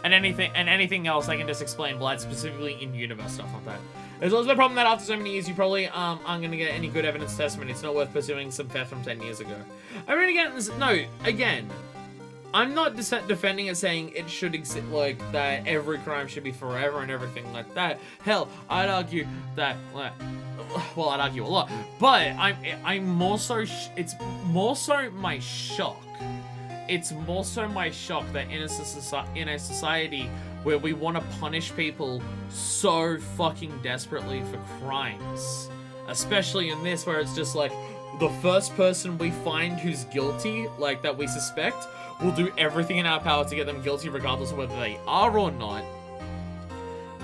And anything else I can just explain, well, that's specifically in universe stuff like that. There's also the problem that after so many years, you probably aren't gonna get any good evidence testimony. It's not worth pursuing some theft from 10 years ago. I mean, again, I'm not defending it, saying it should exist, like, that every crime should be forever and everything like that. Hell, I'd argue that, well, I'd argue a lot, but I'm more so, it's more so my shock. It's more so my shock that in a society where we want to punish people so fucking desperately for crimes, especially in this where it's just like, the first person we find who's guilty, like, that we suspect, we'll do everything in our power to get them guilty regardless of whether they are or not,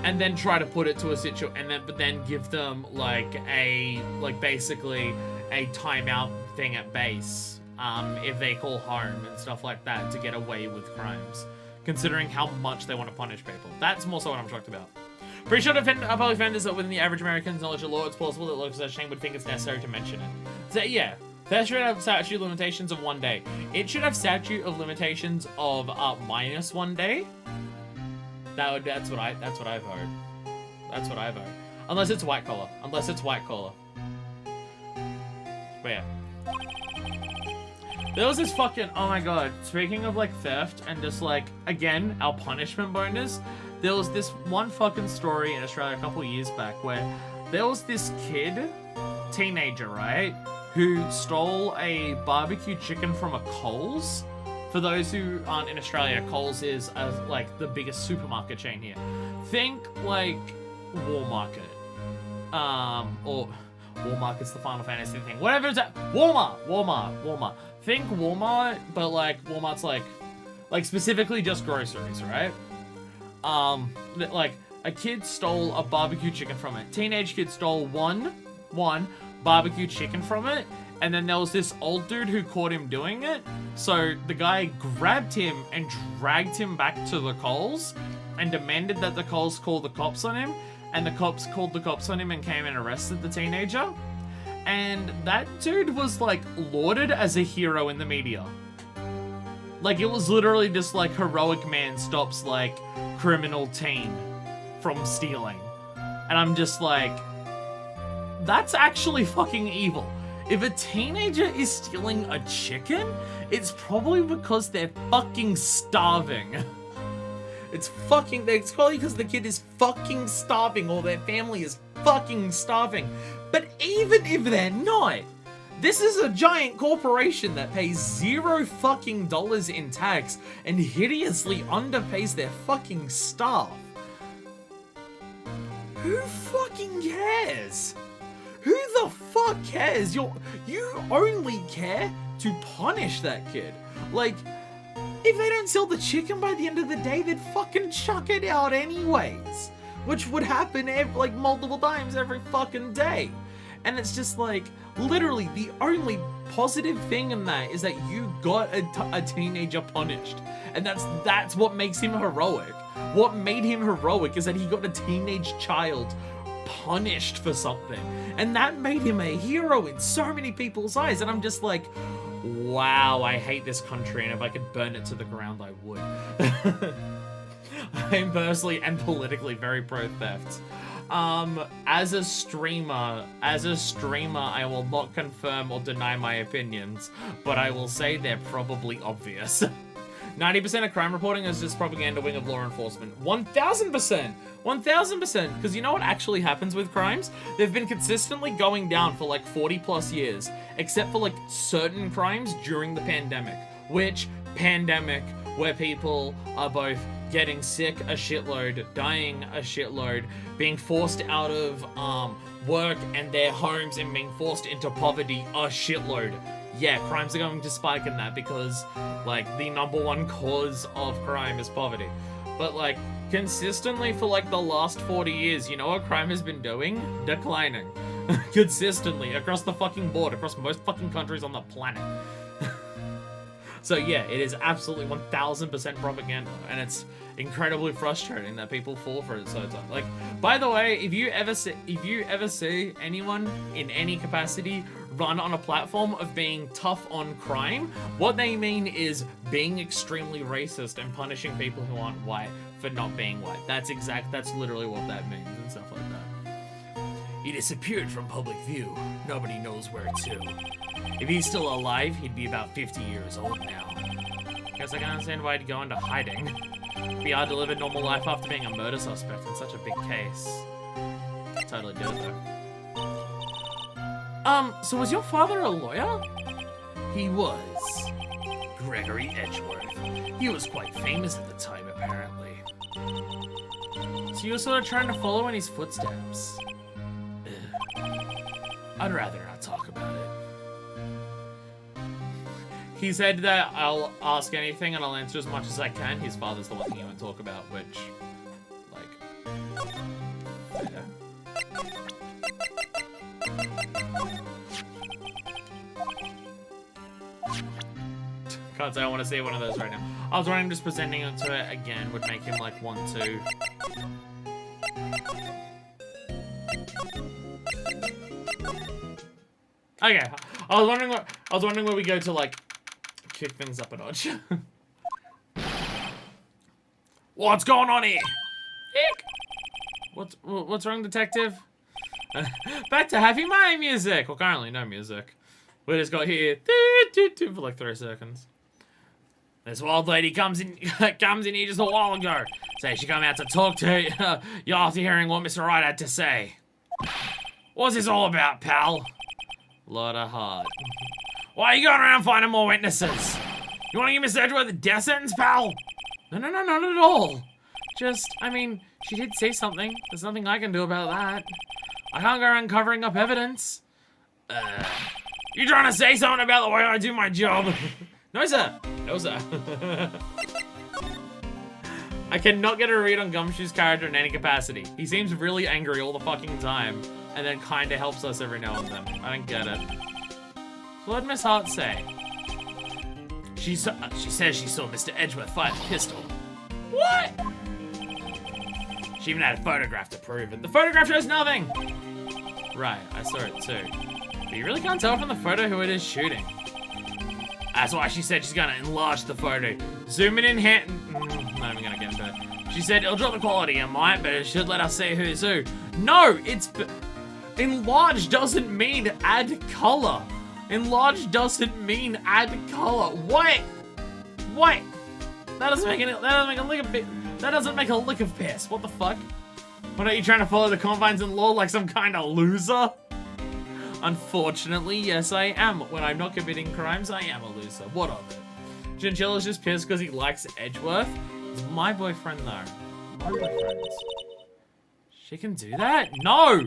and then try to put it to a situation, but then give them, like, basically a timeout thing at base, if they call home and stuff like that to get away with crimes, considering how much they want to punish people. That's more so what I'm shocked about. Pretty sure public defenders that within the average American's knowledge of law, it's plausible that local such thing would think it's necessary to mention it. So yeah, that should have statute of limitations of 1 day. It should have statute of limitations of minus 1 day. That's what I've heard. That's what I've heard. Unless it's white collar. But yeah. There was this fucking, oh my god, speaking of, like, theft and just, like, again, our punishment bonus, there was this one fucking story in Australia a couple years back where there was this kid, teenager, right, who stole a barbecue chicken from a Coles. For those who aren't in Australia, Coles is, like, the biggest supermarket chain here. Think, like, Walmart. Or Walmart's the Final Fantasy thing. Whatever it's at. Walmart. Think Walmart, but, like, Walmart's, like, specifically just groceries, right? Like, a kid stole a barbecue chicken from it. Teenage kid stole one barbecue chicken from it, and then there was this old dude who caught him doing it, so the guy grabbed him and dragged him back to the Coles, and demanded that the Coles call the cops on him, and the cops called the cops on him and came and arrested the teenager. And that dude was, like, lauded as a hero in the media. Like, it was literally just, like, heroic man stops, like, criminal teen from stealing. And I'm just like, that's actually fucking evil. If a teenager is stealing a chicken, it's probably because they're fucking starving. It's probably because the kid is fucking starving or their family is fucking starving. But even if they're not, this is a giant corporation that pays $0 fucking in tax and hideously underpays their fucking staff. Who fucking cares? Who the fuck cares? You only care to punish that kid. Like, if they don't sell the chicken by the end of the day, they'd fucking chuck it out anyways. Which would happen, like, multiple times every fucking day. And it's just like, Literally, the only positive thing in that is that you got a teenager punished. And that's what makes him heroic. What made him heroic is that he got a teenage child punished for something. And that made him a hero in so many people's eyes. And I'm just like, wow, I hate this country, and if I could burn it to the ground, I would. I'm personally and politically very pro-theft. As a streamer, I will not confirm or deny my opinions, but I will say they're probably obvious. 90% of crime reporting is just propaganda wing of law enforcement. 1000%! 1000%! Because you know what actually happens with crimes? They've been consistently going down for like 40 plus years, except for like certain crimes during the pandemic. Which, pandemic, where people are both getting sick a shitload, dying a shitload, being forced out of work and their homes and being forced into poverty a shitload. Yeah, crimes are going to spike in that because, like, the #1 cause of crime is poverty. But, like, consistently for, like, the last 40 years, you know what crime has been doing? Declining. Consistently, across the fucking board, across most fucking countries on the planet. So, yeah, it is absolutely 1000% propaganda, and it's incredibly frustrating that people fall for it so much. Like, by the way, if you ever see anyone in any capacity run on a platform of being tough on crime, what they mean is being extremely racist and punishing people who aren't white for not being white. That's literally what that means and stuff like that. He disappeared from public view. Nobody knows where to. If he's still alive, he'd be about 50 years old now. Guess I can understand why he'd go into hiding. It'd be hard to live a normal life after being a murder suspect in such a big case. Totally did it though. So was your father a lawyer? He was. Gregory Edgeworth. He was quite famous at the time, apparently. So you were sort of trying to follow in his footsteps. I'd rather not talk about it. He said that I'll ask anything and I'll answer as much as I can. His father's the one thing he won't talk about, which, like, yeah. Can't say I want to see one of those right now. I was wondering just presenting it to it again would make him like want to. Okay, I was wondering where we go to like kick things up a notch. What's going on here? What's wrong, detective? Back to happy my music. Well, currently no music. We just got here for like 3 seconds. This wild lady comes in here just a while ago. Say she come out to talk to you. You're after hearing what Mr. Wright had to say. What's this all about, pal? Lot of heart. Why are you going around finding more witnesses? You want to give Miss Edgeworth a death sentence, pal? No, not at all. Just, I mean, she did say something. There's nothing I can do about that. I can't go around covering up evidence. You trying to say something about the way I do my job? No, sir. No, sir. I cannot get a read on Gumshoe's character in any capacity. He seems really angry all the fucking time, and then kinda helps us every now and then. I don't get it. So what did Miss Hart say? She says she saw Mr. Edgeworth fire the pistol. What? She even had a photograph to prove it. The photograph shows nothing! Right, I saw it too. But you really can't tell from the photo who it is shooting. That's why she said she's gonna enlarge the photo. Zoom it in hand. Not even gonna get into it. She said it'll drop the quality, it might, but it should let us see who's who. No, it's... Enlarge doesn't mean add color. Enlarge doesn't mean add color. What? What? That doesn't make a lick of that doesn't make a lick of piss. What the fuck? What, are you trying to follow the confines in law like some kind of loser? Unfortunately, yes I am. When I'm not committing crimes, I am a loser. What of it? Chinchilla's just pissed because he likes Edgeworth. It's my boyfriend though. My boyfriend. She can do that? No! So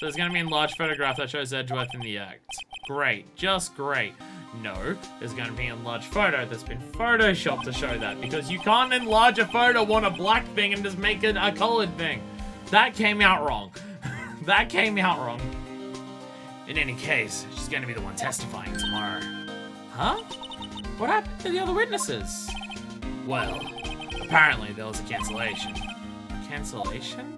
there's gonna be an enlarged photograph that shows Edgeworth in the act. Great, just great. No, there's gonna be an enlarged photo that's been photoshopped to show that, because you can't enlarge a photo on a black thing and just make it a colored thing. That came out wrong. That came out wrong. In any case, she's gonna be the one testifying tomorrow. Huh? What happened to the other witnesses? Well, apparently there was a cancellation. Cancellation?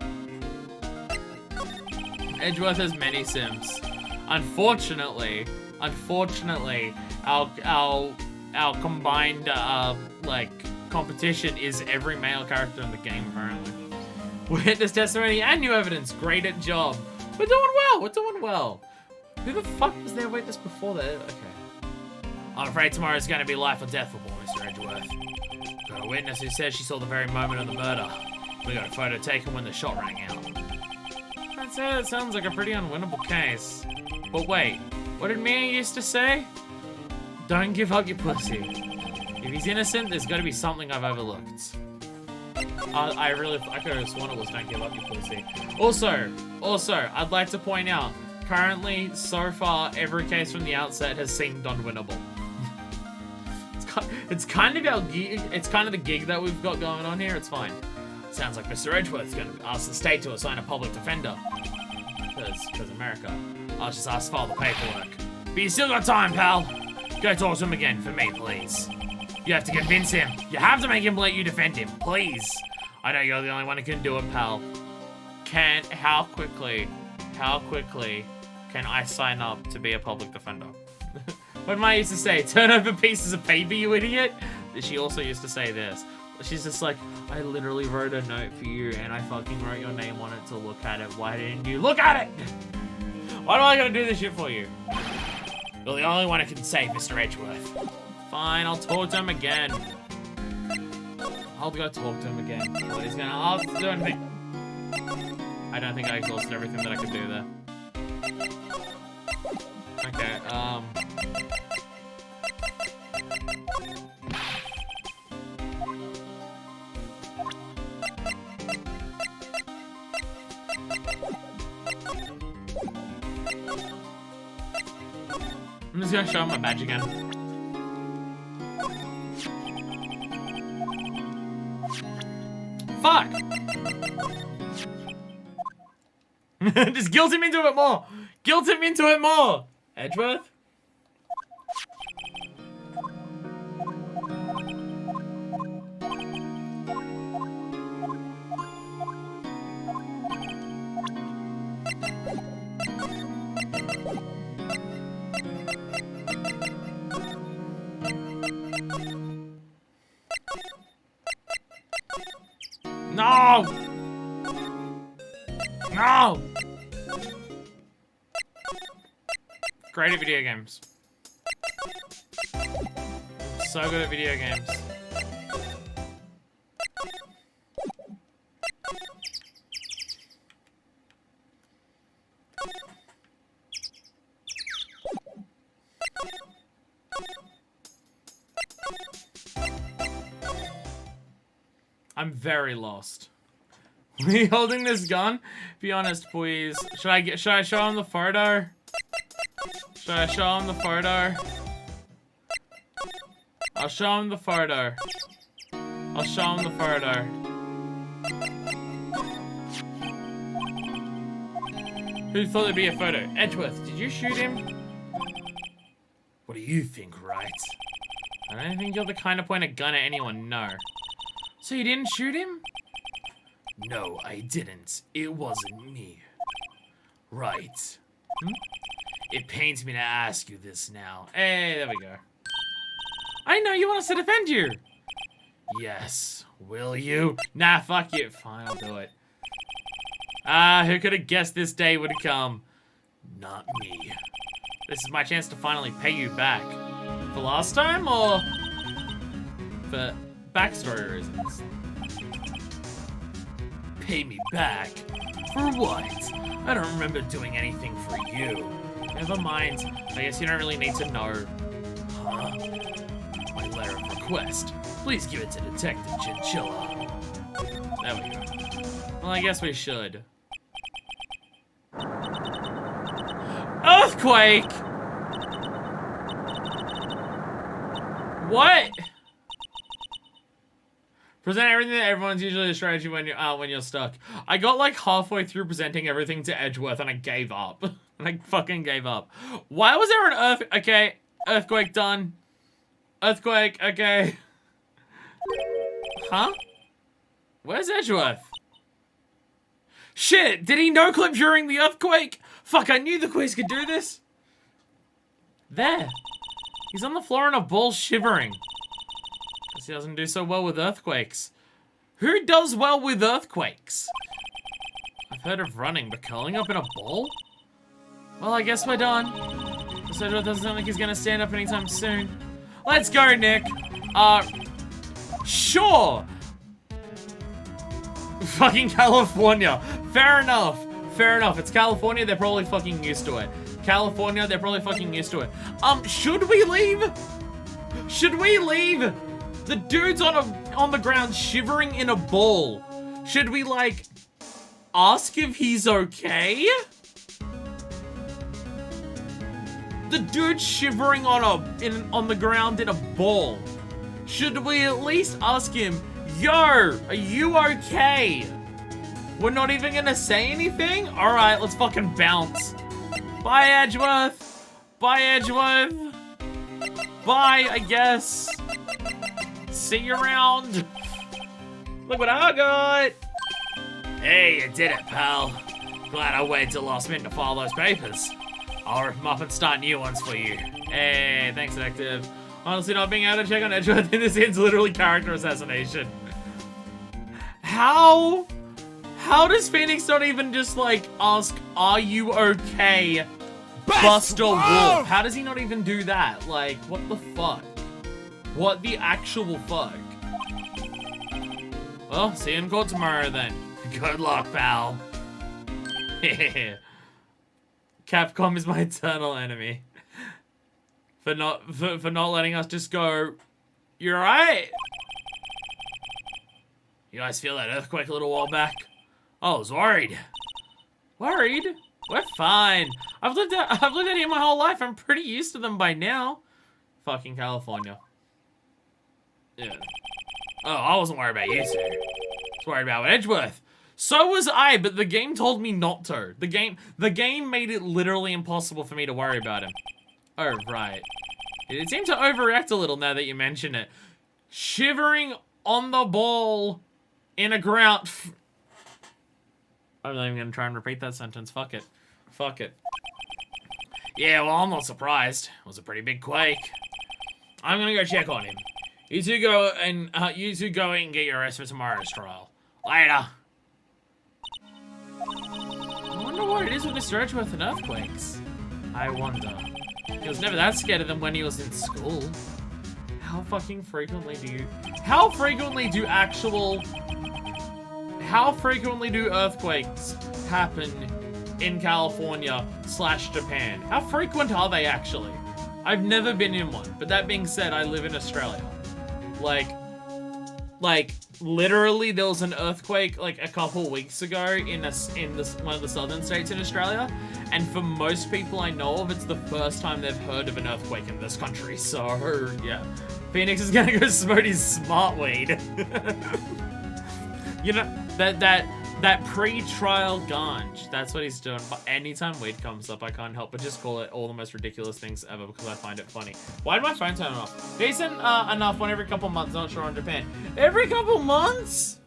Edgeworth has many Sims. Unfortunately, our combined like competition is every male character in the game apparently. Witness testimony and new evidence. Great at job. We're doing well. We're doing well. Who the fuck was their witness before that? Okay. I'm afraid tomorrow's gonna be life or death for poor Mr. Edgeworth. Got a witness who says she saw the very moment of the murder. We got a photo taken when the shot rang out. That sounds like a pretty unwinnable case. But wait, what did Mia used to say? Don't give up your pussy. If he's innocent, there's gotta be something I've overlooked. I could have sworn it was don't give up your pussy. Also, I'd like to point out, currently, so far, every case from the outset has seemed unwinnable. It's kind of our gig, it's kind of the gig that we've got going on here, it's fine. Sounds like Mr. Edgeworth's gonna ask the state to assign a public defender. Because America. I'll just ask to file the paperwork. But you still got time, pal. Go talk to him again for me, please. You have to convince him. You have to make him let you defend him, please. I know you're the only one who can do it, pal. How quickly can I sign up to be a public defender? What Ma used to say, turn over pieces of paper, you idiot. She also used to say this. She's just like, I literally wrote a note for you and I fucking wrote your name on it to look at it. Why didn't you look at it? Why do I gotta do this shit for you? You're the only one who can save Mr. Edgeworth. Fine, I'll talk to him again. I'll go talk to him again. What he's gonna ask to do anything. I don't think I exhausted everything that I could do there. Okay, I'm just gonna show him my badge again. Fuck! Just guilt him into it more! Guilt him into it more! Edgeworth? No! No! Great at video games. So good at video games. I'm very lost. We holding this gun? Be honest, please. Should I show him the photo? Should I show him the photo? I'll show him the photo. I'll show him the photo. Who thought there'd be a photo? Edgeworth, did you shoot him? What do you think, Wright? I don't think you're the kind to point a gun at anyone, no. So you didn't shoot him? No, I didn't. It wasn't me. Right. It pains me to ask you this now. Hey, there we go. I know you want us to defend you. Yes. Will you? Nah, fuck you. Fine, I'll do it. Who could have guessed this day would come? Not me. This is my chance to finally pay you back. For last time, or for backstory reasons? Pay me back? For what? I don't remember doing anything for you. Never mind. I guess you don't really need to know. Huh? My letter of request. Please give it to Detective Chinchilla. There we go. Well, I guess we should. Earthquake! What? Present everything that everyone's usually a strategy when you're stuck. I got like halfway through presenting everything to Edgeworth and I gave up. And I fucking gave up. Why was there an okay, earthquake done. Earthquake, okay. Huh? Where's Edgeworth? Shit, did he no-clip during the earthquake? Fuck, I knew the quiz could do this. There. He's on the floor in a ball shivering. Guess he doesn't do so well with earthquakes. Who does well with earthquakes? I've heard of running, but curling up in a ball? Well, I guess we're done. This Edgeworth doesn't sound like he's gonna stand up anytime soon. Let's go, Nick. Sure. Fucking California. Fair enough. Fair enough. It's California. They're probably fucking used to it. California. They're probably fucking used to it. Should we leave? Should we leave? The dude's on the ground shivering in a ball. Should we, like, ask if he's okay? The dude's shivering on the ground in a ball. Should we at least ask him, yo, are you okay? We're not even gonna say anything? Alright, let's fucking bounce. Bye, Edgeworth. Bye, Edgeworth. Bye, I guess. See you around. Look what I got. Hey, you did it, pal. Glad I waited till last minute to file those papers. I'll rip them up and start new ones for you. Hey, thanks, Detective. Honestly, not being able to check on Edgeworth in this is literally character assassination. How does Phoenix not even just, like, ask, are you okay, Buster Wolf? How does he not even do that? Like, what the fuck? What the actual fuck? Well, see you in court tomorrow, then. Good luck, pal. Capcom is my eternal enemy. For not letting us just go, you're right. You guys feel that earthquake a little while back? Oh, I was worried. Worried? We're fine. I've lived out here my whole life. I'm pretty used to them by now. Fucking California. Yeah. Oh, I wasn't worried about you two. I was worried about Edgeworth. So was I, but the game told me not to. The game made it literally impossible for me to worry about him. Oh, right. It seemed to overreact a little now that you mention it. Shivering on the ball in a ground. I'm not even gonna try and repeat that sentence. Fuck it. Fuck it. Yeah, well, I'm not surprised. It was a pretty big quake. I'm gonna go check on him. You two go and get your rest for tomorrow's trial. Later. I wonder what it is with Mr. Edgeworth and earthquakes. I wonder. He was never that scared of them when he was in school. How frequently do earthquakes happen in California / Japan? How frequent are they actually? I've never been in one, but that being said, I live in Australia. Like literally there was an earthquake like a couple weeks ago in one of the southern states in Australia, and for most people I know of, it's the first time they've heard of an earthquake in this country. So yeah, Phoenix is gonna go smoke his smart weed. You know, that pre-trial ganj, that's what he's doing. But anytime weed comes up, I can't help but just call it all the most ridiculous things ever because I find it funny. Why did my phone turn off? Decent enough one every couple months, not sure on Japan. Every couple months?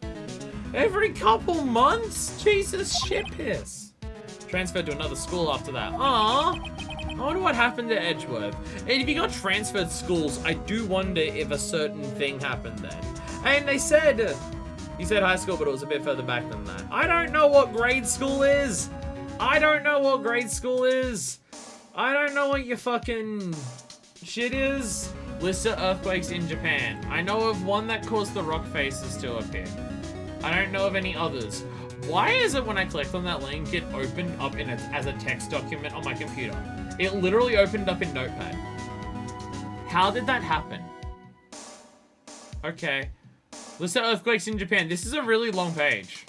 Every couple months? Jesus shit piss. Transferred to another school after that. Aww. I wonder what happened to Edgeworth. And if you got transferred schools, I do wonder if a certain thing happened then. And they said... He said high school, but it was a bit further back than that. I don't know what grade school is. I don't know what grade school is. I don't know what your fucking shit is. List of earthquakes in Japan. I know of one that caused the rock faces to appear. I don't know of any others. Why is it when I clicked on that link, it opened up as a text document on my computer? It literally opened up in Notepad. How did that happen? Okay. List of earthquakes in Japan. This is a really long page.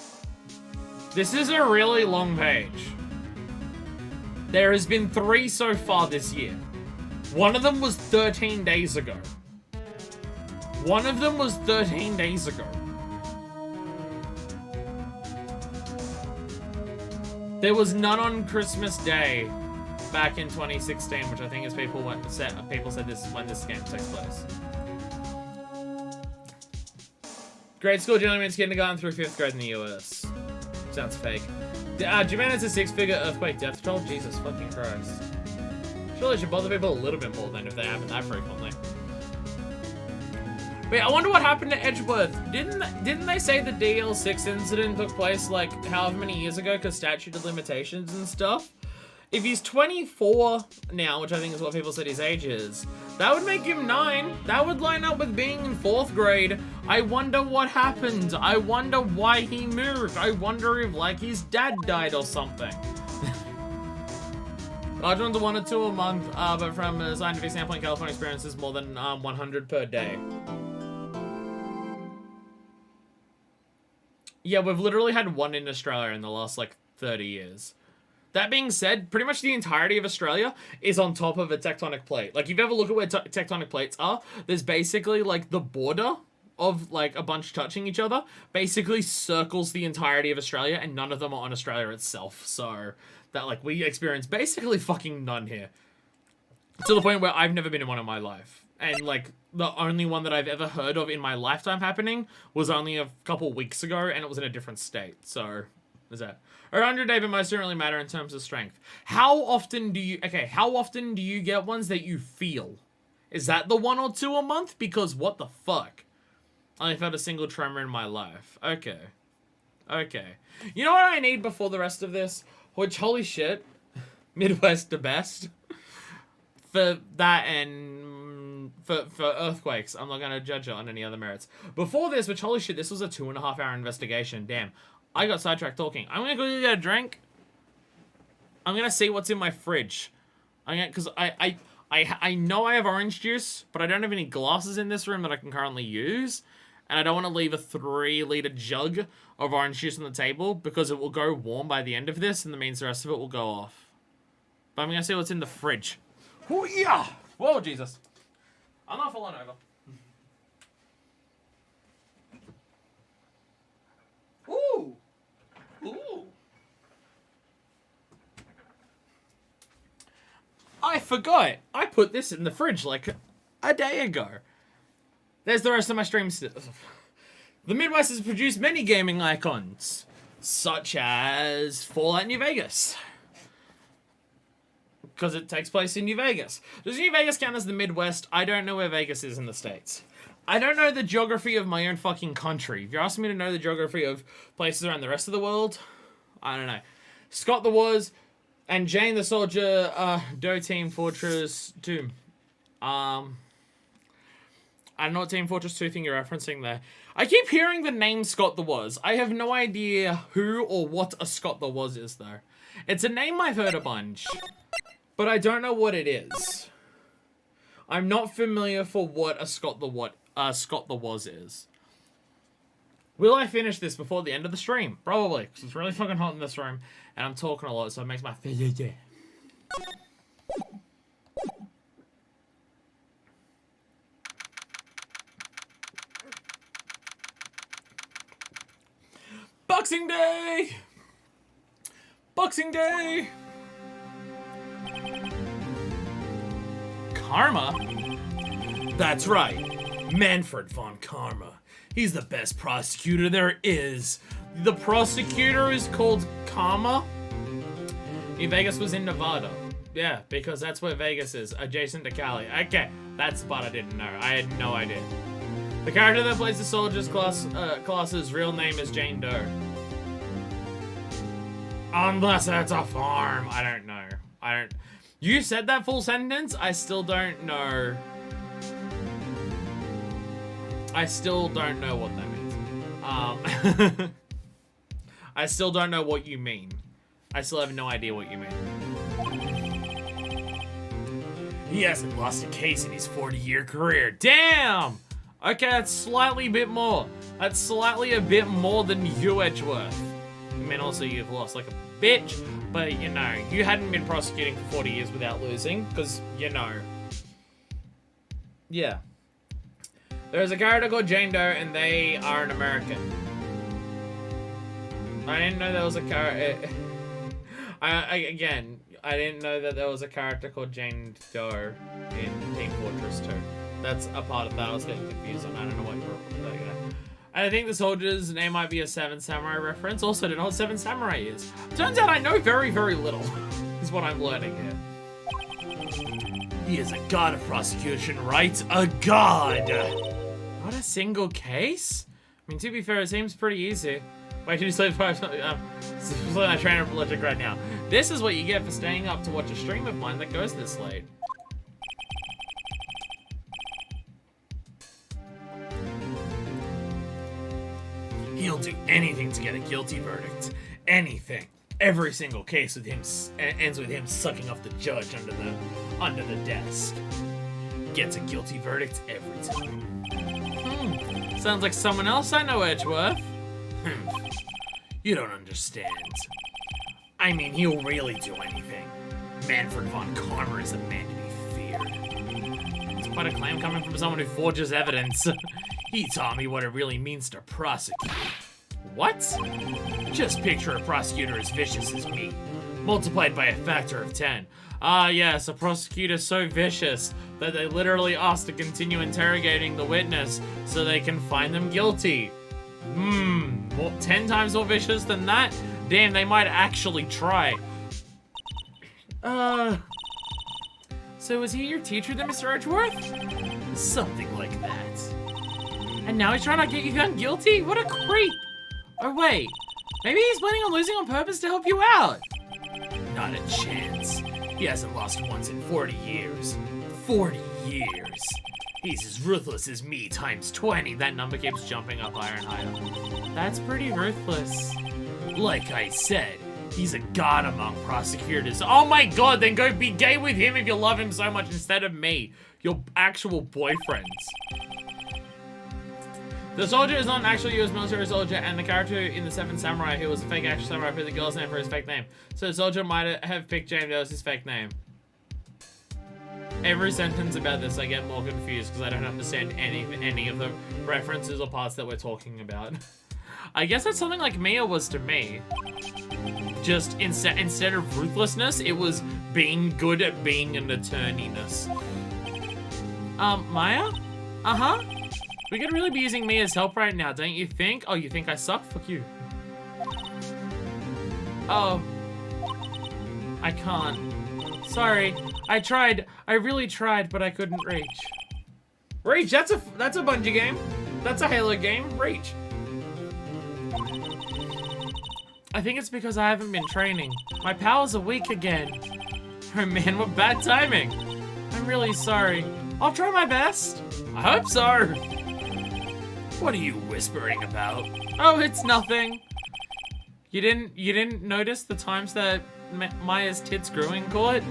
This is a really long page. There has been 3 so far this year. One of them was 13 days ago. One of them was 13 days ago. There was none on Christmas Day. back in 2016, which I think is people said this is when this game takes place. Grade school generally means kindergarten through 5th grade in the US. Sounds fake. Japan has a 6-figure earthquake death toll? Jesus fucking Christ. Surely it should bother people a little bit more than if they happen that frequently. Wait, I wonder what happened to Edgeworth. Didn't they say the DL6 incident took place like however many years ago because statute of limitations and stuff? If he's 24 now, which I think is what people said his age is, that would make him 9. That would line up with being in 4th grade. I wonder what happened. I wonder why he moved. I wonder if, like, his dad died or something. Large ones are 1 or 2 a month, but from a scientific standpoint, California experiences more than 100 per day. Yeah, we've literally had 1 in Australia in the last, like, 30 years. That being said, pretty much the entirety of Australia is on top of a tectonic plate. Like, if you ever look at where tectonic plates are, there's basically, like, the border of, like, a bunch touching each other basically circles the entirety of Australia, and none of them are on Australia itself. So, that, like, we experience basically fucking none here. To the point where I've never been in one in my life. And, like, the only one that I've ever heard of in my lifetime happening was only a couple weeks ago, and it was in a different state. So, there's that. 100 day, but most don't really matter in terms of strength. How often do you get ones that you feel? Is that the 1 or 2 a month? Because what the fuck? I only felt a single tremor in my life. Okay. You know what I need before the rest of this? Which, holy shit. Midwest the best. For that and for earthquakes. I'm not going to judge it on any other merits. Before this, which, holy shit, this was a 2.5 hour investigation. Damn. I got sidetracked talking. I'm gonna go get a drink. I'm gonna see what's in my fridge. Because I know I have orange juice, but I don't have any glasses in this room that I can currently use. And I don't want to leave a 3-liter jug of orange juice on the table because it will go warm by the end of this, and that means the rest of it will go off. But I'm gonna see what's in the fridge. Oh yeah! Whoa, Jesus. I'm not falling over. Ooh! Ooh! I forgot. I put this in the fridge like a day ago. There's the rest of my stream stuff. The Midwest has produced many gaming icons, such as Fallout New Vegas. Because it takes place in New Vegas. Does New Vegas count as the Midwest? I don't know where Vegas is in the States. I don't know the geography of my own fucking country. If you're asking me to know the geography of places around the rest of the world, I don't know. Scott the Wars and Jane the Soldier, Do Team Fortress 2. I don't know what Team Fortress 2 thing you're referencing there. I keep hearing the name Scott the Was. I have no idea who or what a Scott the Was is, though. It's a name I've heard a bunch, but I don't know what it is. I'm not familiar for what a Scott the Was is. Will I finish this before the end of the stream? Probably, because it's really fucking hot in this room, and I'm talking a lot, so it makes my face. Boxing Day! Boxing Day! Karma? That's right. Manfred von Karma. He's the best prosecutor there is. The prosecutor is called Karma? New Vegas was in Nevada. Yeah, because that's where Vegas is, adjacent to Cali. Okay, that's the part I didn't know. I had no idea. The character that plays the soldier's class's real name is Jane Doe. Unless it's a farm. I don't know. You said that full sentence? I still don't know. I still don't know what that means. I still don't know what you mean. I still have no idea what you mean. He hasn't lost a case in his 40-year career. Damn! Okay, that's slightly a bit more. That's slightly a bit more than you, Edgeworth. I mean, also you've lost like a bitch, but you know, you hadn't been prosecuting for 40 years without losing, because, you know. Yeah. There's a character called Jane Doe, and they are an American. I didn't know there was a character. Again, I didn't know that there was a character called Jane Doe in Team Fortress 2. That's a part of that I was getting confused on. I don't know what you're looking at. I think the soldier's name might be a Seven Samurai reference. Also, to know what Seven Samurai is. Turns out I know very, very little, is what I'm learning here. He is a god of prosecution, right? A god! Not a single case? I mean, to be fair, it seems pretty easy. Wait, did you say 5? I'm trying to logic right now. This is what you get for staying up to watch a stream of mine that goes this late. He'll do anything to get a guilty verdict. Anything. Every single case with him ends with him sucking off the judge under the desk. Gets a guilty verdict every time. Sounds like someone else I know, Edgeworth. You don't understand. I mean, he'll really do anything. Manfred von Karmer is a man to be feared. It's quite a claim coming from someone who forges evidence. He taught me what it really means to prosecute. What? Just picture a prosecutor as vicious as me, multiplied by a factor of 10. Ah, yes, a prosecutor so vicious that they literally ask to continue interrogating the witness so they can find them guilty. 10 times more vicious than that? Damn, they might actually try. So was he your teacher then, Mr. Edgeworth? Something like that. And now he's trying to get you found guilty? What a creep! Or wait, maybe he's planning on losing on purpose to help you out? Not a chance. He hasn't lost once in 40 years. 40 years. He's as ruthless as me times 20. That number keeps jumping up higher and higher. That's pretty ruthless. Like I said, he's a god among prosecutors. Oh my god, then go be gay with him if you love him so much instead of me, your actual boyfriends. The soldier is not an actual US military soldier, and the character in the Seven Samurai who was a fake action samurai put the girl's name for his fake name. So the soldier might have picked James as his fake name. Every sentence about this I get more confused because I don't understand any of the references or parts that we're talking about. I guess that's something like Mia was to me. Just instead of ruthlessness, it was being good at being an attorney-ness. Maya? Uh-huh. We could really be using me as help right now, don't you think? Oh, you think I suck? Fuck you. Oh. I can't. Sorry. I tried. I really tried, but I couldn't reach. Reach? That's a Bungie game. That's a Halo game. Reach. I think it's because I haven't been training. My powers are weak again. Oh man, what bad timing. I'm really sorry. I'll try my best. I hope so. What are you whispering about? Oh, it's nothing. You didn't notice the times that Maya's tits grew in court?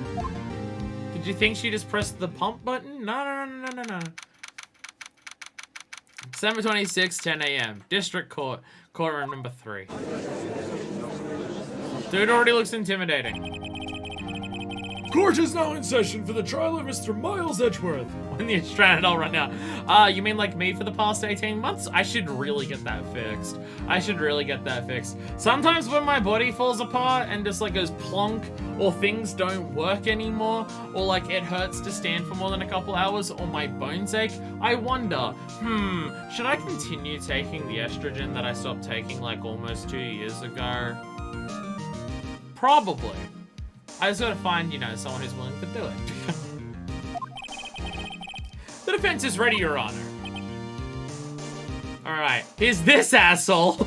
Did you think she just pressed the pump button? No. December 26, 10 a.m. District Court, courtroom number 3. Dude already looks intimidating. Court is now in session for the trial of Mr. Miles Edgeworth. When the Stranded, I'll run now. You mean like me for the past 18 months? I should really get that fixed. Sometimes when my body falls apart and just like goes plonk, or things don't work anymore, or like it hurts to stand for more than a couple hours, or my bones ache, I wonder, should I continue taking the estrogen that I stopped taking like almost 2 years ago? Probably. I just gotta find, someone who's willing to do it. The defense is ready, Your Honor. Alright, here's this asshole.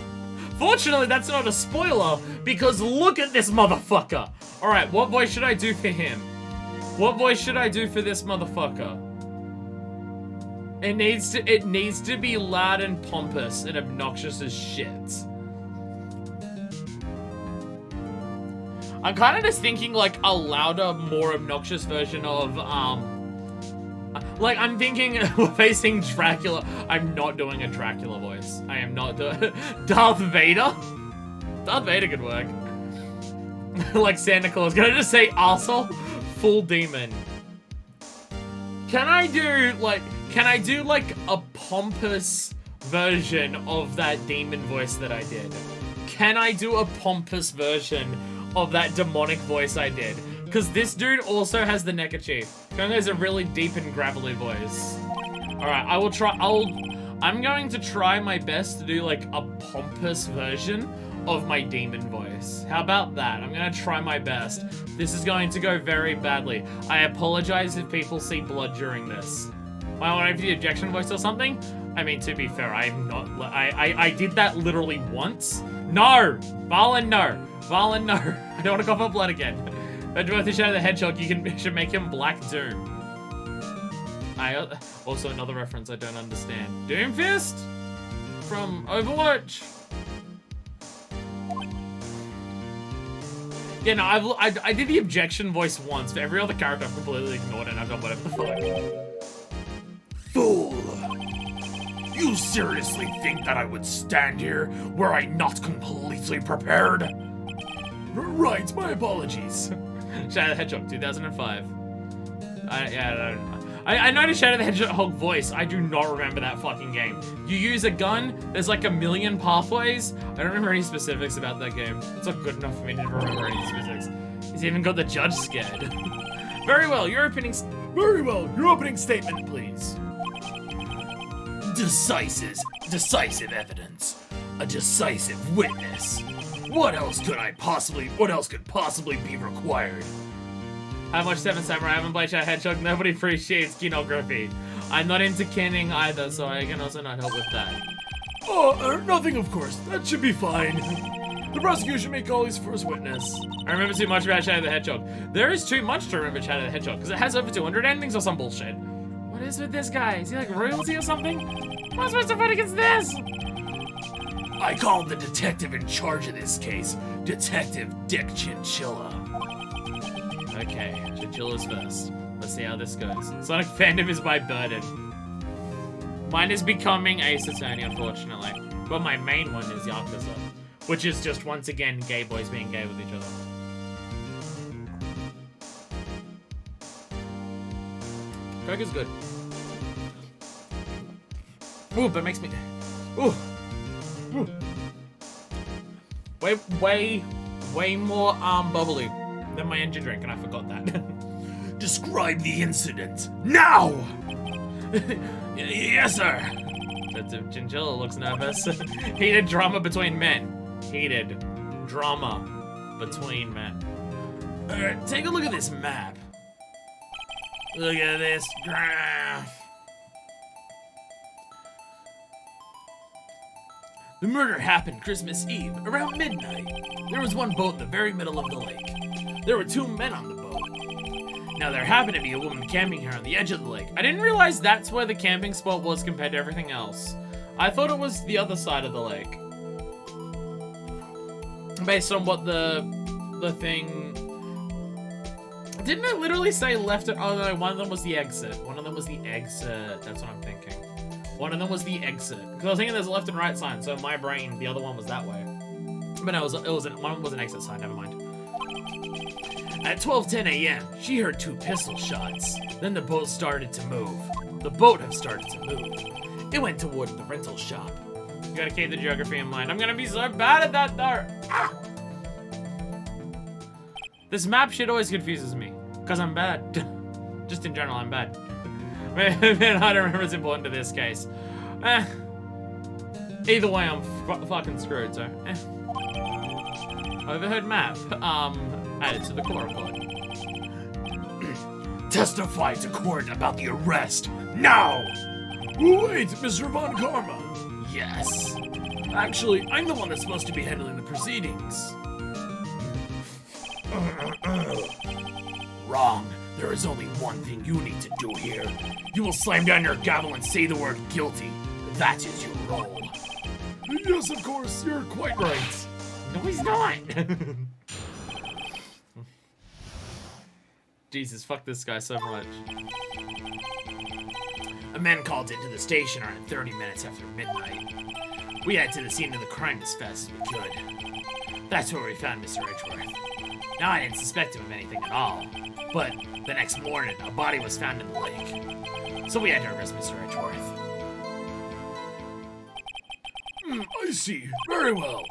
Fortunately, that's not a spoiler, because look at this motherfucker. Alright, what voice should I do for him? What voice should I do for this motherfucker? It needs to be loud and pompous and obnoxious as shit. I'm kind of just thinking like a louder, more obnoxious version of, like I'm thinking we're facing Dracula. I'm not doing a Dracula voice. I am not doing Darth Vader. Darth Vader could work. Like Santa Claus. Can I just say arsehole? Full demon. Can I do like a pompous version of that demon voice that I did? Can I do a pompous version of that demonic voice I did? Because this dude also has the neckerchief. Kongo has a really deep and gravelly voice. Alright, I will try. I'm going to try my best to do like a pompous version of my demon voice. How about that? I'm gonna try my best. This is going to go very badly. I apologize if people see blood during this. Why would I have the objection voice or something? I mean, to be fair, I'm not. I did that literally once. No! Valen, no. Valen, no. I don't want to cough up blood again. Edgeworth is Shadow the Hedgehog. Should make him Black Doom. Also another reference I don't understand. Doomfist? From Overwatch? Yeah, no, I did the objection voice once, but every other character I've completely ignored it and I've done whatever the fuck. Fool! You seriously think that I would stand here were I not completely prepared? Right, my apologies. Shadow the Hedgehog, 2005. I noticed Shadow the Hedgehog voice. I do not remember that fucking game. You use a gun, there's like a million pathways. I don't remember any specifics about that game. It's not good enough for me to remember any specifics. He's even got the judge scared. Very well, your opening statement, please. Decisive evidence. A decisive witness. What else could possibly be required? How much Seven Samurai? I haven't played Shadow Hedgehog. Nobody appreciates kinography. I'm not into kinning either, so I can also not help with that. Oh, nothing, of course. That should be fine. The prosecution may call his first witness. I remember too much about Shadow the Hedgehog. There is too much to remember Shadow the Hedgehog, because it has over 200 endings or some bullshit. What is with this guy? Is he like royalty or something? Am I supposed to fight against this? I called the detective in charge of this case, Detective Dick Chinchilla. Okay, Chinchilla's first. Let's see how this goes. Sonic fandom is my burden. Mine is becoming Ace Attorney, unfortunately. But my main one is Yakuza, which is just, once again, gay boys being gay with each other. Coke is good. Ooh, that makes me... Ooh. Ooh. Way more bubbly than my energy drink, and I forgot that. Describe the incident, now! Yes, sir. Chinchilla looks nervous. Heated drama between men. Heated drama between men. Take a look at this map. Look at this graph. The murder happened Christmas Eve, around midnight. There was one boat in the very middle of the lake. There were 2 men on the boat. Now, there happened to be a woman camping here on the edge of the lake. I didn't realize that's where the camping spot was compared to everything else. I thought it was the other side of the lake. Based on what the thing... Didn't it literally say left and... Oh, no, one of them was the exit. One of them was the exit. That's what I'm thinking. One of them was the exit. Because I was thinking there's a left and right sign, so in my brain, the other one was that way. But no, one was an exit sign, never mind. At 12:10 a.m., she heard 2 pistol shots. Then the boat started to move. The boat had started to move. It went toward the rental shop. You gotta keep the geography in mind. I'm gonna be so bad at that, though. Ah! This map shit always confuses me. Because I'm bad. Just in general, I'm bad. Maybe I don't remember it's important to this case. Either way, I'm fucking screwed, so. Overheard map. Added to the court report. Testify to court about the arrest, now! Wait, Mr. Von Karma. Yes. Actually, I'm the one that's supposed to be handling the proceedings. Wrong. There is only one thing you need to do here. You will slam down your gavel and say the word guilty. That is your role. Yes, of course. You're quite right. No, he's not. Jesus, fuck this guy so much. A man called into the station around 30 minutes after midnight. We headed to the scene of the crime as fast as we could. That's where we found Mr. Edgeworth. Now, I didn't suspect him of anything at all, but the next morning, a body was found in the lake. So we had to arrest Mr. Edgeworth. I see. Very well.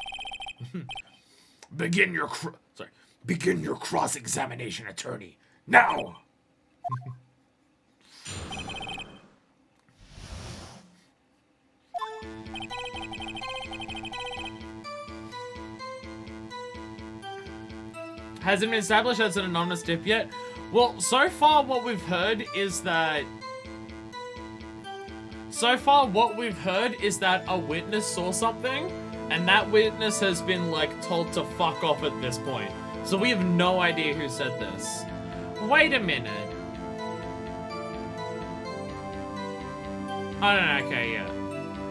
Begin your Begin your cross-examination, attorney. Now! Has it been established as an anonymous tip yet? Well, so far what we've heard is that... a witness saw something, and that witness has been, like, told to fuck off at this point. So we have no idea who said this. Wait a minute. I don't know, okay, yeah.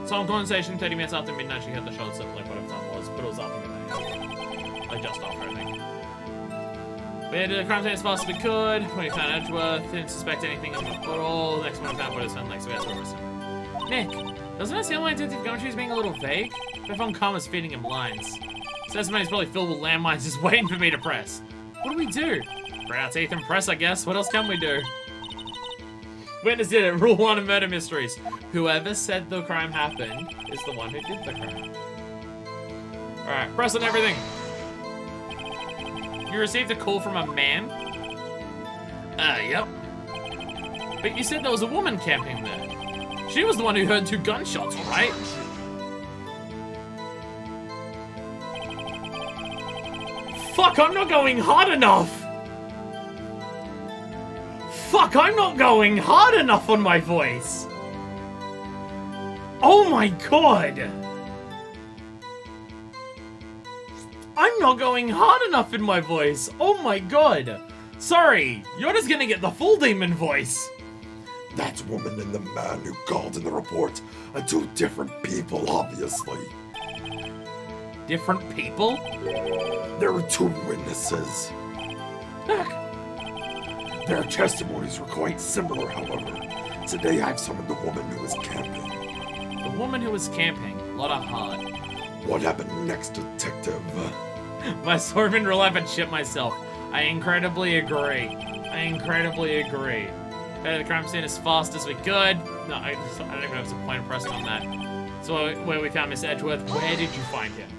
Some conversation 30 minutes after midnight, she heard the shots at, like, whatever time it was, but it was after midnight. Like, just after, I think. We had to do the crime scene as fast as we could. When we found Edgeworth, didn't suspect anything at all. Next one we found what is found next, we asked for a Nick, doesn't it seem like Detective Gumshoe's being a little vague? I found Karma's feeding him lines. Says money's probably filled with landmines just waiting for me to press. What do we do? Bring our teeth and press, I guess. What else can we do? Witness did it. Rule 1 of murder mysteries. Whoever said the crime happened is the one who did the crime. Alright, press on everything. You received a call from a man? Yep. But you said there was a woman camping there. She was the one who heard 2 gunshots, right? Fuck, I'm not going hard enough! Fuck, I'm not going hard enough on my voice! Oh my god! I'm not going hard enough in my voice! Oh my god! Sorry, you're just gonna get the full demon voice! That woman and the man who called in the report are 2 different people, obviously. Different people? There were 2 witnesses. Their testimonies were quite similar, however. Today I've summoned the woman who was camping. The woman who was camping. A lot of heart. What happened next, Detective? My sword in real life and shit myself. I incredibly agree. Headed the crime scene as fast as we could. No, I don't even have some point of pressing on that. So where we found Miss Edgeworth, where did you find him?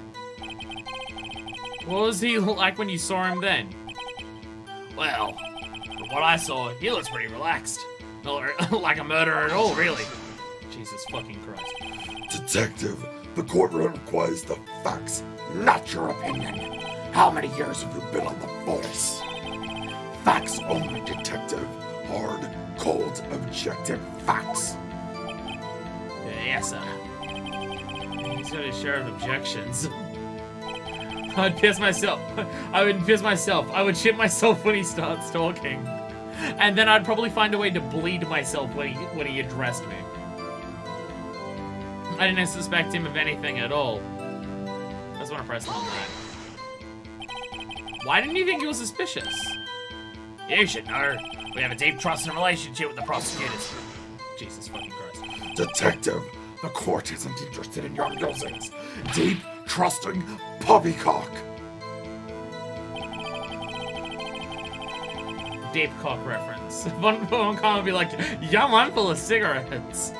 What was he like when you saw him then? Well, from what I saw, he looks pretty relaxed. Not like a murderer at all, really. Jesus fucking Christ. Detective, the court requires the facts, not your opinion. How many years have you been on the force? Facts only, Detective. Hard, cold, objective facts. Yes, sir. He's got his share of objections. I'd piss myself. I would piss myself. I would shit myself when he starts talking. And then I'd probably find a way to bleed myself when he addressed me. I didn't suspect him of anything at all. I just want to press on that. Why didn't you think he was suspicious? You should know. We have a deep trust and relationship with the prosecutors. Jesus fucking Christ. Detective, the court isn't interested in your musings. Deep, trusting poppycock. Deep cock reference. One can't be like, yum, I'm full of cigarettes.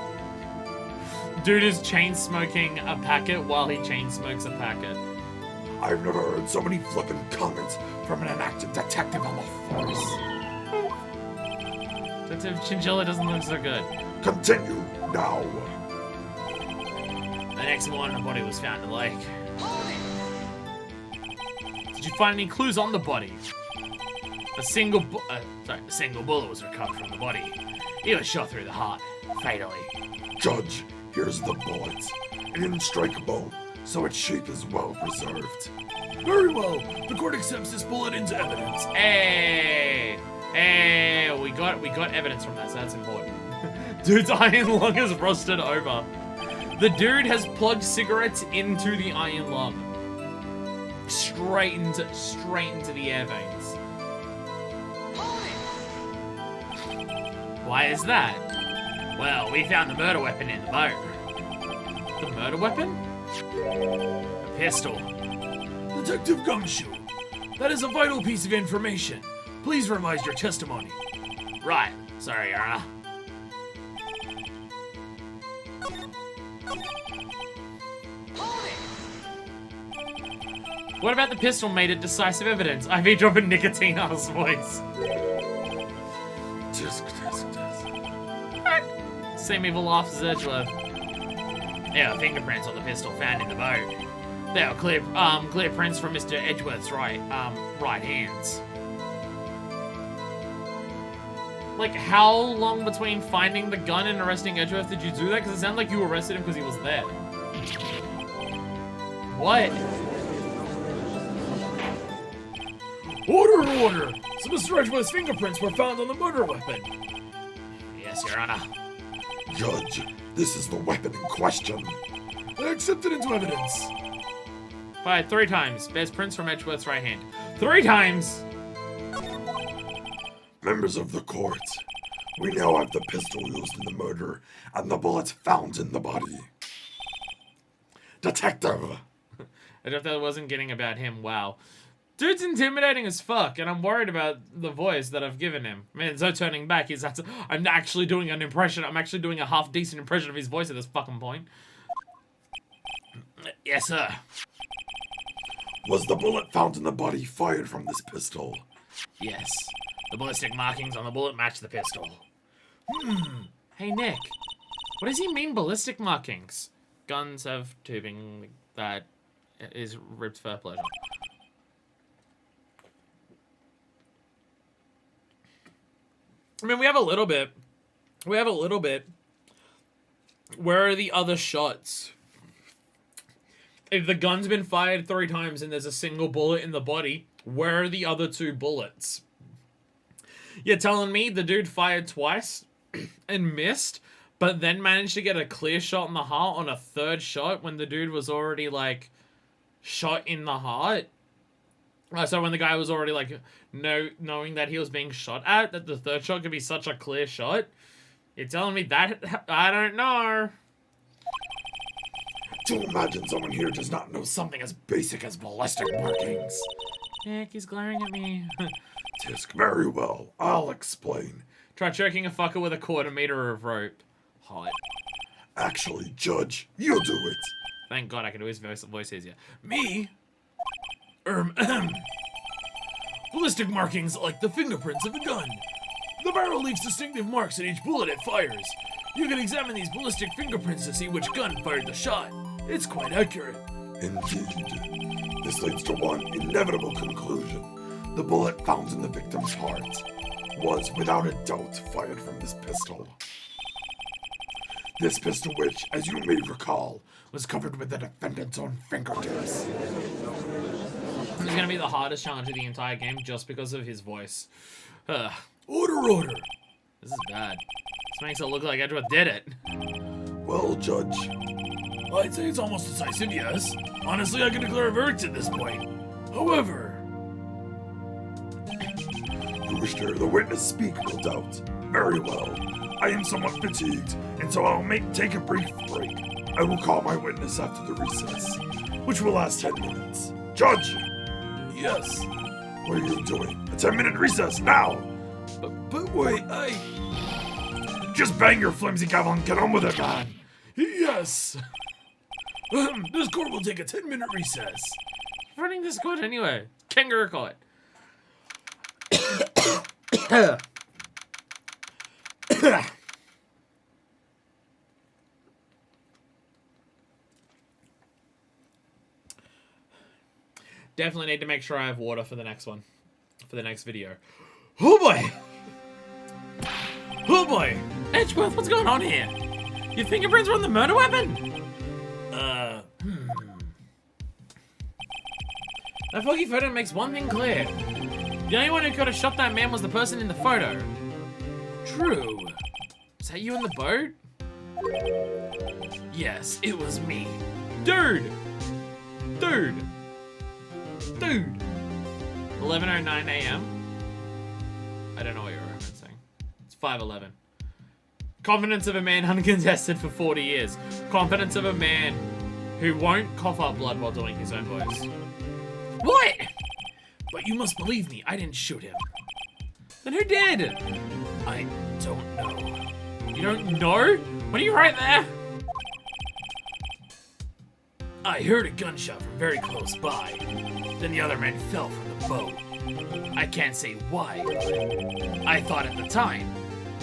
Dude is chain smoking a packet while he chain smokes a packet. I've never heard so many flippant comments from an inactive detective on the force. Detective Chinchilla doesn't look so good. Continue now. The next morning, the body was found in the lake. Did you find any clues on the body? A single bullet was recovered from the body. He was shot through the heart, fatally. Judge, here's the bullet. It didn't strike a bone, so its shape is well preserved. Very well. The court accepts this bullet into evidence. Hey, we got evidence from that, so that's important. Dude's iron lung is rusted over. The dude has plugged cigarettes into the iron lung. Straight into the air veins. Why is that? Well, we found the murder weapon in the boat. The murder weapon? A pistol. Detective Gumshoe, that is a vital piece of information. Please revise your testimony. Right. Sorry, Your Honor. What about the pistol made it decisive evidence? IV dropping nicotine out his voice. Tisk. Same evil laughs as Edgeworth. There are fingerprints on the pistol found in the boat. There are clear prints from Mr. Edgeworth's right hands. Like, how long between finding the gun and arresting Edgeworth did you do that? Because it sounded like you arrested him because he was there. What? Order! So Mr. Edgeworth's fingerprints were found on the murder weapon. Yes, Your Honor. Judge, this is the weapon in question. I accept it into evidence. Fired 3 times. Bears prints from Edgeworth's right hand. 3 times! Members of the court, we now have the pistol used in the murder and the bullets found in the body. Detective! I thought that wasn't getting about him. Wow. Dude's intimidating as fuck, and I'm worried about the voice that I've given him. I mean, there's no turning back. I'm actually doing an impression. I'm actually doing a half-decent impression of his voice at this fucking point. Yes, sir. Was the bullet found in the body fired from this pistol? Yes. The ballistic markings on the bullet match the pistol. Hey, Nick. What does he mean, ballistic markings? Guns have tubing that is ripped for pleasure. I mean, we have a little bit. Where are the other shots? If the gun's been fired 3 times and there's a single bullet in the body, where are the other 2 bullets? You're telling me the dude fired twice and missed, but then managed to get a clear shot in the heart on a 3rd shot when the dude was already, like, shot in the heart? So when the guy was already, like, knowing that he was being shot at, that the 3rd shot could be such a clear shot? You're telling me that? I don't know. To imagine someone here does not know something as basic as ballistic markings. Nick, he's glaring at me. Tisk, very well. I'll explain. Try choking a fucker with a 1/4 meter of rope. Hot. Actually, Judge, you do it. Thank God I can do his voice easier. Me? Ballistic markings like the fingerprints of the gun. The barrel leaves distinctive marks in each bullet it fires. You can examine these ballistic fingerprints to see which gun fired the shot. It's quite accurate. Indeed. This leads to one inevitable conclusion. The bullet found in the victim's heart was, without a doubt, fired from this pistol. This pistol which, as you may recall, was covered with the defendant's own fingertips. This is gonna be the hardest challenge of the entire game just because of his voice. Order! This is bad. This makes it look like Edgeworth did it. Well, Judge, I'd say it's almost decisive, yes. Honestly, I can declare a verdict at this point. However... you wish to hear the witness speak, no doubt. Very well. I am somewhat fatigued, and so I'll take a brief break. I will call my witness after the recess, which will last 10 minutes. Judge! Yes. What are you doing? A 10-minute recess, now! But wait, Just bang your flimsy gavel and get on with it, man! Yes. This court will take a 10-minute recess. Running this court anyway. Kangaroo court. Definitely need to make sure I have water for the next one. For the next video. Oh boy! Oh boy! Edgeworth, what's going on here? Your fingerprints were on the murder weapon? That foggy photo makes one thing clear. The only one who could have shot that man was the person in the photo. True. Is that you in the boat? Yes, it was me. Dude! 11:09 a.m. I don't know what you're referencing. It's 5:11. Confidence of a man uncontested for 40 years. Confidence of a man who won't cough up blood while doing his own voice. What? But you must believe me, I didn't shoot him. Then who did? I don't know. You don't know? What are you right there? I heard a gunshot from very close by. Then the other man fell from the boat. I can't say why, but I thought at the time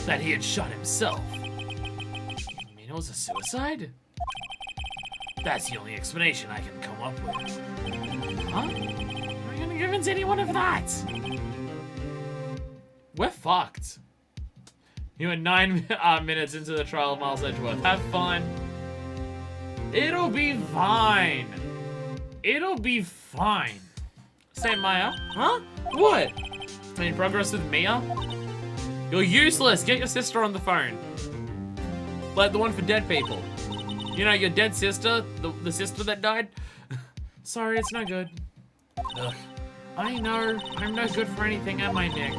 that he had shot himself. You mean it was a suicide? That's the only explanation I can come up with. Huh? Are you gonna convince anyone of that? We're fucked. You are 9 minutes into the trial of Miles Edgeworth. Have fun. It'll be fine. It'll be fine. Saint Maya? Huh? What? Any progress with Mia? You're useless. Get your sister on the phone. Like the one for dead people. You know, your dead sister? The sister that died? Sorry, it's no good. Ugh. I know. I'm no good for anything, am I, Nick?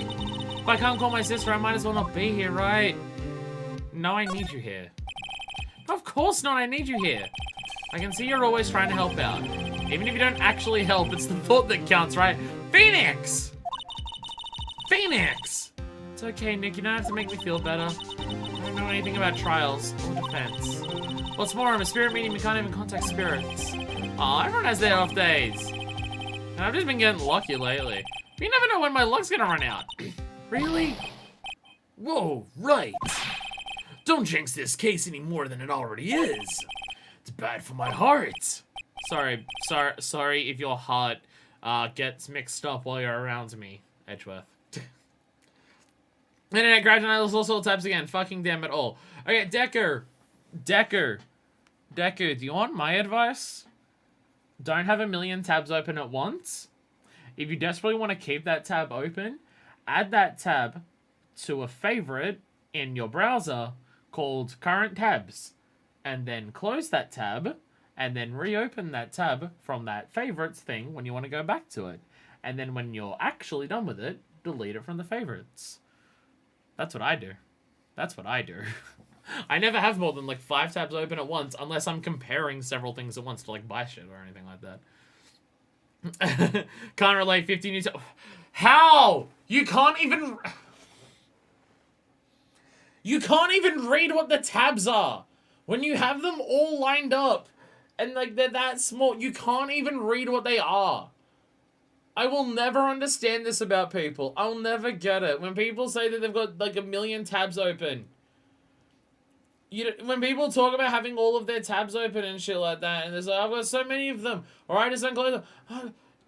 If I can't call my sister, I might as well not be here, right? No, I need you here. Of course not, I need you here. I can see you're always trying to help out. Even if you don't actually help, it's the thought that counts, right? Phoenix! Phoenix! It's okay, Nick, you don't have to make me feel better. I don't know anything about trials or defense. What's more, I'm a spirit medium, we can't even contact spirits. Aw, everyone has their off days. And I've just been getting lucky lately. But you never know when my luck's gonna run out. Really? Whoa, Wright. Don't jinx this case any more than it already is. It's bad for my heart. Sorry if your heart gets mixed up while you're around me, Edgeworth. Internet crashing, I lost all tabs again. Fucking damn it all. Okay, Decker, do you want my advice? Don't have a million tabs open at once. If you desperately want to keep that tab open, add that tab to a favorite in your browser called Current Tabs, and then close that tab, and then reopen that tab from that favorites thing when you want to go back to it. And then when you're actually done with it, delete it from the favorites. That's what I do. I never have more than like 5 tabs open at once unless I'm comparing several things at once to like buy shit or anything like that. Can't relate 50 new tabs. How? You can't even read what the tabs are. When you have them all lined up and like they're that small, you can't even read what they are. I will never understand this about people. I'll never get it. When people say that they've got like a million tabs open. When people talk about having all of their tabs open and shit like that, and there's like, I've got so many of them, or I just unclose them.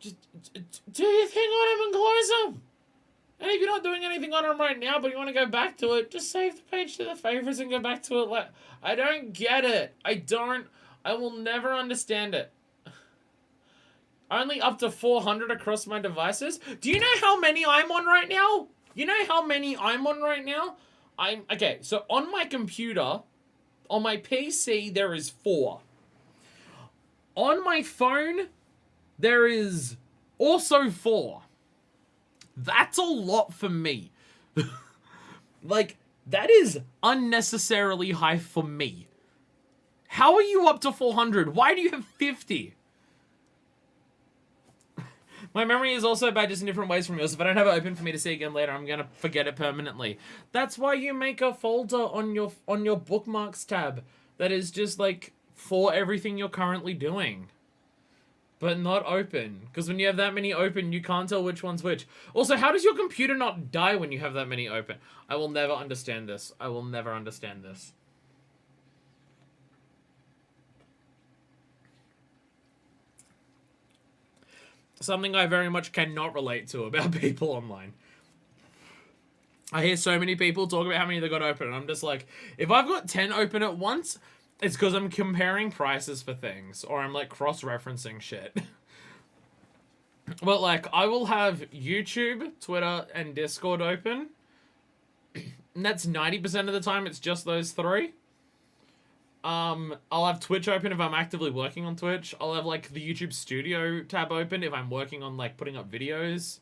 Do you think on them and close them? And if you're not doing anything on them right now, but you want to go back to it, just save the page to the favorites and go back to it. Like, I don't get it. I will never understand it. Only up to 400 across my devices. Do you know how many I'm on right now? Okay, so on my computer, on my PC, there is 4. On my phone, there is also 4. That's a lot for me. Like, that is unnecessarily high for me. How are you up to 400? Why do you have 50? My memory is also bad just in different ways from yours. If I don't have it open for me to see again later, I'm gonna forget it permanently. That's why you make a folder on your bookmarks tab that is just like for everything you're currently doing. But not open. Because when you have that many open, you can't tell which one's which. Also, how does your computer not die when you have that many open? I will never understand this. Something I very much cannot relate to about people online. I hear so many people talk about how many they got open, and I'm just like, if I've got 10 open at once, it's because I'm comparing prices for things, or I'm like cross-referencing shit. But like, I will have YouTube, Twitter, and Discord open, and that's 90% of the time it's just those 3. I'll have Twitch open if I'm actively working on Twitch. I'll have like the YouTube Studio tab open if I'm working on like putting up videos.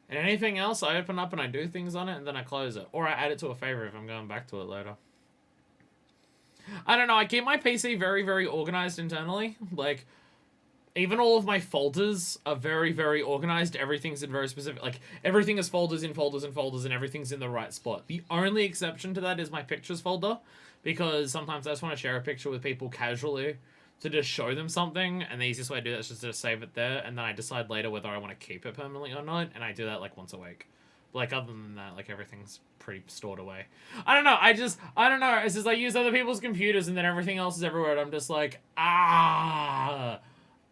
And anything else I open up and I do things on it and then I close it. Or I add it to a favorite if I'm going back to it later. I don't know, I keep my PC very, very organized internally. Like, even all of my folders are very, very organized. Everything's in very specific, like, everything is folders in folders and folders and everything's in the right spot. The only exception to that is my pictures folder. Because sometimes I just want to share a picture with people casually to just show them something, and the easiest way to do that is just to save it there, and then I decide later whether I want to keep it permanently or not, and I do that like once a week. But, like, other than that, like, everything's pretty stored away. I don't know, I don't know, it's just I use other people's computers and then everything else is everywhere, and I'm just like,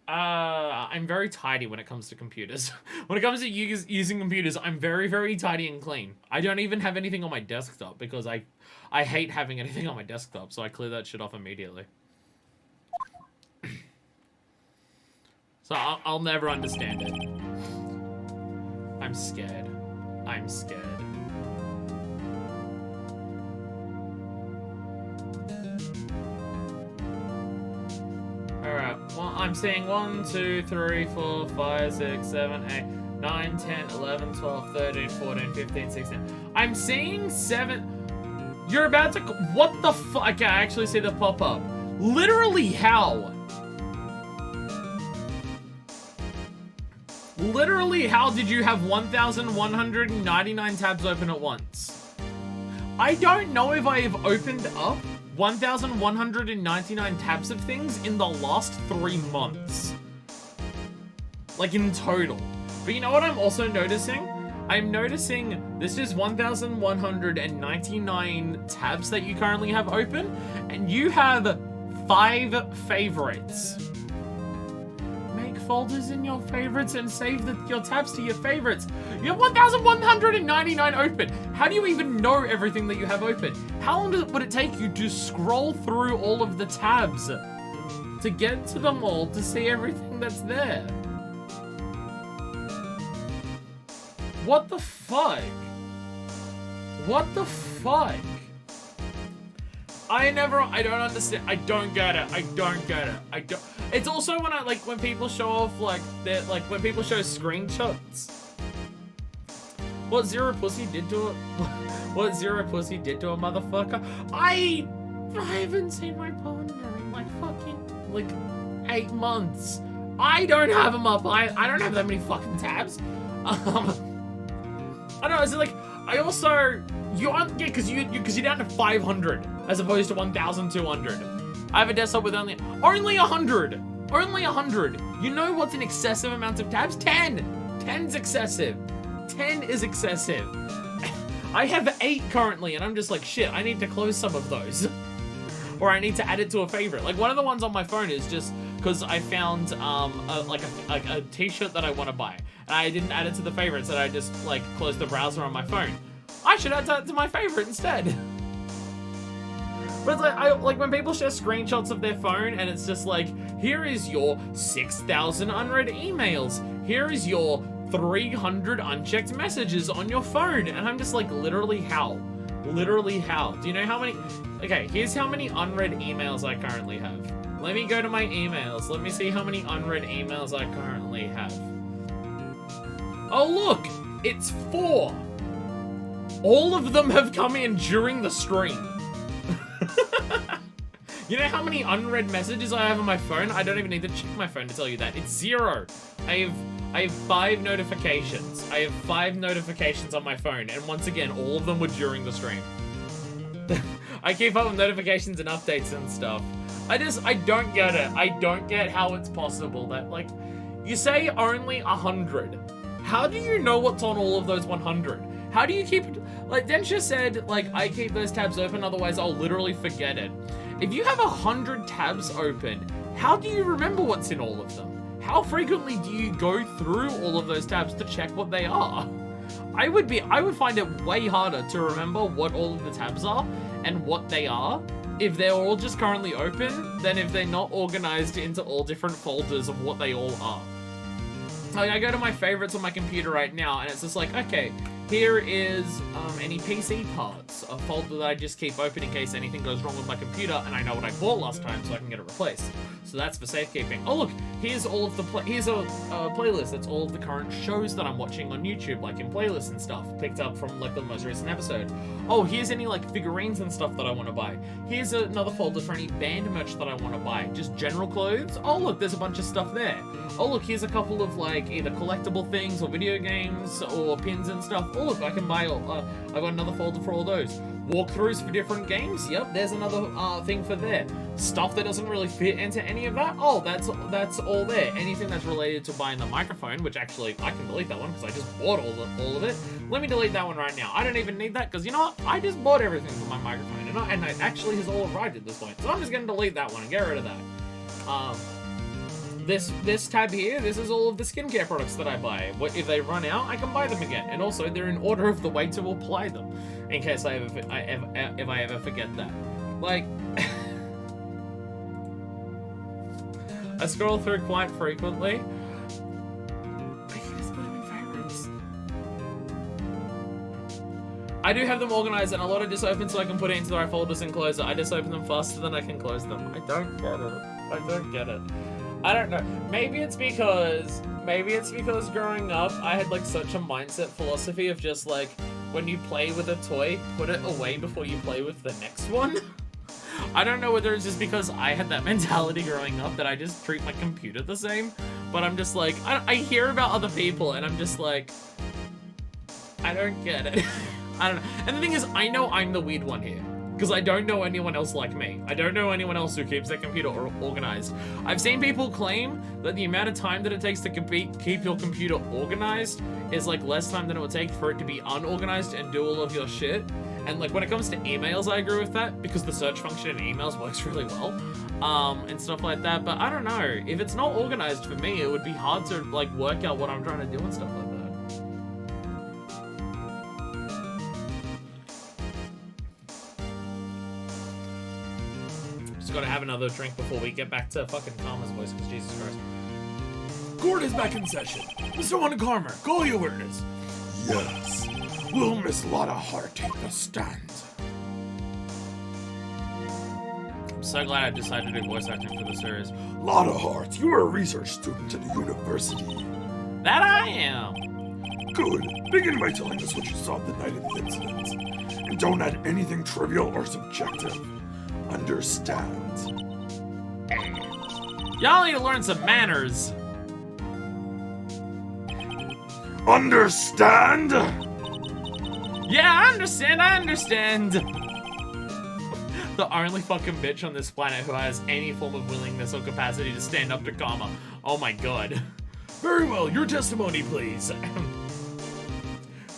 I'm very tidy when it comes to computers. When it comes to using computers, I'm very, very tidy and clean. I don't even have anything on my desktop because I hate having anything on my desktop, so I clear that shit off immediately. So I'll never understand it. I'm scared. I'm scared. Alright, well, I'm seeing 1, 2, 3, 4, 5, 6, 7, 8, 9, 10, 11, 12, 13, 14, 15, 16. I'm seeing 7. You're about to. What the fuck? Okay, I actually see the pop up. Literally, how? Literally, how did you have 1,199 tabs open at once? I don't know if I have opened up 1,199 tabs of things in the last 3 months. Like, in total. But you know what I'm also noticing? I'm noticing this is 1,199 tabs that you currently have open, and you have 5 favorites. Make folders in your favorites and save your tabs to your favorites. You have 1,199 open. How do you even know everything that you have open? How long would it take you to scroll through all of the tabs to get to them all to see everything that's there? What the fuck? What the fuck? I don't understand. I don't get it. I don't get it. I don't. It's also when when people show off, when people show screenshots. What Zero Pussy did to a, what Zero Pussy did to a motherfucker. I haven't seen my partner in fucking 8 months. I don't have them up. I don't have that many fucking tabs. I don't know, is it I also, because you're down to 500 as opposed to 1,200. I have a desktop with only 100. Only 100. You know what's an excessive amount of tabs? 10. 10's excessive. 10 is excessive. I have 8 currently, and I'm just like, shit, I need to close some of those. Or I need to add it to a favorite. One of the ones on my phone is just because I found a t-shirt that I want to buy. And I didn't add it to the favorites, and I just closed the browser on my phone. I should add that to my favorite instead. But it's when people share screenshots of their phone, and it's just here is your 6,000 unread emails. Here is your 300 unchecked messages on your phone. And I'm just literally how? Literally how? Do you know how many? Okay, here's how many unread emails I currently have. Let me go to my emails. Let me see how many unread emails I currently have. Oh look, it's 4. All of them have come in during the stream. You know how many unread messages I have on my phone? I don't even need to check my phone to tell you that. It's 0. I have 5 notifications. I have 5 notifications on my phone, and once again, all of them were during the stream. I keep up with notifications and updates and stuff. I don't get it. I don't get how it's possible that, you say only 100. How do you know what's on all of those 100? How do you keep it? Densha said, I keep those tabs open, otherwise I'll literally forget it. If you have 100 tabs open, how do you remember what's in all of them? How frequently do you go through all of those tabs to check what they are? I would find it way harder to remember what all of the tabs are and what they are if they're all just currently open than if they're not organized into all different folders of what they all are. I go to my favorites on my computer right now, and it's just okay, here is any PC parts, a folder that I just keep open in case anything goes wrong with my computer, and I know what I bought last time so I can get it replaced. So that's for safekeeping. Oh look, here's all of the here's a playlist that's all of the current shows that I'm watching on YouTube, in playlists and stuff, picked up from the most recent episode. Oh, here's any figurines and stuff that I want to buy. Here's another folder for any band merch that I want to buy. Just general clothes. Oh look, there's a bunch of stuff there. Oh look, here's a couple of either collectible things or video games or pins and stuff. Oh look, I can buy I've got another folder for all those. Walkthroughs for different games, yep, there's another thing for there. Stuff that doesn't really fit into any of that, oh, that's all there. Anything that's related to buying the microphone, which actually, I can delete that one because I just bought all of it. Let me delete that one right now. I don't even need that because, you know what, I just bought everything for my microphone, and it actually has all arrived at this point. So I'm just going to delete that one and get rid of that. This tab here, this is all of the skincare products that I buy. If they run out, I can buy them again. And also, they're in order of the way to apply them, in case if I ever forget that. Like, I scroll through quite frequently. I can just put them in favorites. I do have them organized, and a lot of just open so I can put it into the right folders and close it. I just open them faster than I can close them. I don't get it. I don't get it. I don't know. Maybe it's because growing up, I had like such a mindset philosophy of just like, when you play with a toy, put it away before you play with the next one. I don't know whether it's just because I had that mentality growing up that I just treat my computer the same, but I'm just like, I hear about other people and I'm just like, I don't get it. I don't know. And the thing is, I know I'm the weird one here, because I don't know anyone else like me. I don't know anyone else who keeps their computer organized. I've seen people claim that the amount of time that it takes to keep your computer organized is like less time than it would take for it to be unorganized and do all of your shit. And like when it comes to emails, I agree with that because the search function in emails works really well, and stuff like that. But I don't know, if it's not organized for me, it would be hard to like work out what I'm trying to do and stuff like that. Gotta have another drink before we get back to fucking Karma's voice, because Jesus Christ. Court is back in session. Mr. Wanakarmer, call your witness. Yes. Will Miss Lotta Hart take the stand? I'm so glad I decided to do voice acting for the series. Lotta Hart, you are a research student at the university. That I am! Good. Begin by telling us what you saw the night of the incident. And don't add anything trivial or subjective. Understand? Y'all need to learn some manners. Understand? Yeah, I understand. The only fucking bitch on this planet who has any form of willingness or capacity to stand up to Karma. Oh my god. Very well, your testimony, please.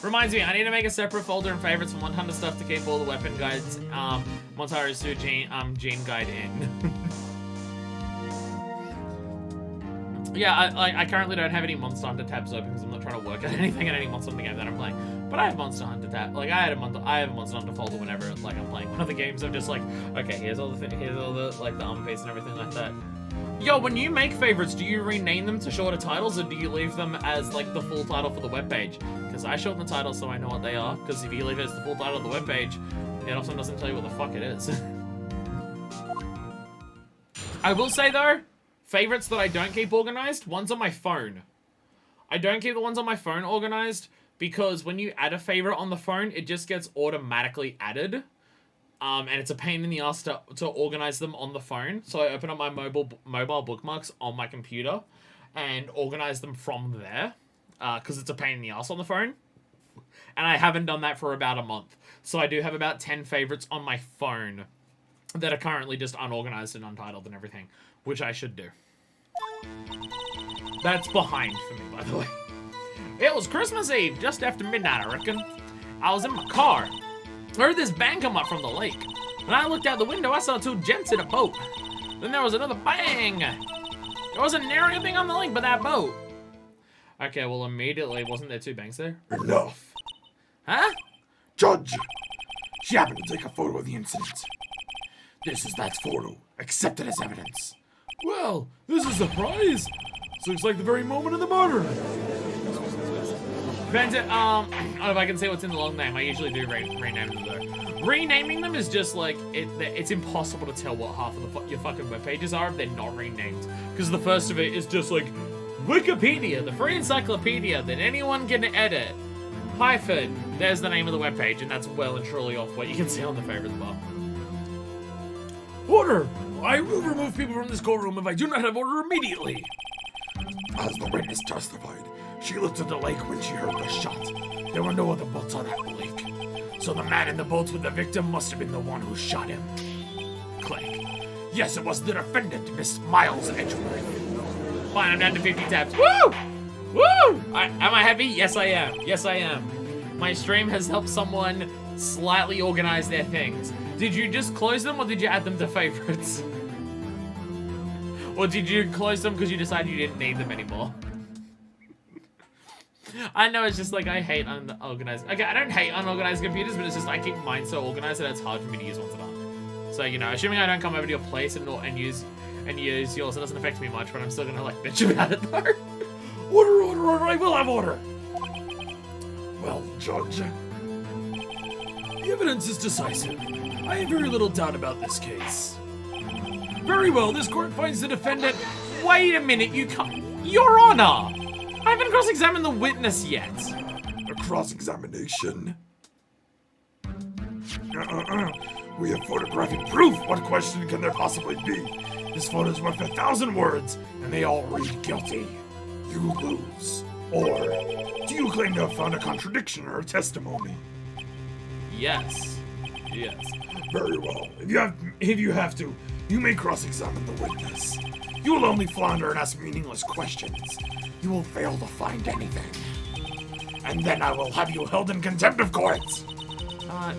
Reminds me, I need to make a separate folder in favorites for 100 stuff to keep all the weapon guides, Montarusu Gene Guide in. Yeah, I currently don't have any Monster Hunter tabs open because I'm not trying to work at anything in any Monster Hunter game that I'm playing. But I have Monster Hunter tab. Like I have a Monster Hunter folder whenever like I'm playing one of the games. I'm just like, okay, here's all the like the armor piece and everything like that. Yo, when you make favorites, do you rename them to shorter titles or do you leave them as like the full title for the webpage? Because I shorten the title so I know what they are. Because if you leave it as the full title of the webpage, it often doesn't tell you what the fuck it is. I will say though, favorites that I don't keep organized, one's on my phone. I don't keep the ones on my phone organized because when you add a favorite on the phone, it just gets automatically added. And it's a pain in the ass to organize them on the phone. So I open up my mobile bookmarks on my computer and organize them from there. Because it's a pain in the ass on the phone. And I haven't done that for about a month. So I do have about 10 favorites on my phone that are currently just unorganized and untitled and everything. Which I should do. That's behind for me, by the way. It was Christmas Eve, just after midnight, I reckon. I was in my car. I heard this bang come up from the lake. When I looked out the window, I saw two gents in a boat. Then there was another bang. There wasn't nary a thing on the lake but that boat. Okay, well immediately, wasn't there two bangs there? Enough. Huh? Judge, she happened to take a photo of the incident. This is that photo. Accept it as evidence. Well, this is a surprise. This looks like the very moment of the murder. Depends, I don't know if I can say what's in the long name. I usually do rename them though. Renaming them is just like, it's impossible to tell what half of your fucking web pages are if they're not renamed. Because the first of it is just like, Wikipedia, the free encyclopedia that anyone can edit. Hyphen, there's the name of the webpage, and that's well and truly off what you can see on the favorites bar. Order! I will remove people from this courtroom if I do not have order immediately. As the witness testified, she looked at the lake when she heard the shot. There were no other boats on that lake. So the man in the boat with the victim must have been the one who shot him. Click. Yes, it was the defendant, Miss Miles Edgeworth. Fine, I'm down to 50 tabs. Woo! Woo! Am I happy? Yes, I am. Yes, I am. My stream has helped someone slightly organize their things. Did you just close them or did you add them to favorites? Or did you close them because you decided you didn't need them anymore? I know it's just like I hate unorganized. Okay, I don't hate unorganized computers, but it's just I keep mine so organized that it's hard for me to use once I'm done. So, you know, assuming I don't come over to your place and use yours, it doesn't affect me much, but I'm still gonna like bitch about it though. Order, I will have order. Well, Judge, the evidence is decisive. I have very little doubt about this case. Very well, this court finds the defendant. Wait a minute, you can't. Your Honor! I haven't cross-examined the witness yet. A cross-examination. We have photographic proof. What question can there possibly be? This photo's worth 1,000 words, and they all read guilty. You lose. Or do you claim to have found a contradiction in her testimony? Yes. Yes. Very well. If you have to, you may cross-examine the witness. You will only flounder and ask meaningless questions. You will fail to find anything. And then I will have you held in contempt of court.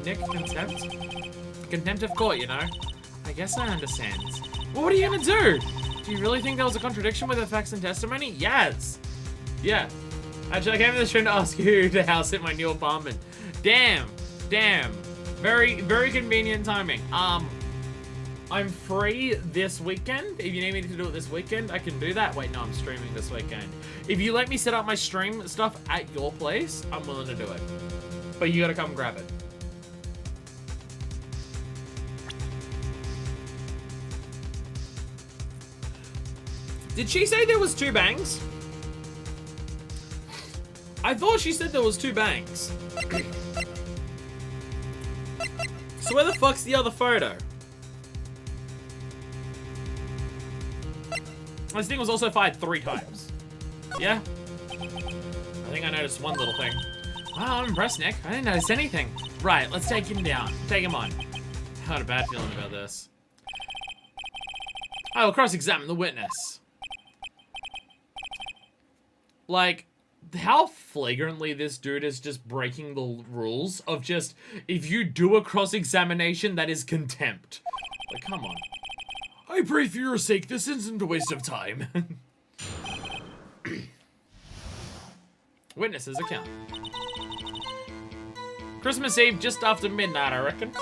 Nick, contempt? Contempt of court, you know? I guess I understand. Well, what are you gonna do? Do you really think there was a contradiction with the facts and testimony? Yes. Yeah. Actually, I came to the stream to ask you to house sit my new apartment. Damn. Very, very convenient timing. I'm free this weekend. If you need me to do it this weekend, I can do that. Wait, no, I'm streaming this weekend. If you let me set up my stream stuff at your place, I'm willing to do it. But you gotta come grab it. Did she say there was 2 bangs? I thought she said there was 2 bangs. So where the fuck's the other photo? This thing was also fired 3 times. Yeah? I think I noticed one little thing. Wow, I'm impressed, Nick. I didn't notice anything. Right, let's take him down. Take him on. I had a bad feeling about this. I will cross-examine the witness. Like, how flagrantly this dude is just breaking the rules of just, if you do a cross-examination, that is contempt. Like, come on. I pray for your sake, this isn't a waste of time. Witnesses account. Christmas Eve just after midnight, I reckon.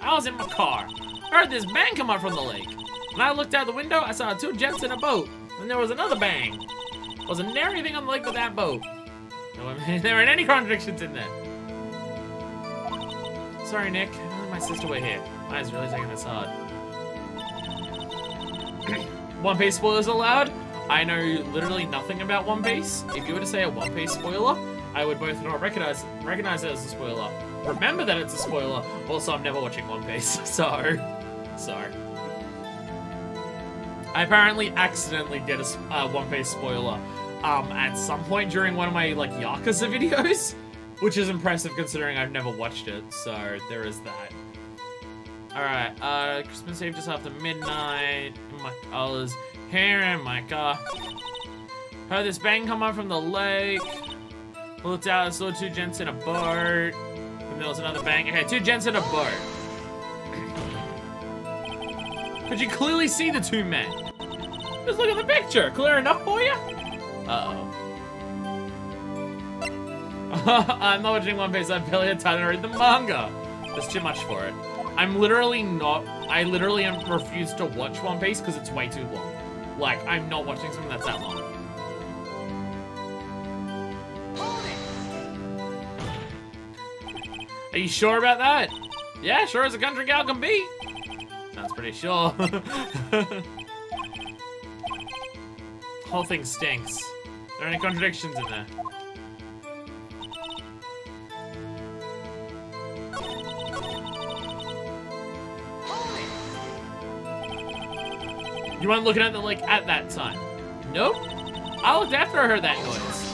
I was in my car. I heard this bang come up from the lake. When I looked out the window, I saw 2 gents in a boat. And there was another bang. Wasn't there anything on the lake but that boat. No, there weren't any contradictions in there. Sorry, Nick. Only my sister were here. Mine's really taking this hard. One Piece spoilers allowed? I know literally nothing about One Piece. If you were to say a One Piece spoiler, I would both not recognize it as a spoiler, remember that it's a spoiler, also I'm never watching One Piece, so. I apparently accidentally did a One Piece spoiler at some point during one of my like Yakuza videos, which is impressive considering I've never watched it, so there is that. Alright, Christmas Eve just after midnight. I was here in my car. Heard this bang come up from the lake. Looked out, I saw 2 gents in a boat. And there was another bang. Okay, 2 gents in a boat. Could you clearly see the 2 men? Just look at the picture. Clear enough for you? Uh-oh. I'm not watching One Piece. I barely had time to read the manga. There's too much for it. I literally refuse to watch One Piece because it's way too long. Like, I'm not watching something that's that long. Are you sure about that? Yeah, sure as a country gal can be. Sounds pretty sure. Whole thing stinks. Are there any contradictions in there? You weren't looking at the lake at that time? Nope. I looked after I heard that noise.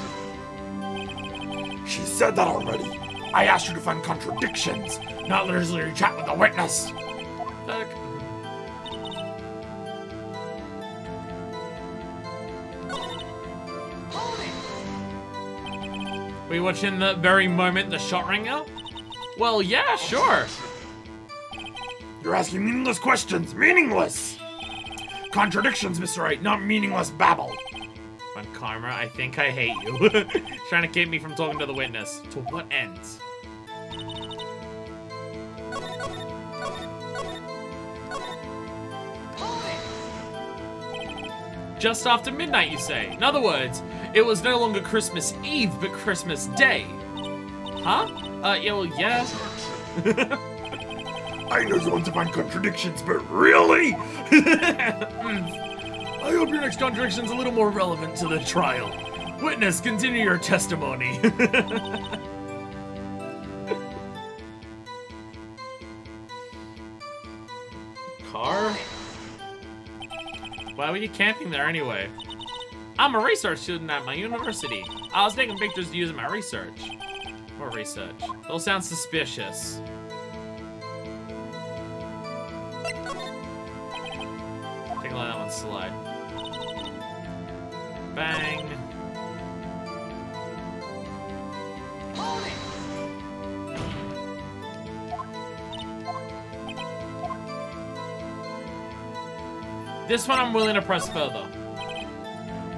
She said that already. I asked you to find contradictions, not literally chat with the witness. Fuck. Were you watching the very moment the shot rang out? Well, yeah, sure. You're asking meaningless questions. Meaningless! Contradictions, Mr. Wright, not meaningless babble. Run karma, I think I hate you. Trying to keep me from talking to the witness. To what ends? Just after midnight, you say? In other words, it was no longer Christmas Eve, but Christmas Day. Huh? Yeah, well, yeah. I know you want to find contradictions, but really? I hope your next contradiction's a little more relevant to the trial. Witness, continue your testimony. Car? Why were you camping there anyway? I'm a research student at my university. I was taking pictures to use in my research. What research? Those sound suspicious. I think I'll let that one slide. Bang. This one I'm willing to press further.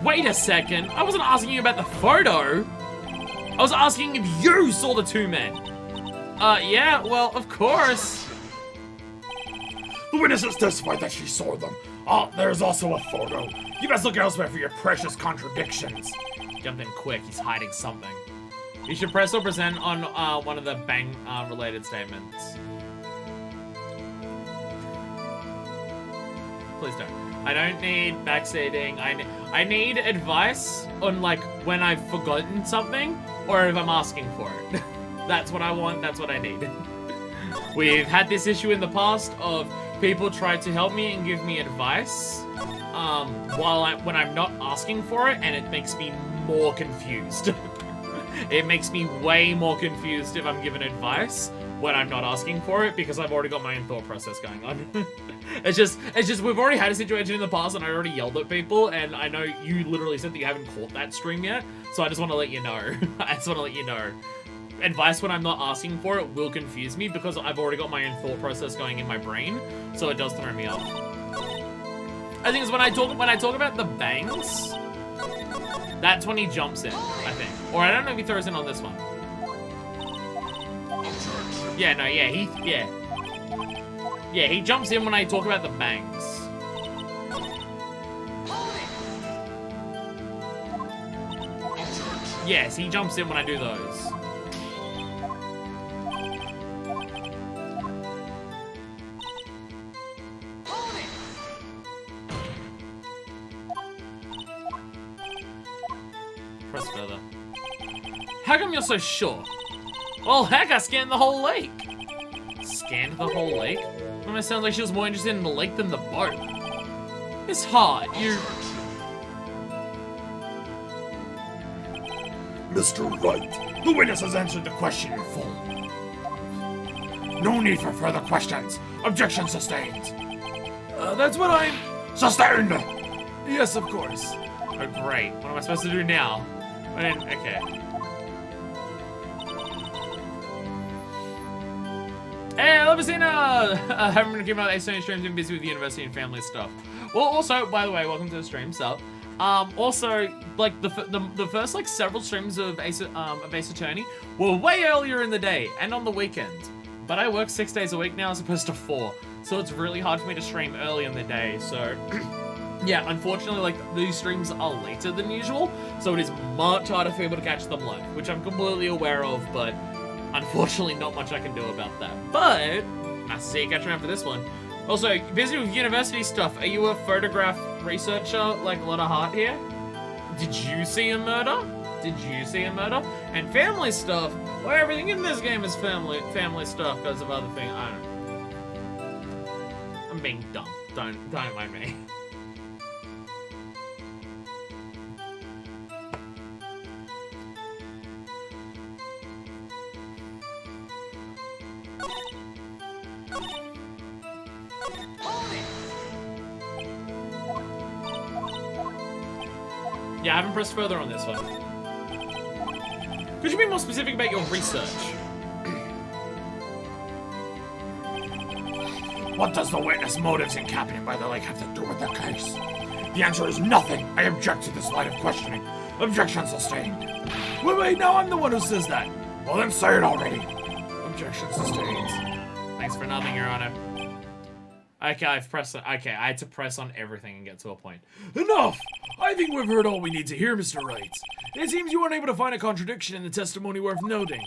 Wait a second, I wasn't asking you about the photo. I was asking if you saw the two men. Yeah, well, of course. The witness has testified that she saw them. Oh, there's also a photo. You best look elsewhere for your precious contradictions. Jumped in quick, he's hiding something. You should press or present on one of the bang related statements. Please don't. I don't need backseating. I need advice on like when I've forgotten something or if I'm asking for it. That's what I want, that's what I need. We've had this issue in the past of people try to help me and give me advice when I'm not asking for it, and it makes me more confused. It makes me way more confused if I'm given advice when I'm not asking for it because I've already got my own thought process going on. It's just we've already had a situation in the past and I already yelled at people, and I know you literally said that you haven't caught that stream yet, so I just want to let you know. I just want to let you know. Advice when I'm not asking for it will confuse me because I've already got my own thought process going in my brain, so it does throw me off. I think it's when I talk about the bangs, that's when he jumps in, I think. Or I don't know if he throws in on this one. Yeah, no, yeah, he jumps in when I talk about the bangs. Yes, he jumps in when I do those. Press further. How come you're so sure? Well, heck, I scanned the whole lake. Scanned the whole lake? It sounds like she was more interested in the lake than the boat. It's hard, Mr. Wright, the witness has answered the question in full. No need for further questions. Objection sustained. That's what I'm... Sustained! Yes, of course. Oh, great. What am I supposed to do now? Okay. Hey, Levicina! Haven't been keeping up with A streams, been busy with university and family stuff. Well, also, by the way, welcome to the stream, sup. Also, like, the first, like, several streams of Ace Attorney were way earlier in the day and on the weekend. But I work 6 days a week now as opposed to 4, so it's really hard for me to stream early in the day, so... Yeah, unfortunately, like, these streams are later than usual, so it is much harder for people to catch them live, which I'm completely aware of, but unfortunately not much I can do about that. But, nice to see you catching up for this one. Also, busy with university stuff. Are you a photograph researcher, like a lot of heart here? Did you see a murder? And family stuff? Well, everything in this game is family stuff because of other things. I don't know. I'm being dumb. Don't mind me. Yeah, I haven't pressed further on this one. Could you be more specific about your research? What does the witness motives in Captain by the Lake have to do with the case? The answer is nothing. I object to this line of questioning. Objection sustained. Wait, now I'm the one who says that. Well, then say it already. Objection sustained. Thanks for nothing, Your Honor. Okay, I've pressed it. Okay, I had to press on everything and get to a point. Enough! I think we've heard all we need to hear, Mr. Wright. It seems you weren't able to find a contradiction in the testimony worth noting.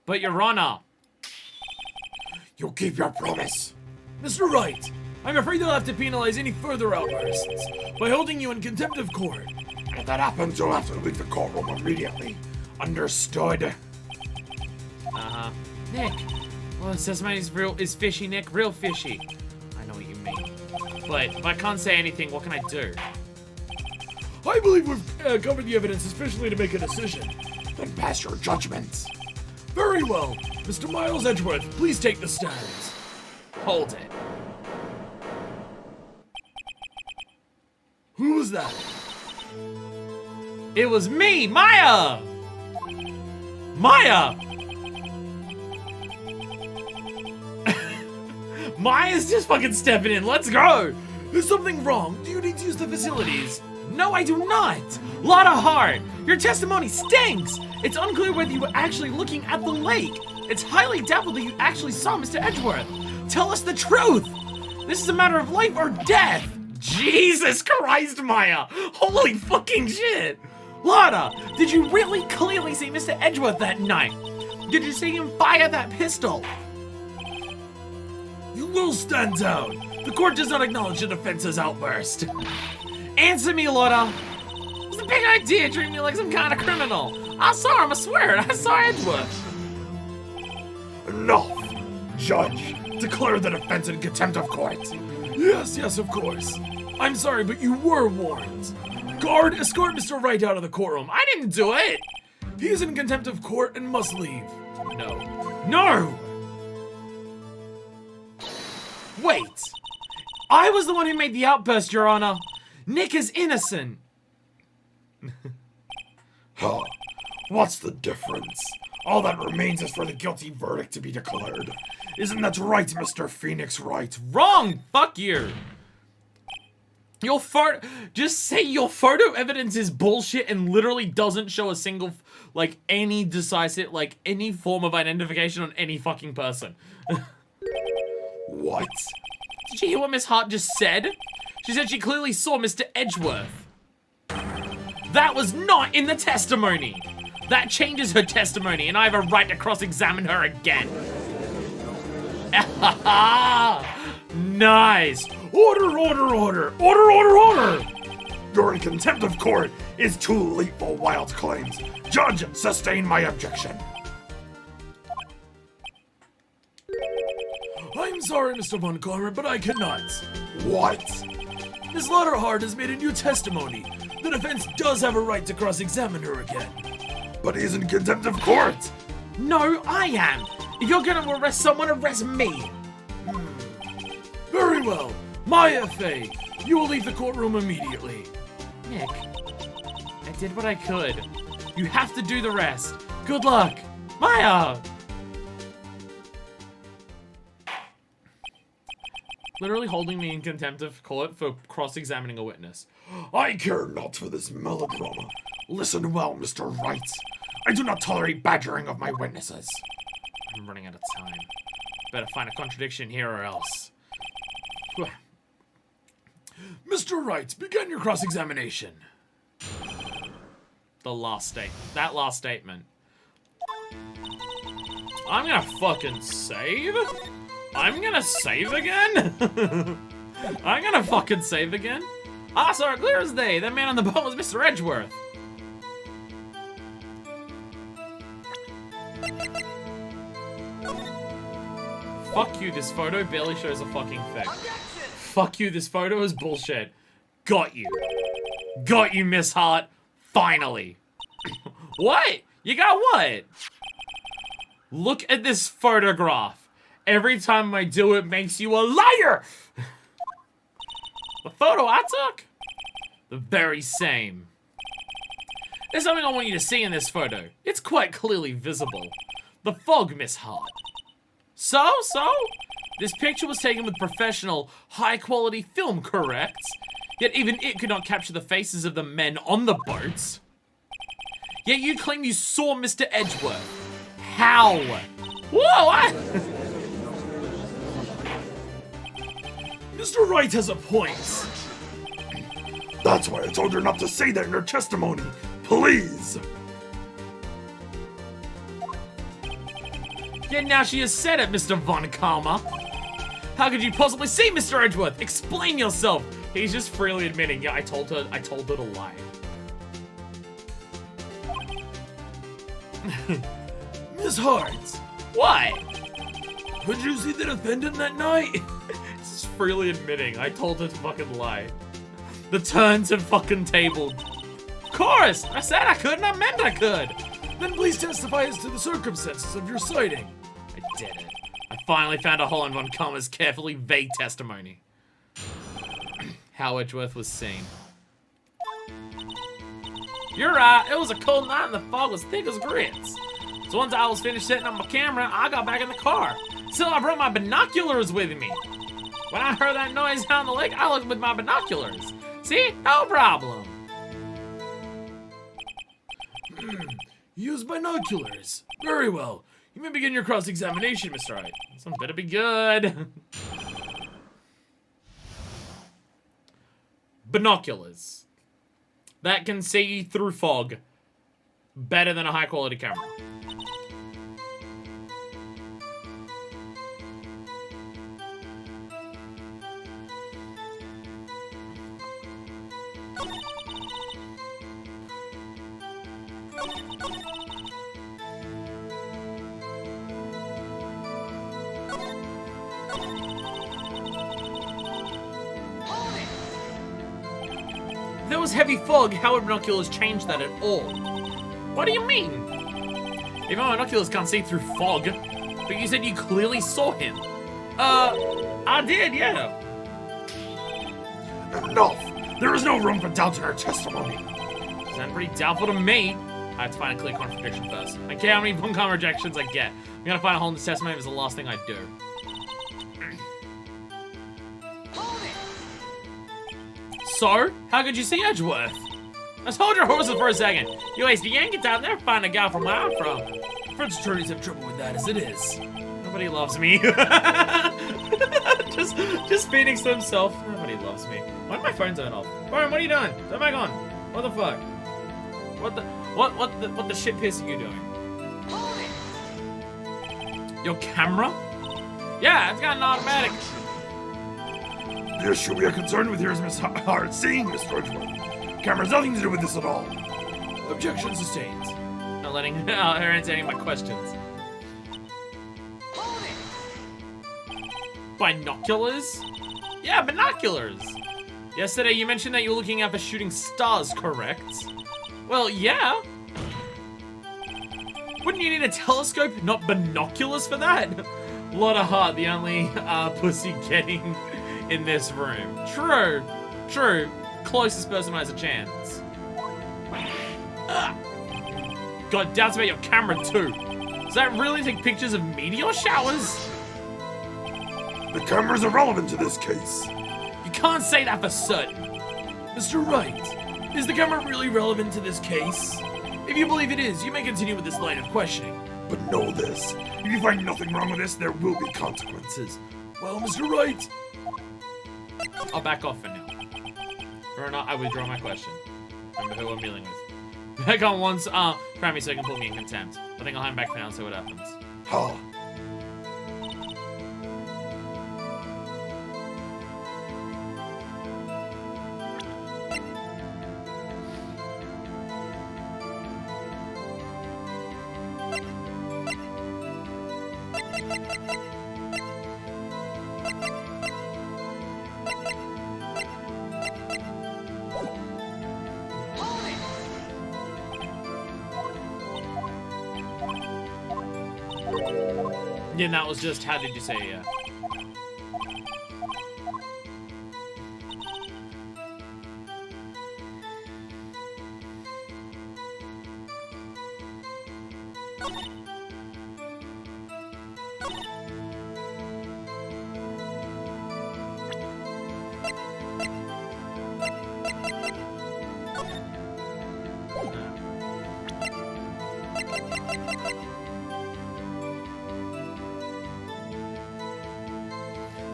But, Your Honor, You keep your promise. Mr. Wright, I'm afraid they'll have to penalize any further outbursts by holding you in contempt of court. And if that happens, you'll have to leave the courtroom immediately. Understood? Nick. Well, testimony's is fishy, Nick. Real fishy. I know what you mean. But if I can't say anything, what can I do? I believe we've covered the evidence sufficiently to make a decision. Then pass your judgments. Very well. Mr. Miles Edgeworth, please take the stand. Hold it. Who was that? It was me, Maya! Maya! Maya's just fucking stepping in. Let's go! Is something wrong? Do you need to use the facilities? No, I do not! Lot of heart! Your testimony stinks! It's unclear whether you were actually looking at the lake. It's highly doubtful that you actually saw Mr. Edgeworth. Tell us the truth! This is a matter of life or death! Jesus Christ, Maya! Holy fucking shit! Lada, did you really clearly see Mr. Edgeworth that night? Did you see him fire that pistol? You will stand down. The court does not acknowledge the defense's outburst. Answer me, Lotta! It's a big idea treating me like some kind of criminal. I saw him, I swear it. I saw Edgeworth. Enough! Judge, declare the defense in contempt of court. Yes, of course. I'm sorry, but you were warned. Guard, escort Mr. Wright out of the courtroom. I didn't do it! He is in contempt of court and must leave. No. No! Wait! I was the one who made the outburst, Your Honor. Nick is innocent. Huh. What's the difference? All that remains is for the guilty verdict to be declared. Isn't that right, Mr. Phoenix Wright? Wrong! Fuck you! Your photo- Just say your photo evidence is bullshit and literally doesn't show a single, like, any decisive, like, any form of identification on any fucking person. What? Did you hear what Miss Hart just said? She said she clearly saw Mr. Edgeworth. That was not in the testimony. That changes her testimony, and I have a right to cross-examine her again. Nice. Order! Order! You're in contempt of court is too late for wild claims. Judge, sustain my objection. I'm sorry, Mr. Montgomery, but I cannot. What? Ms. Lauderhart has made a new testimony. The defense does have a right to cross-examine her again. But he's in contempt of court. No, I am. If you're gonna arrest someone, arrest me. Very well. Maya Fey, you will leave the courtroom immediately. Nick, I did what I could. You have to do the rest. Good luck. Maya! Literally holding me in contempt of court for cross-examining a witness. I care not for this melodrama. Listen well, Mr. Wright. I do not tolerate badgering of my witnesses. I'm running out of time. Better find a contradiction here or else. Mr. Wright, begin your cross-examination. That last statement. I'm gonna fucking save? I'm gonna save again? I'm gonna fucking save again? I saw it clear as day. That man on the boat was Mr. Edgeworth. Fuck you, this photo barely shows a fucking thing. Fuck you, this photo is bullshit. Got you. Got you, Miss Hart. Finally. What? You got what? Look at this photograph. Every time I do it makes you a liar! The photo I took? The very same. There's something I want you to see in this photo. It's quite clearly visible. The fog, Miss Hart. So? This picture was taken with professional, high-quality film, correct? Yet even it could not capture the faces of the men on the boats. Yet you claim you saw Mr. Edgeworth. How? Whoa, what? Mr. Wright has a point. That's why I told her not to say that in her testimony. Please! Yet now she has said it, Mr. Von Karma. How could you possibly see Mr. Edgeworth? Explain yourself. He's just freely admitting, yeah, I told her to lie. Miss Hart, What? could you see the defendant that night? He's freely admitting, I told her to fucking lie. The turns have fucking tabled. Of course! I said I could and I meant I could! Then please testify as to the circumstances of your sighting. I did it. I finally found a hole in Von Karma's carefully vague testimony. How Edgeworth was seen. You're right, it was a cold night and the fog was thick as grits. So once I was finished setting up my camera, I got back in the car. Still, I brought my binoculars with me. When I heard that noise down the lake, I looked with my binoculars. See? No problem. Use binoculars. Very well. You may begin your cross-examination, Mr. Wright. This one better be good. Binoculars. That can see through fog better than a high-quality camera. If there was heavy fog, how would binoculars change that at all? What do you mean? Even my binoculars can't see through fog. But you said you clearly saw him. I did, yeah. Enough! There is no room for doubt in her testimony. Sounds pretty doubtful to me. I have to find a clear contradiction first. I care how many Von Karma rejections I get. I'm gonna find a hole in this testimony is the last thing I do. So, how could you see Edgeworth? Let's hold your horses for a second. You waste a yank it down there, find a gal from where I'm from. French attorneys have trouble with that as it is. Nobody loves me. just feeding to himself. Nobody loves me. Why did my phone turn off? Phone, what are you doing? Turn back on. What the fuck? What the shit piss are you doing? Your camera? Yeah, it's got an automatic. The issue we are concerned with here is Miss Hart seeing Mr. Edgeworth. Camera has nothing to do with this at all. Objection sustained. Not letting her answer any of my questions. Binoculars? Yeah, binoculars. Yesterday you mentioned that you were looking out for shooting stars, correct? Well, yeah. Wouldn't you need a telescope, not binoculars for that? Lot of heart, the only pussy getting in this room. True. Closest person has a chance. Got doubts about your camera too. Does that really take pictures of meteor showers? The camera's irrelevant to this case. You can't say that for certain. Mr. Wright, is the camera really relevant to this case? If you believe it is, you may continue with this line of questioning. But know this, if you find nothing wrong with this, there will be consequences. Well, Mr. Wright, I'll back off for now. Or not, I withdraw my question. Remember who I'm dealing with. Back on once, try me so you can put me in contempt. I think I'll hang back for now and see what happens. Huh. Yeah, and that was just, how did you say, yeah?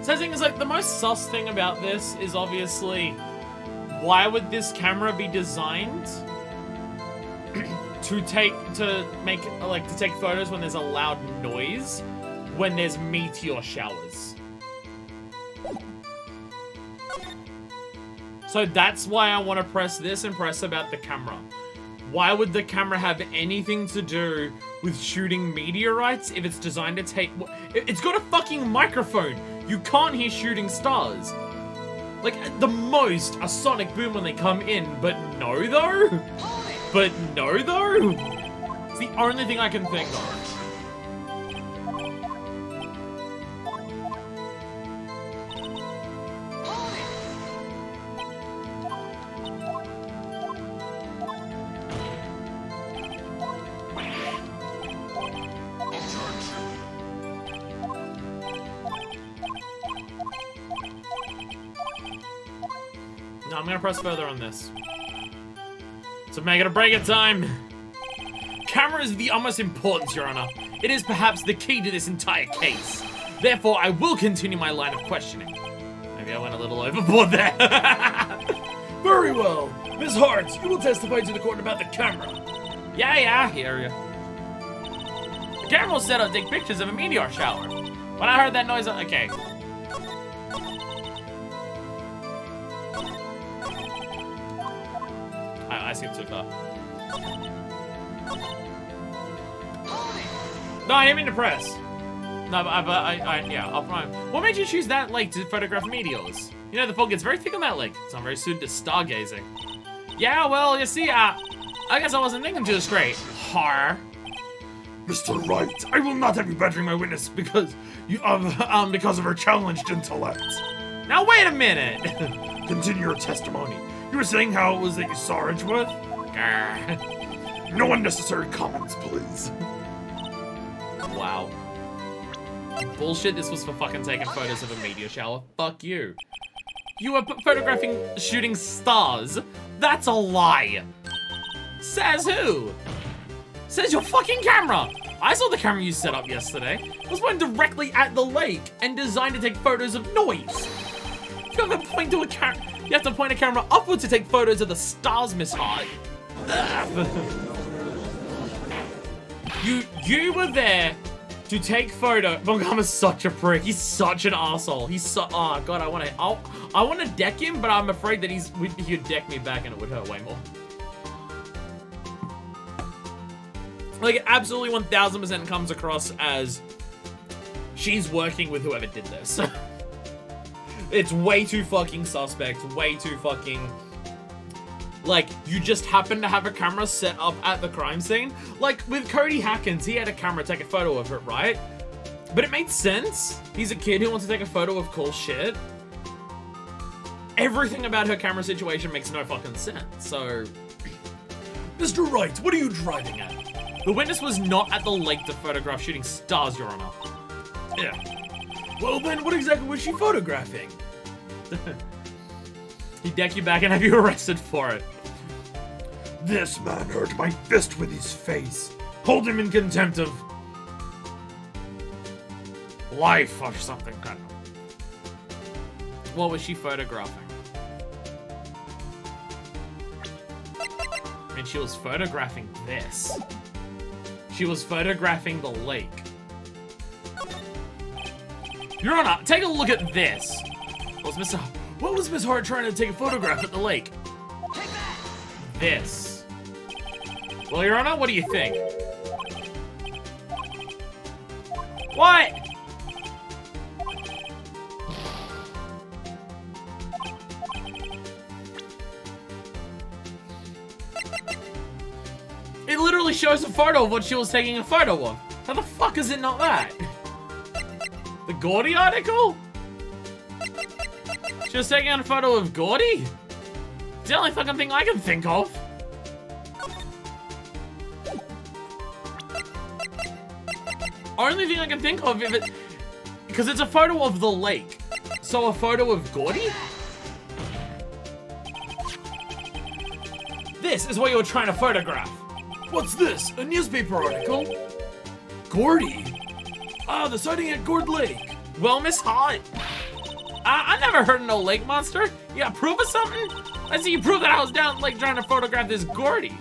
So I think it's like the most sus thing about this is obviously why would this camera be designed to take photos when there's a loud noise when there's meteor showers. So that's why I want to press this and press about the camera. Why would the camera have anything to do with shooting meteorites if it's designed to take... It's got a fucking microphone. You can't hear shooting stars. Like, at the most, a sonic boom when they come in, but no though? But no though? It's the only thing I can think of. No, I'm gonna press further on this. So make it a break it time. Camera is the utmost importance, Your Honor. It is perhaps the key to this entire case. Therefore, I will continue my line of questioning. Maybe I went a little overboard there. Very well. Miss Hart, you will testify to the court about the camera. Yeah, I hear you. The camera was set up to take pictures of a meteor shower. When I heard that noise, okay. I skipped too far. No, I didn't mean to press. No, yeah, I'll prime. What made you choose that lake to photograph meteors? You know, the fog gets very thick on that lake. It's not very suited to stargazing. Yeah, well, you see, I guess I wasn't thinking too straight. Har. Mr. Wright, I will not have you badgering my witness because of her challenged intellect. Now, wait a minute. Continue your testimony. You were saying how it was that you saw Edgeworth? Grr. No unnecessary comments, please. Wow. Bullshit, this was for fucking taking photos of a meteor shower. Fuck you. You were photographing shooting stars. That's a lie. Says who? Says your fucking camera. I saw the camera you set up yesterday. It was pointed directly at the lake and designed to take photos of noise. You have to point to a camera. You have to point a camera upward to take photos of the stars, Miss Hart. You were there to take photo. Montgomery's such a prick. He's such an asshole. He's so. Oh god, I want to deck him, but I'm afraid that he'd deck me back and it would hurt way more. Like, it absolutely 1000% comes across as she's working with whoever did this. It's way too fucking suspect, way too fucking... Like, you just happen to have a camera set up at the crime scene. Like, with Cody Hackins, he had a camera take a photo of it, right? But it made sense. He's a kid who wants to take a photo of cool shit. Everything about her camera situation makes no fucking sense, so... Mr. Wright, what are you driving at? The witness was not at the lake to photograph shooting stars, Your Honor. Yeah. Well then, what exactly was she photographing? He'd deck you back and have you arrested for it. This man hurt my fist with his face. Hold him in contempt of Life or something, kind of. What was she photographing? I mean, she was photographing this. She was photographing the lake. Your Honor, take a look at this. What was Miss Hart trying to take a photograph at the lake? This. Well, Your Honor, what do you think? What? It literally shows a photo of what she was taking a photo of. How the fuck is it not that? The Gordy article? She was taking a photo of Gordy? It's the only fucking thing I can think of. Only thing I can think of, if it... Because it's a photo of the lake. So a photo of Gordy? This is what you were trying to photograph. What's this? A newspaper article? Gordy? Ah, the sighting at Gord Lake. Well, Miss Hart, I never heard of no lake monster. You got proof of something? I see you prove that I was down like trying to photograph this Gordy.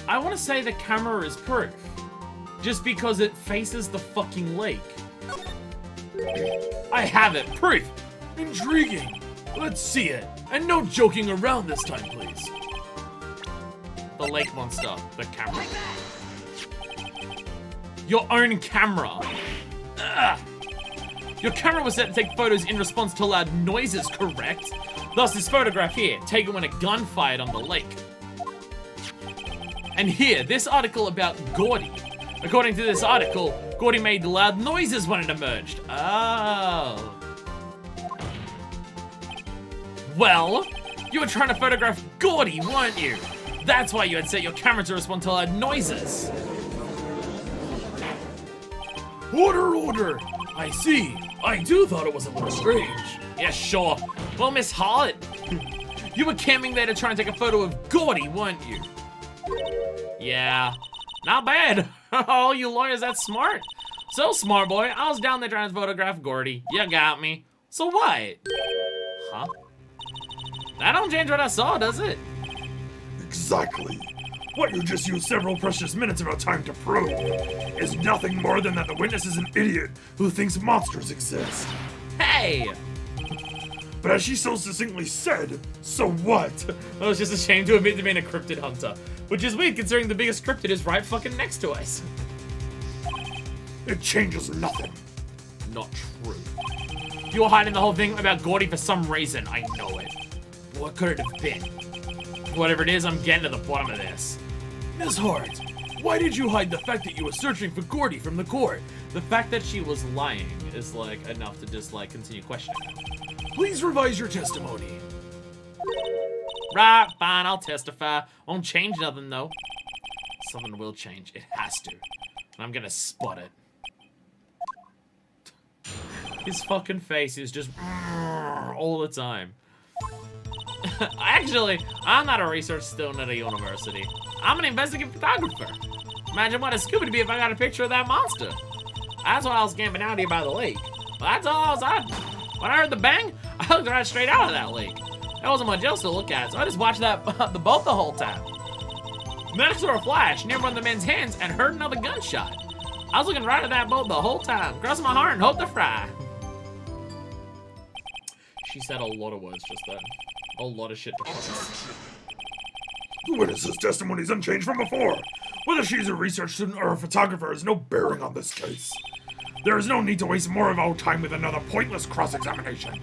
I want to say the camera is proof. Just because it faces the fucking lake. I have it. Proof. Intriguing. Let's see it. And no joking around this time, please. The lake monster. The camera. Your own camera. Ugh. Your camera was set to take photos in response to loud noises, correct? Thus this photograph here, taken when a gun fired on the lake. And here, this article about Gordy. According to this article, Gordy made loud noises when it emerged. Oh. Well, you were trying to photograph Gordy, weren't you? That's why you had set your camera to respond to loud noises. Order, order. I see. I do thought it was a little strange. Yeah, sure. Well, Miss Hart, you were camping there to try and take a photo of Gordy, weren't you? Yeah, not bad. Oh, you lawyers, that's smart. So smart, boy. I was down there trying to photograph Gordy. You got me. So what? Huh? That don't change what I saw, does it? Exactly. What you just used several precious minutes of our time to prove is nothing more than that the witness is an idiot who thinks monsters exist. Hey! But as she so succinctly said, so what? I was just ashamed to admit to being a cryptid hunter. Which is weird considering the biggest cryptid is right fucking next to us. It changes nothing. Not true. You were hiding the whole thing about Gordy for some reason. I know it. What could it have been? Whatever it is, I'm getting to the bottom of this. Miss Hart, why did you hide the fact that you were searching for Gordy from the court? The fact that she was lying is like enough to just like continue questioning her. Please revise your testimony. Right, fine, I'll testify. Won't change nothing though. Something will change. It has to. And I'm gonna spot it. His fucking face is just all the time. Actually, I'm not a research student at a university. I'm an investigative photographer. Imagine what a scuba to be if I got a picture of that monster. That's why I was camping out here by the lake. But that's all I was. When I heard the bang, I looked right straight out of that lake. There wasn't much else to look at, so I just watched the boat the whole time. Then I saw a flash near one of the men's hands and heard another gunshot. I was looking right at that boat the whole time, crossing my heart and hope to fry. She said a lot of words just then. A lot of shit to process. The witness's testimony is unchanged from before. Whether she's a research student or a photographer has no bearing on this case. There is no need to waste more of our time with another pointless cross-examination.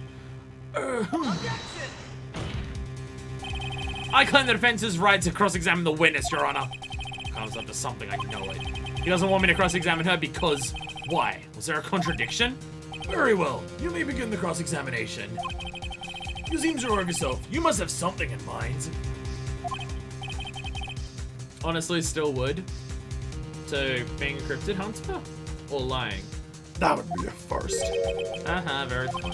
I claim the defense's right to cross-examine the witness, Your Honor. Comes up to something, I know it. He doesn't want me to cross-examine her because... Why? Was there a contradiction? Very well. You may begin the cross-examination. You seem sure of yourself. You must have something in mind. Honestly, still would. To being a cryptid hunter? Or lying? That would be a first. Uh-huh, very fun.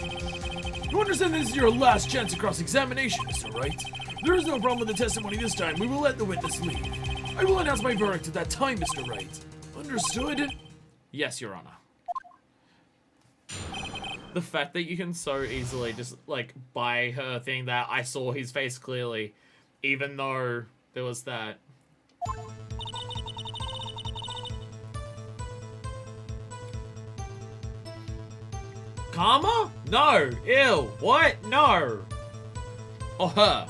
You understand this is your last chance at cross-examination, Mr. Wright? There is no problem with the testimony this time. We will let the witness leave. I will announce my verdict at that time, Mr. Wright. Understood? Yes, Your Honor. The fact that you can so easily just, like, buy her thing that I saw his face clearly, even though there was that... Karma? No. Ew. What? No. Or her.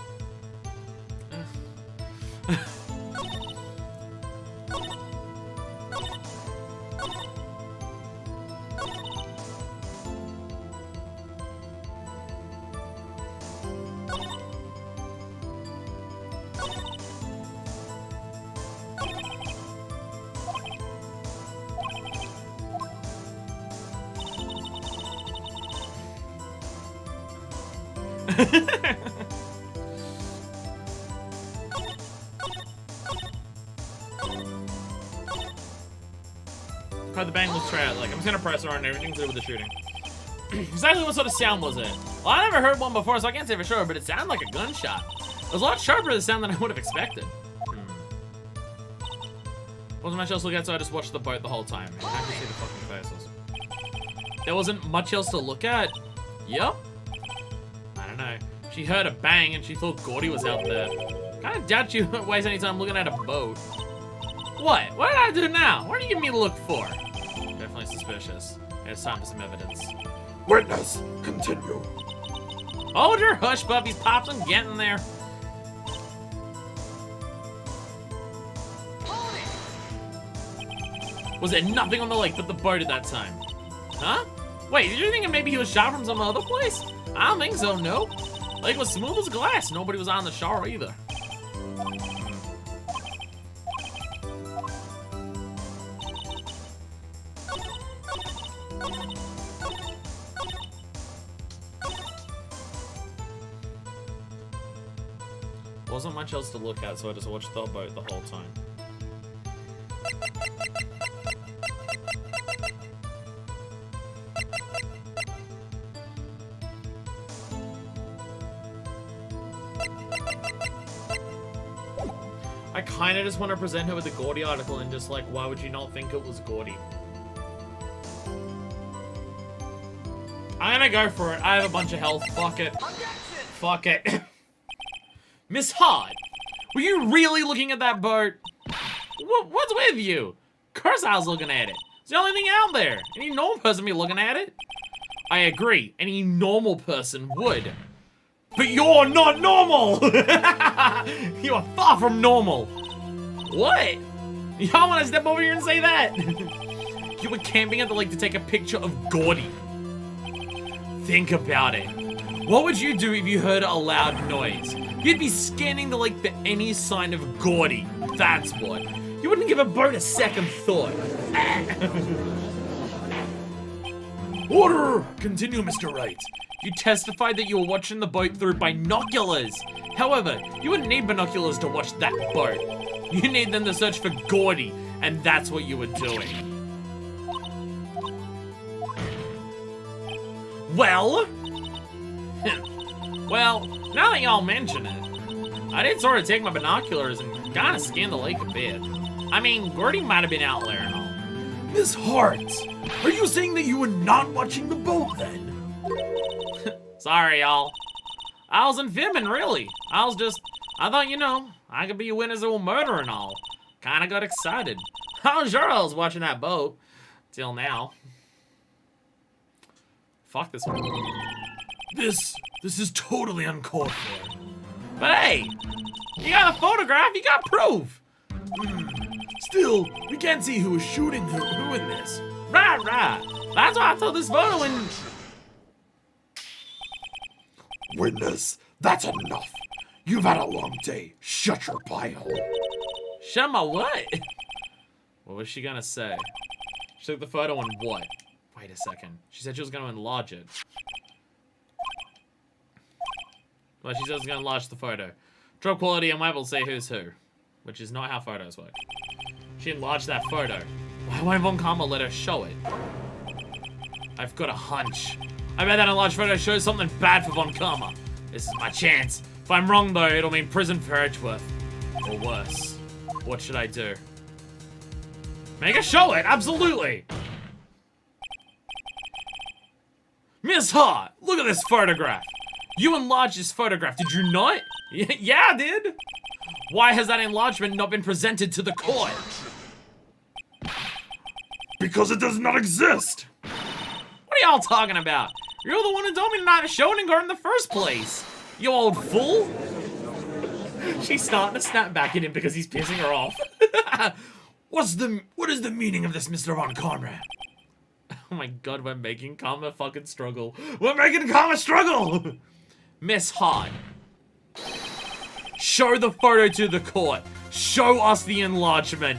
How the bang looks right. Like, I'm just gonna press on and everything's good with the shooting. Exactly what sort of sound was it? Well, I never heard one before, so I can't say for sure, but it sounded like a gunshot. It was a lot sharper the sound than I would have expected. Wasn't much else to look at, so I just watched the boat the whole time. I can see the fucking faces. There wasn't much else to look at? Yep. I don't know. She heard a bang and she thought Gordy was out there. Kinda doubt you waste any time looking at a boat. What? What did I do now? What are you giving me to look for? Definitely suspicious. It's time for some evidence. Witness, continue. Hold your hush puppies, Pops. I'm getting there. Was there nothing on the lake but the boat at that time? Huh? Wait, did you think maybe he was shot from some other place? I don't think so, no. Lake was smooth as glass. Nobody was on the shore either. Wasn't much else to look at, so I just watched the boat the whole time. I kind of just want to present her with the Gordy article and just like, why would you not think it was Gordy? I'm gonna go for it. I have a bunch of health. Fuck it. Fuck it. Miss Hart, were you really looking at that boat? What's with you? Of course I was looking at it. It's the only thing out there. Any normal person be looking at it. I agree. Any normal person would. But you're not normal! You are far from normal. What? Y'all want to step over here and say that? You were camping at the lake to take a picture of Gordy. Think about it. What would you do if you heard a loud noise? You'd be scanning the lake for any sign of Gordy. That's what. You wouldn't give a boat a second thought. Order! Continue, Mr. Wright. You testified that you were watching the boat through binoculars. However, you wouldn't need binoculars to watch that boat. You need them to search for Gordy, and that's what you were doing. Well? Well, now that y'all mention it, I did sort of take my binoculars and kind of scan the lake a bit. I mean, Gordy might have been out there and all. Miss Hart, are you saying that you were not watching the boat then? Sorry, y'all. I wasn't filming, really. I thought, you know, I could be a witness of a murder and all. Kinda got excited. I was sure I was watching that boat. Till now. Fuck this one. This is totally uncalled for. But hey, you got a photograph, you got proof. Still, we can't see who is shooting who in this. Right. That's why I took this photo and... Witness, that's enough. You've had a long day. Shut your pie hole. Shut my what? What was she gonna say? She took the photo and what? Wait a second. She said she was gonna enlarge it. Well, she said she was gonna enlarge the photo. Drop quality and Web will say who's who. Which is not how photos work. She enlarged that photo. Why won't Von Karma let her show it? I've got a hunch. I bet that enlarged photo shows something bad for Von Karma. This is my chance. If I'm wrong though, it'll mean prison for Edgeworth. Or worse. What should I do? Make her show it, absolutely! Miss Hart, look at this photograph. You enlarged this photograph, did you not? Yeah, I did. Why has that enlargement not been presented to the court? Because it does not exist. What are y'all talking about? You're the one who told me not to show it in in the first place. You old fool. She's starting to snap back at him because he's pissing her off. What is the meaning of this, Mr. Von Karma? Oh my god, we're making Karma fucking struggle. We're making Karma struggle! Miss Hart. Show the photo to the court. Show us the enlargement.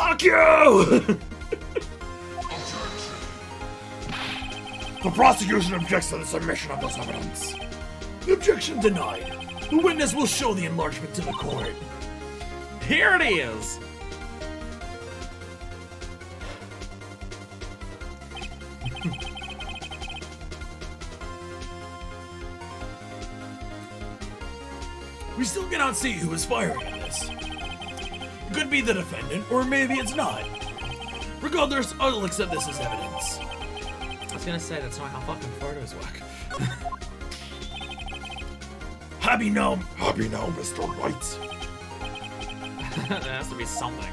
Fuck you! The prosecution objects to the submission of this evidence. Objection denied. The witness will show the enlargement to the court. Here it is. We still cannot see who is firing at this. It could be the defendant, or maybe it's not. Regardless, I'll accept this as evidence. I was gonna say, that's not how fucking photos work. Happy now. Happy now, Mr. Wright. There has to be something.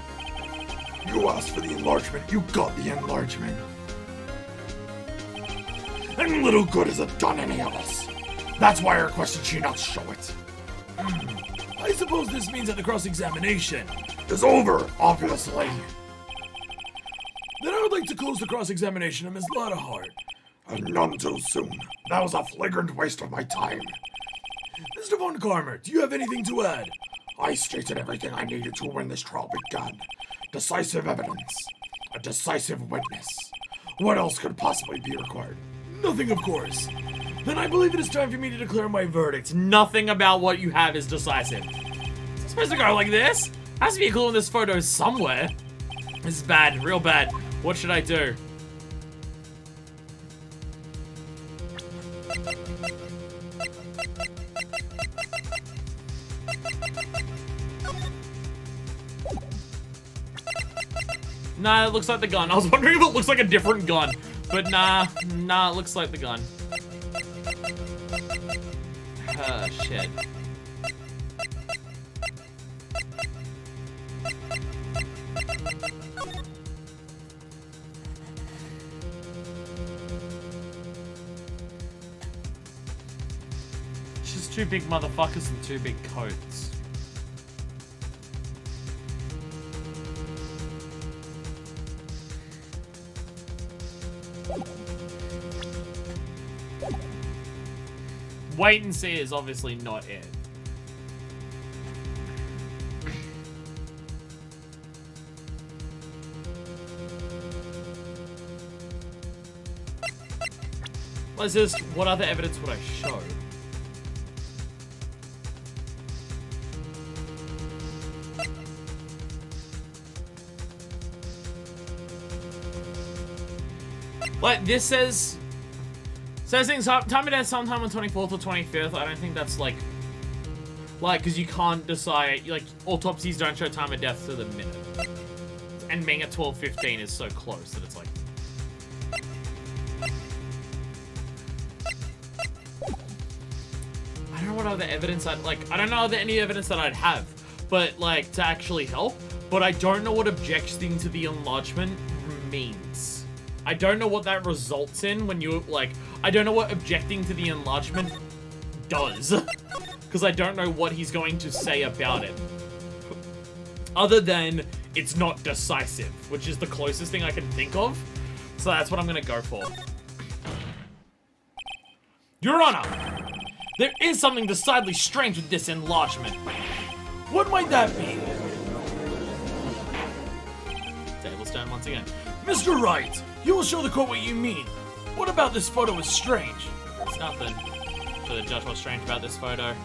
You asked for the enlargement, you got the enlargement. And little good has it done any of us. That's why I requested she not show it. I suppose this means that the cross-examination. It's over, obviously. Then I would like to close the cross-examination of Ms. Lottahart. And none too soon. That was a flagrant waste of my time. Mr. Von Karmer, do you have anything to add? I stated everything I needed to when this trial began. Decisive evidence. A decisive witness. What else could possibly be required? Nothing, of course. Then I believe it is time for me to declare my verdict. Nothing about what you have is decisive. It's supposed to go like this? Has to be a clue in this photo somewhere. This is bad, real bad. What should I do? Nah, it looks like the gun. I was wondering if it looks like a different gun. But nah, it looks like the gun. Shit. It's just two big motherfuckers and two big coats. Wait and see is obviously not it. Let's just, what other evidence would I show? Like, this says things, time of death sometime on 24th or 25th. I don't think that's like, because you can't decide, like, autopsies don't show time of death to the minute. And being at 12:15 is so close that it's like, I don't know what other evidence I don't know any evidence that I'd have, but like, to actually help, but I don't know what objecting to the enlargement means. I don't know what that results in when you, like, I don't know what objecting to the enlargement does. Because I don't know what he's going to say about it. Other than, it's not decisive, which is the closest thing I can think of. So that's what I'm going to go for. Your Honor, there is something decidedly strange with this enlargement. What might that be? Tablestone once again. Mr. Wright, you will show the court what you mean. What about this photo is strange? There's nothing. So the judge what's strange about this photo.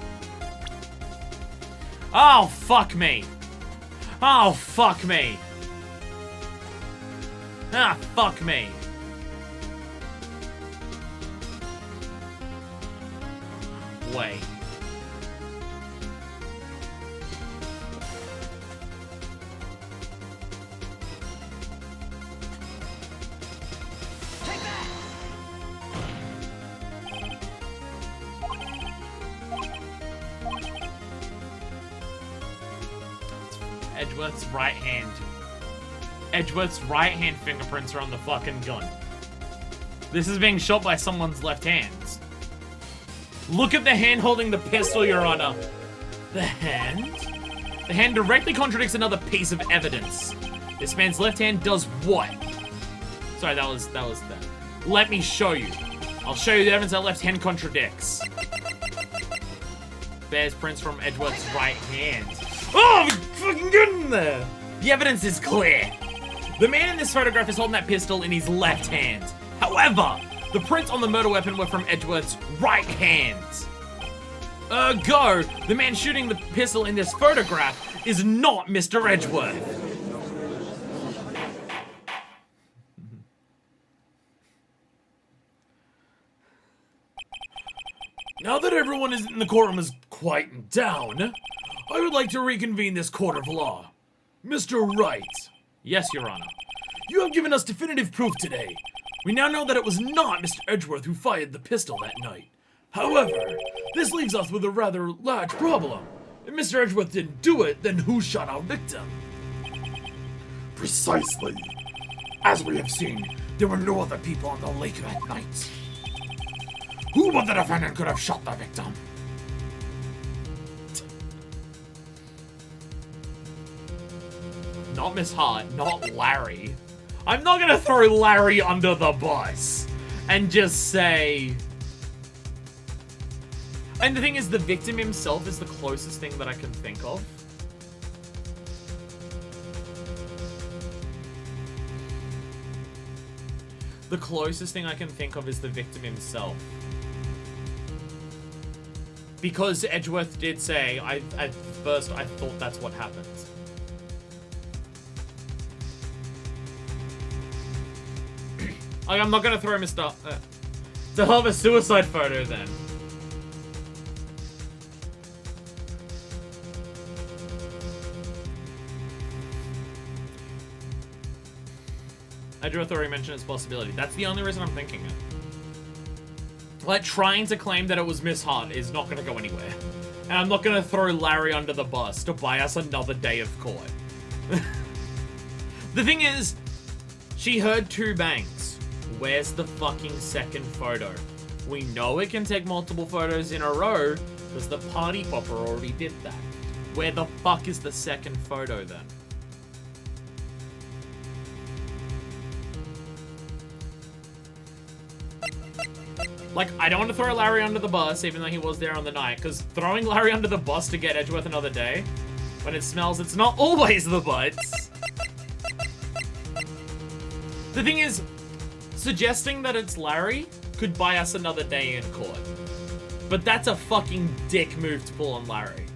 Oh, fuck me. Oh, fuck me. Ah, fuck me. Wait. Edgeworth's right hand. Edgeworth's right hand fingerprints are on the fucking gun. This is being shot by someone's left hands. Look at the hand holding the pistol, Your Honor. The hand? The hand directly contradicts another piece of evidence. This man's left hand does what? Sorry, that was that. Let me show you. I'll show you the evidence that left hand contradicts. Bears prints from Edgeworth's right hand. Oh, fucking get in there! The evidence is clear. The man in this photograph is holding that pistol in his left hand. However, the prints on the murder weapon were from Edgeworth's right hand. Ergo, the man shooting the pistol in this photograph is not Mr. Edgeworth. Now that everyone in the courtroom is quietened down, I would like to reconvene this court of law. Mr. Wright, Yes, Your Honor. you have given us definitive proof today. We now know that it was not Mr. Edgeworth who fired the pistol that night. However, this leaves us with a rather large problem. If Mr. Edgeworth didn't do it, then who shot our victim? Precisely. As we have seen, there were no other people on the lake that night. Who but the defendant could have shot the victim? Not Miss Hart, not Larry. I'm not gonna throw Larry under the bus and just say... And the thing is, the victim himself is the closest thing that I can think of. The closest thing I can think of is the victim himself. Because Edgeworth did say, at first I thought that's what happened. Like, I'm not gonna throw Mr. To have a suicide photo then. Edgeworth already mentioned its possibility. That's the only reason I'm thinking it. Like, trying to claim that it was Miss Hart is not gonna go anywhere. And I'm not gonna throw Larry under the bus to buy us another day of court. The thing is, she heard 2 bangs. Where's the fucking second photo? We know it can take multiple photos in a row, because the party popper already did that. Where the fuck is the second photo then? Like, I don't want to throw Larry under the bus, even though he was there on the night, because throwing Larry under the bus to get Edgeworth another day, when it smells, it's not always the butts. The thing is, suggesting that it's Larry could buy us another day in court. But that's a fucking dick move to pull on Larry.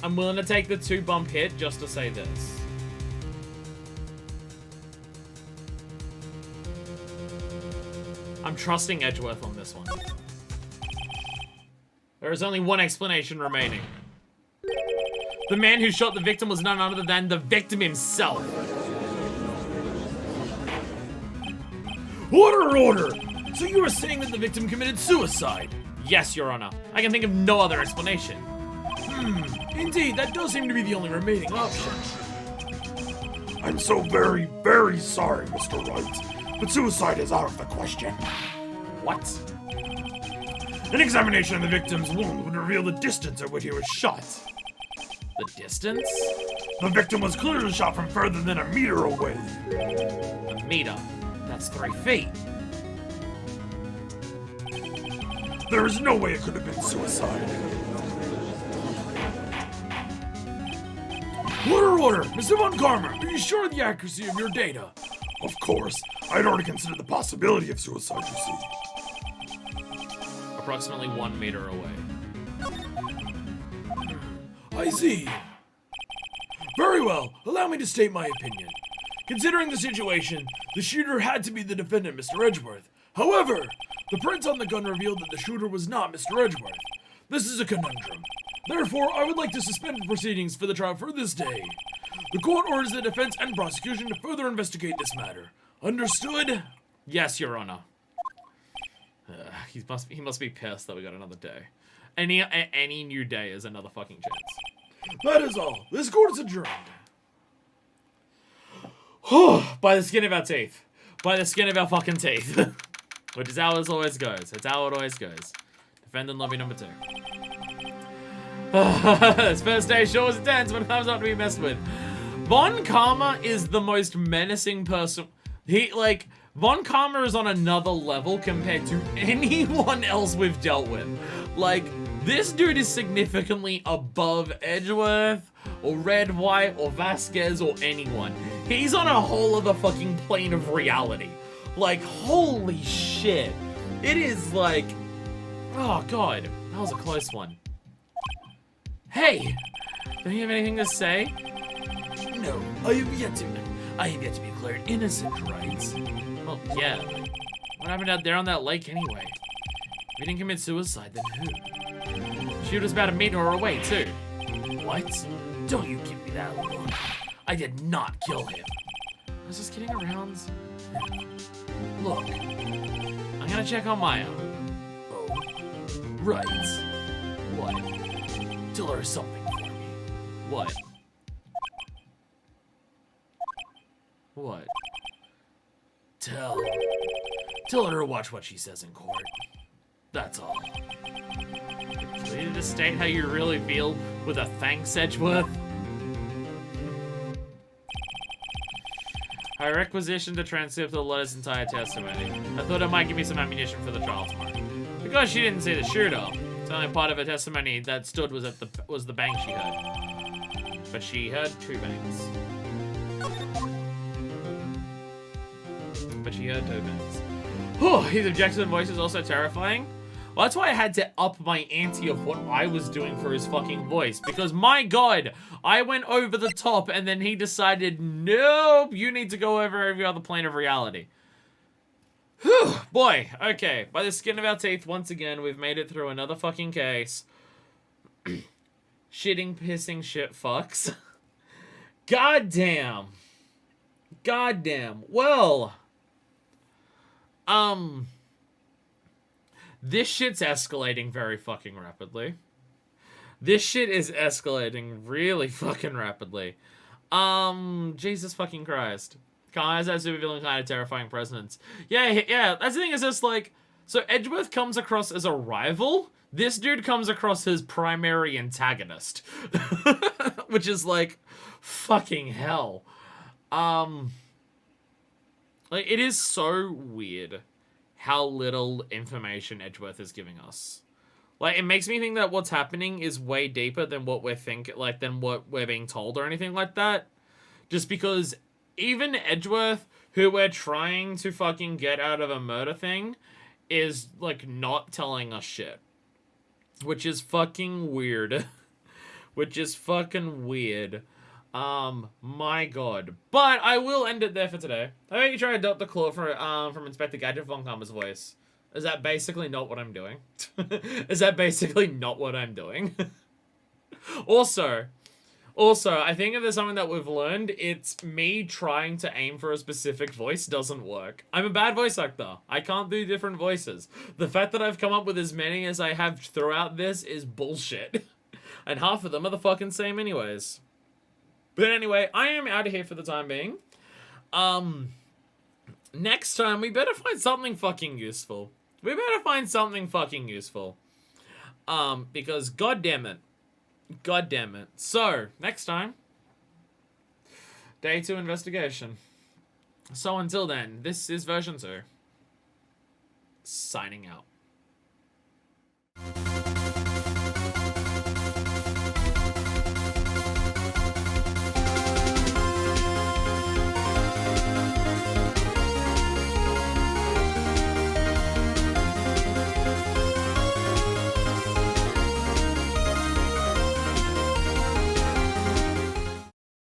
I'm willing to take the 2 bump hit just to say this. I'm trusting Edgeworth on this one. There is only one explanation remaining. The man who shot the victim was none other than the victim himself. Order, order! So you were saying that the victim committed suicide? Yes, Your Honor. I can think of no other explanation. Indeed, that does seem to be the only remaining option. I'm so very, very sorry, Mr. Wright, but suicide is out of the question. What? An examination of the victim's wound would reveal the distance at which he was shot. The distance? The victim was clearly shot from further than a meter away. A meter. That's 3 feet. There is no way it could have been suicide. Order! Mr. Von Karmer, are you sure of the accuracy of your data? Of course, I had already considered the possibility of suicide, you see. Approximately 1 meter away. I see. Very well, allow me to state my opinion. Considering the situation, the shooter had to be the defendant, Mr. Edgeworth. However, the prints on the gun revealed that the shooter was not Mr. Edgeworth. This is a conundrum. Therefore, I would like to suspend proceedings for the trial for this day. The court orders the defense and prosecution to further investigate this matter. Understood? Yes, Your Honor. He must be pissed that we got another day. Any new day is another fucking chance. That is all. This court is adjourned. By the skin of our teeth. By the skin of our fucking teeth. Which is how it always goes. It's how it always goes. Defendant lobby number 2. This first day sure was intense when it comes up to be messed with. Von Karmer is the most menacing person. Von Karmer is on another level compared to anyone else we've dealt with. Like, this dude is significantly above Edgeworth, or Red, White, or Vasquez, or anyone. He's on a whole other fucking plane of reality. Like, holy shit. It is like... Oh, God. That was a close one. Hey! Don't you have anything to say? No, I have yet to be declared innocent, Wright. Well, yeah, but what happened out there on that lake anyway? If he didn't commit suicide, then who? She was about a meter away, too. What? Don't you give me that look. I did not kill him. I was just kidding around. Look. I'm gonna check on Maya. Oh. Right. What? Tell her something for me. What? What? Tell her to watch what she says in court. That's all. Can you just state how you really feel with a thanks, Edgeworth? I requisitioned the transcript of the letter's entire testimony. I thought it might give me some ammunition for the trial tomorrow. Because she didn't see the shooter, the only part of her testimony that stood was the bang she heard. But she heard 2 bangs. Oh, his objective voice is also terrifying. Well, that's why I had to up my ante of what I was doing for his fucking voice. Because, my God, I went over the top and then he decided, nope, you need to go over every other plane of reality. Whew, boy, okay. By the skin of our teeth, once again, we've made it through another fucking case. Shitting, pissing, shit fucks. Goddamn. Goddamn. Well... This shit's escalating very fucking rapidly. This shit is escalating really fucking rapidly. Jesus fucking Christ. Kyle has that supervillain kind of terrifying presence. Yeah, that's the thing, is just like, so Edgeworth comes across as a rival. This dude comes across as primary antagonist. Which is like, fucking hell. Like, it is so weird how little information Edgeworth is giving us. Like, it makes me think that what's happening is way deeper than what than what we're being told or anything like that. Just because even Edgeworth, who we're trying to fucking get out of a murder thing, is, like, not telling us shit. Which is fucking weird. Which is fucking weird. My God. But I will end it there for today. I hope you try to adopt the claw from Inspector Gadget von Karma's voice. Is that basically not what I'm doing? Is that basically not what I'm doing? Also, I think if there's something that we've learned, it's me trying to aim for a specific voice doesn't work. I'm a bad voice actor. I can't do different voices. The fact that I've come up with as many as I have throughout this is bullshit. And half of them are the fucking same anyways. But anyway, I am out of here for the time being. Next time, we better find something fucking useful. Because goddamn it. So, next time, Day 2 investigation. So until then, this is version 2. Signing out.